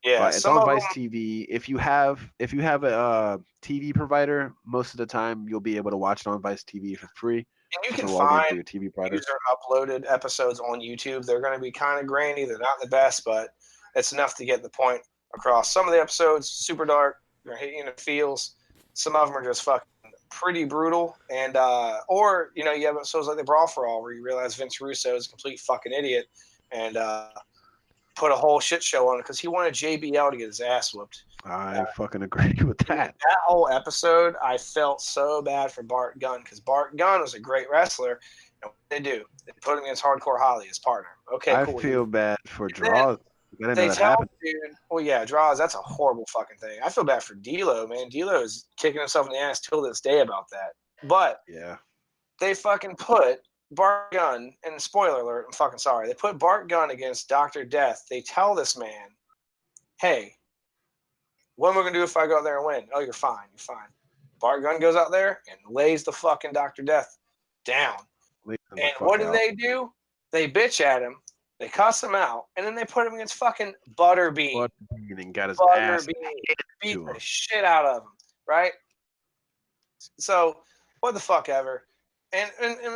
Yeah, It's on Vice TV. If you have a TV provider, most of the time you'll be able to watch it on Vice TV for free. And you can So log in find through your TV provider. user uploaded episodes on YouTube. They're going to be kind of grainy. They're not the best, but it's enough to get the point across. Some of the episodes super dark. They're hitting you in the feels. Some of them are just fucking pretty brutal. And or you have episodes like the Brawl for All where you realize Vince Russo is a complete fucking idiot and put a whole shit show on it because he wanted JBL to get his ass whooped. I fucking agree with that. That whole episode, I felt so bad for Bart Gunn because Bart Gunn was a great wrestler. And what did they do? They put him against Hardcore Holly as partner. Okay, I cool. feel bad for Draws. I didn't know They that tell happened. dude, well, yeah, Draws, that's a horrible fucking thing. I feel bad for D'Lo, man. D'Lo is kicking himself in the ass till this day about that. But Yeah. they fucking put Bart Gunn, and spoiler alert, I'm fucking sorry. They put Bart Gunn against Dr. Death. They tell this man, hey, what am I going to do if I go out there and win? Oh, you're fine. You're fine. Bart Gunn goes out there and lays the fucking Dr. Death down. And what do they do? They bitch at him. They cuss him out. And then they put him against fucking Butterbean. And got his ass. Beat the shit out of him. Right? So, what the fuck ever. And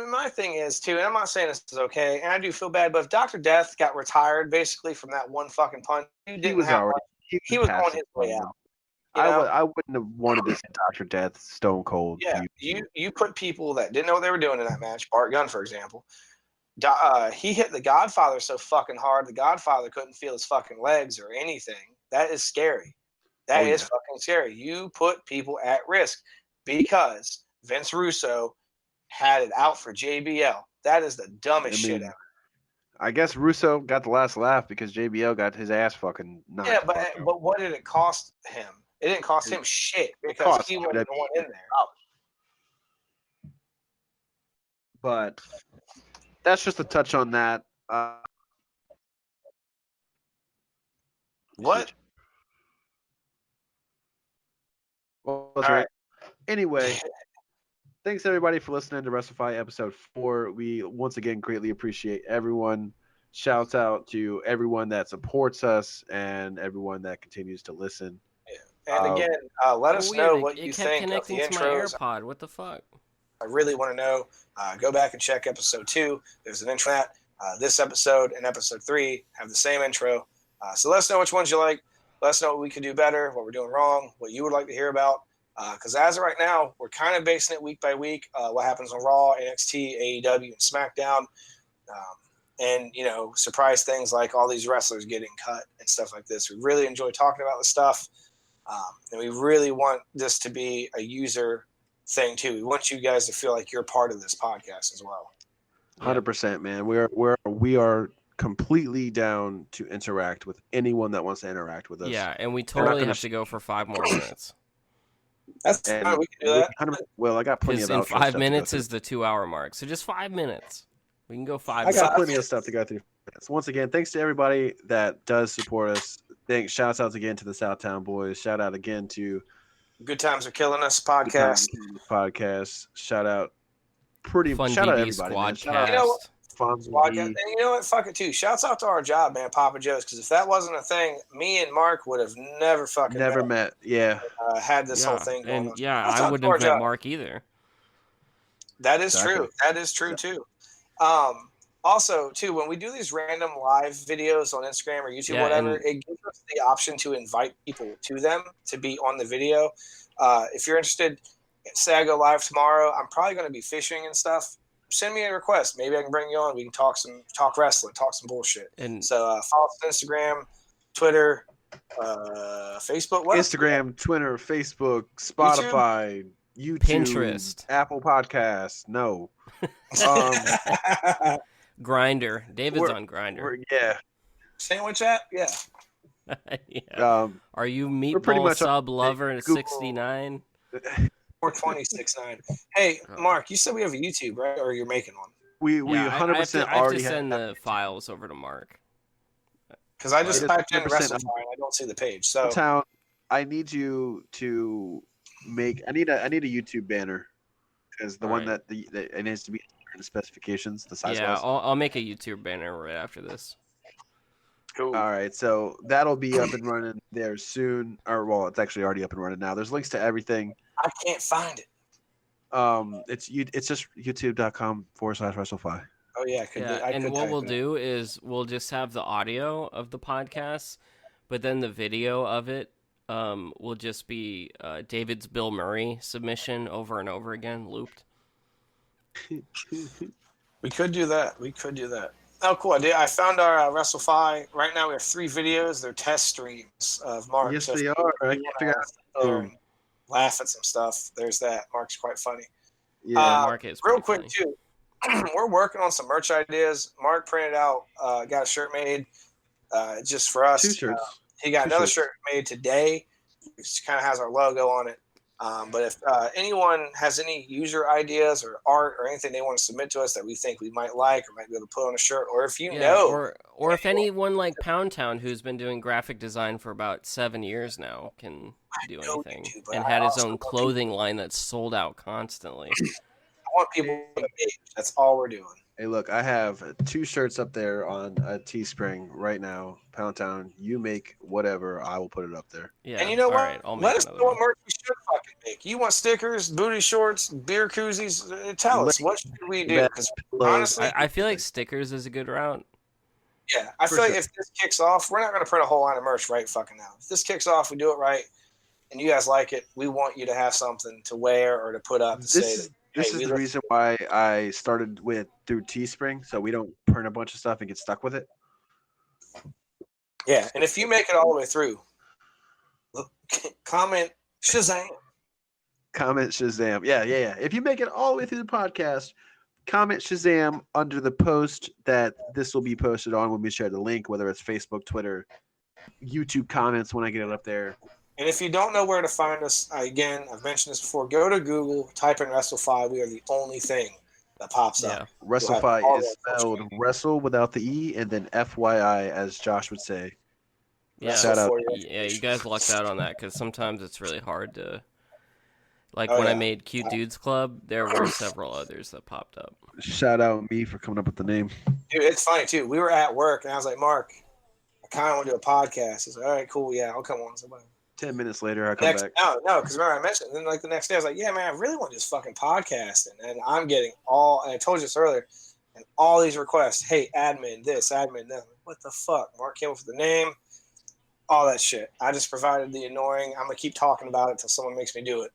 my thing is, too, and I'm not saying this is okay, and I do feel bad, but if Dr. Death got retired basically from that one fucking punch, he was on his way out. I wouldn't have wanted to see Dr. Death Stone Cold. Yeah, you put people that didn't know what they were doing in that match, Bart Gunn, for example. He hit the Godfather so fucking hard, the Godfather couldn't feel his fucking legs or anything. That is scary. That is fucking scary. You put people at risk because Vince Russo had it out for JBL. That is the dumbest shit ever. I guess Russo got the last laugh because JBL got his ass fucking knocked. Yeah, but what did it cost him? It didn't cost him shit because he wasn't the one in there. But that's just a touch on that. What? All right. Anyway, thanks everybody for listening to Wrestlfyi episode 4. We once again greatly appreciate everyone. Shouts out to everyone that supports us and everyone that continues to listen. And again, let us Weird. know what It you kept think of the connecting to my intros. AirPod. What the fuck? I really want to know. Go back and check episode 2. There's an intro. This episode and episode 3 have the same intro. So let us know which ones you like. Let us know what we could do better, what we're doing wrong, what you would like to hear about. Because as of right now, we're kind of basing it week by week. What happens on Raw, NXT, AEW, and SmackDown. And, surprise things like all these wrestlers getting cut and stuff like this. We really enjoy talking about this stuff. And we really want this to be a user thing, too. We want you guys to feel like you're part of this podcast as well. 100%, man. We are completely down to interact with anyone that wants to interact with us. Yeah, and we totally have to go for 5 more minutes. That's fine. We can do that. Well, I got plenty Because of in outro 5 stuff minutes to go is the 2-hour mark. So just 5 minutes. We can go 5 I minutes. got plenty of stuff to go through. So once again, thanks to everybody that does support us. Shouts out again to the Southtown Boys. Shout out again to Good Times Are Killing Us podcast. Shout out Fun shout out BB everybody, man. Squadcast. Shout out You know what? Fonz Podcast. and And you know what? Fuck it, too. Shouts out to our job, man, Papa Joe's. Because if that wasn't a thing, me and Mark would have never fucking Never met. Yeah. had this whole thing going and on. yeah, Shouts I out wouldn't to our have met job. Mark either. That is Exactly. true. That is true, too. Also, too, when we do these random live videos on Instagram or YouTube, Yeah, whatever, and- it gives us the option to invite people to them to be on the video. If you're interested, say I go live tomorrow, I'm probably going to be fishing and stuff. Send me a request. Maybe I can bring you on. We can talk wrestling, talk some bullshit. And So follow us on Instagram, Twitter, Facebook. What? Instagram, Twitter, Facebook, Spotify, YouTube, Pinterest. Apple Podcasts. No. Grinder. David's We're- on Grinder. Yeah. Sandwich app? Yeah. Yeah. Are you pretty meatball much on sub lover in Google. 69? 426.9. Hey, Mark, you said we have a YouTube, right? Or you're making one? We Yeah, 100% I have already to send have the files over to Mark. Because I just It is typed in 100% Wrestlfyi and I don't see the page. So Town. I need you to make. I need a YouTube banner because the one Alright. that it needs to be in the specifications, the size. Yeah, I'll make a YouTube banner right after this. cool. All right, so that'll be up and running there soon. Or well, it's actually already up and running now. There's links to everything. I can't find it. It's just youtube.com/Wrestlfyi. Oh yeah, I could. Yeah, I and could what type we'll it. do is we'll just have the audio of the podcast, but then the video of it will just be David's Bill Murray submission over and over again, looped. We could do that. Oh, cool! I found our Wrestlfyi. Right now, we have 3 videos. They're test streams of Mark. Yes, So if they you are. I wanna can't figure out. sit there and laugh at some stuff. There's that. Mark's quite funny. Yeah, Mark is Real pretty quick funny. too, we're working on some merch ideas. Mark printed out, got a shirt made just for us. 2 shirts. He got Two another shirts. shirt made today, which kind of has our logo on it. But if anyone has any user ideas or art or anything they want to submit to us that we think we might like or might be able to put on a shirt, or if you know, or if anyone like Pound Town, who's been doing graphic design for about 7 years now, can do know anything you do, but and I had his also own want clothing line that's sold out constantly. I want people to engage. That's all we're doing. Hey, look, I have 2 shirts up there on a Teespring right now. Pound Town, you make whatever, I will put it up there. Yeah, And you know all what? right, I'll make Let us know another what one. merch we should fucking make. You want stickers, booty shorts, beer koozies? Tell us. What should we do? Because honestly, I feel like stickers is a good route. yeah, I feel like if this kicks off, we're not going to print a whole line of merch right fucking now. If this kicks off, we do it right, and you guys like it, we want you to have something to wear or to put up to say that. This is the reason why I started through Teespring, so we don't print a bunch of stuff and get stuck with it. Yeah, and if you make it all the way through, comment Shazam. Comment Shazam. Yeah. If you make it all the way through the podcast, comment Shazam under the post that this will be posted on when we share the link, whether it's Facebook, Twitter, YouTube comments when I get it up there. And if you don't know where to find us, again, I've mentioned this before, go to Google, type in Wrestlfyi. We are the only thing that pops Yeah. up. Wrestlfyi all is that spelled wrestle without the E and then FYI, as Josh would say. Yeah, Shout out. for you. Yeah, you guys lucked out on that because sometimes it's really hard to Like Oh, when I yeah. made Cute Dudes Club, there were several others that popped up. Shout out me for coming up with the name. Dude, it's funny too. We were at work, and I was like, Mark, I kind of want to do a podcast. He's like, all right, cool, yeah, I'll come on. So, 10 minutes later, I come back. No, because remember I mentioned, and then like the next day, I was like, yeah, man, I really want to just fucking podcast, and I'm getting all, and I told you this earlier, and all these requests. Hey, admin this, admin that. What the fuck? Mark came up with the name, all that shit. I just provided the annoying. I'm gonna keep talking about it till someone makes me do it.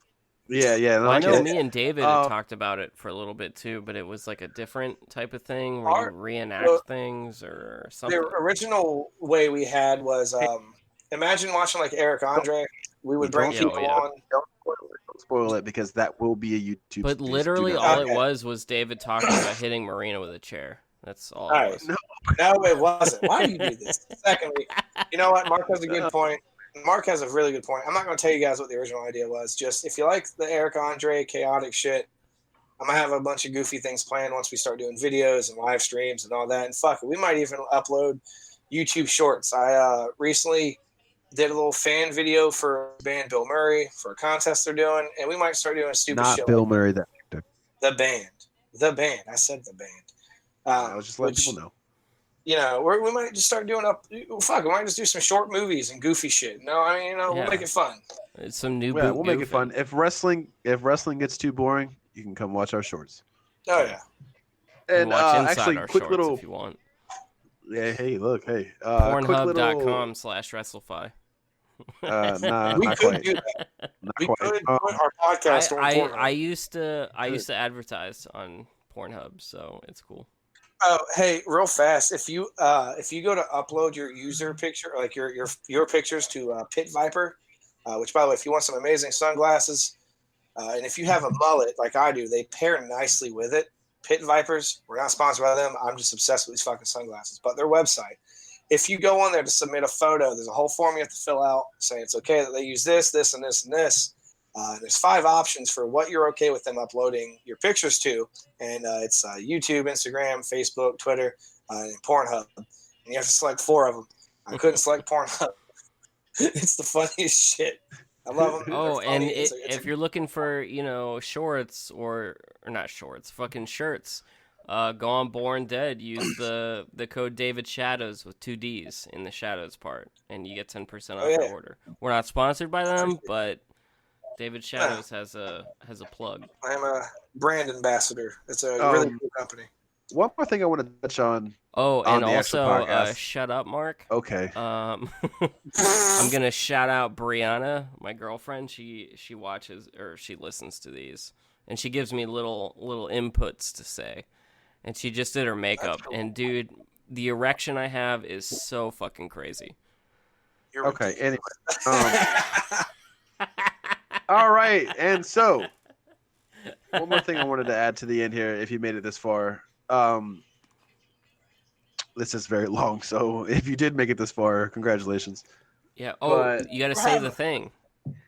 Yeah. No, Well, I know get it. me and David had talked about it for a little bit too, but it was like a different type of thing where you reenact things or something. The original way we had was imagine watching like Eric Andre. We would bring people on. Don't spoil it because that will be a YouTube. But literally, all it was David talking about hitting Marina with a chair. That's all. It was. No, it wasn't. Why do you do this? Secondly, you know what? Mark has a good point. Mark has a really good point. I'm not going to tell you guys what the original idea was. Just if you like the Eric Andre chaotic shit, I'm going to have a bunch of goofy things planned once we start doing videos and live streams and all that. And fuck it, we might even upload YouTube shorts. I recently did a little fan video for band Bill Murray for a contest they're doing, and we might start doing stupid shit. Not Bill Murray, that actor. The band. I said the band. I was just letting people know. You know, we might just start doing we might just do some short movies and goofy shit. No, I mean, we'll make it fun. It's some new. Yeah, we'll make it fun. If wrestling gets too boring, you can come watch our shorts. Oh yeah. And watch actually, our quick shorts little. If you want. Yeah. Hey, look. Hey. Pornhub.com/Wrestlfyi. Nah, we not could quite. do that. Not We quite. could put our podcast on Pornhub. I used to advertise on Pornhub, so it's cool. Oh, hey, real fast. If you go to upload your user picture, like your pictures to Pit Viper, which by the way, if you want some amazing sunglasses, and if you have a mullet like I do, they pair nicely with it. Pit Vipers, we're not sponsored by them. I'm just obsessed with these fucking sunglasses. But their website, if you go on there to submit a photo, there's a whole form you have to fill out saying it's okay that they use this, this, and this, and this. There's 5 options for what you're okay with them uploading your pictures to, and it's YouTube, Instagram, Facebook, Twitter, and Pornhub. And you have to select 4 of them. I couldn't select Pornhub. It's the funniest shit. I love them. Oh, and if you're looking for shorts or not shorts, fucking shirts, go on Born Dead. Use the code David Shadows with 2 D's in the Shadows part, and you get 10% off your order. We're not sponsored by them, but David Shadows has a plug. I'm a brand ambassador. It's a really cool company. One more thing I want to touch on. Oh, and also, shut up, Mark. Okay. I'm gonna shout out Brianna, my girlfriend. She watches or she listens to these, and she gives me little inputs to say. And she just did her makeup, and dude, the erection I have is so fucking crazy. Okay. Anyway. All right, and so one more thing I wanted to add to the end here. If you made it this far, this is very long. So if you did make it this far, congratulations. Yeah. Oh, you got to say the thing.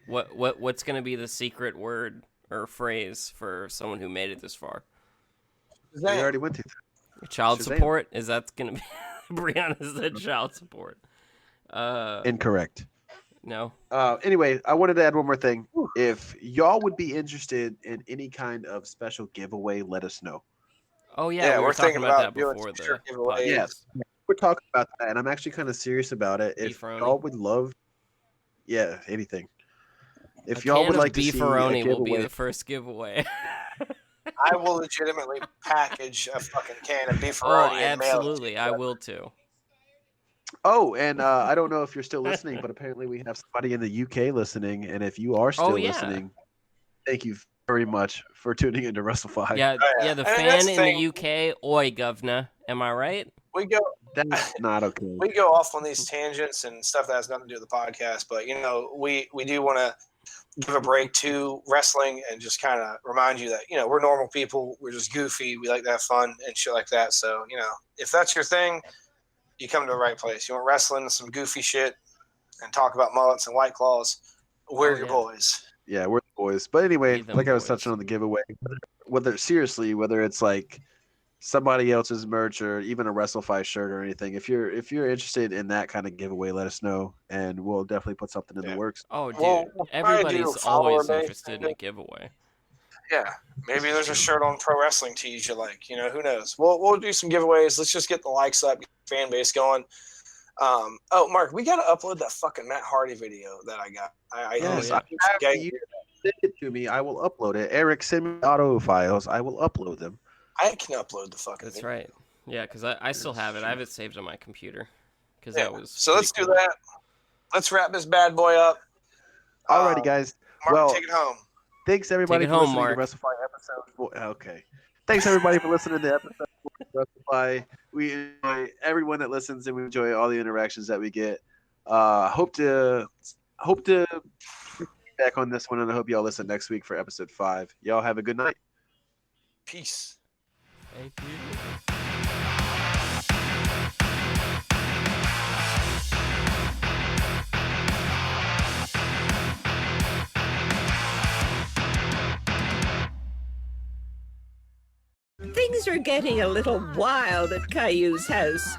What's going to be the secret word or phrase for someone who made it this far? We already went through that. Child support? Is that going to be Brianna's the child support? Incorrect. No. Anyway, I wanted to add one more thing. If y'all would be interested in any kind of special giveaway, let us know. Oh yeah, we were talking about that before the giveaway. Yes, we're talking about that, and I'm actually kind of serious about it. If y'all would love, anything. If y'all would like to see beefaroni, will be the first giveaway. I will legitimately package a fucking can of beefaroni. Oh, and absolutely, mail it to you. I will too. Oh, and I don't know if you're still listening, but apparently we have somebody in the UK listening. And if you are still listening, thank you very much for tuning into Wrestlfyi. Yeah, the fan in the UK, oi, governor. Am I right? That's not okay. We go off on these tangents and stuff that has nothing to do with the podcast, but we do want to give a break to wrestling and just kind of remind you that we're normal people. We're just goofy. We like to have fun and shit like that. So if that's your thing, you come to the right place. You want wrestling, some goofy shit, and talk about mullets and white claws. We're your boys. Yeah, we're the boys. But anyway, like I was touching on the giveaway, whether it's like somebody else's merch or even a Wrestlfyi shirt or anything, if you're interested in that kind of giveaway, let us know, and we'll definitely put something in the works. Oh, dude, We'll probably do everybody's a follower always day. interested in a giveaway. Yeah, maybe there's a shirt on Pro Wrestling Tees you like. You know, who knows? We'll do some giveaways. Let's just get the likes up, get the fan base going. Oh, Mark, we got to upload that fucking Matt Hardy video that I got. Yes, yeah. I have you send it to me. I will upload it. Eric, send me auto files. I will upload them. I can upload the fucking That's video. right. Yeah, because I still have it. I have it saved on my computer. Because Yeah. that was So let's cool. do that. Let's wrap this bad boy up. Alrighty, guys. Mark, Well, take it home. thanks everybody Take it for home, listening Mark. to Wrestlfyi episode. Okay. Thanks everybody for listening to episode of Wrestlfyi. We enjoy everyone that listens, and we enjoy all the interactions that we get. Hope to back on this one, and I hope y'all listen next week for episode 5. Y'all have a good night. Peace. Thank you. Things are getting a little wild at Caillou's house.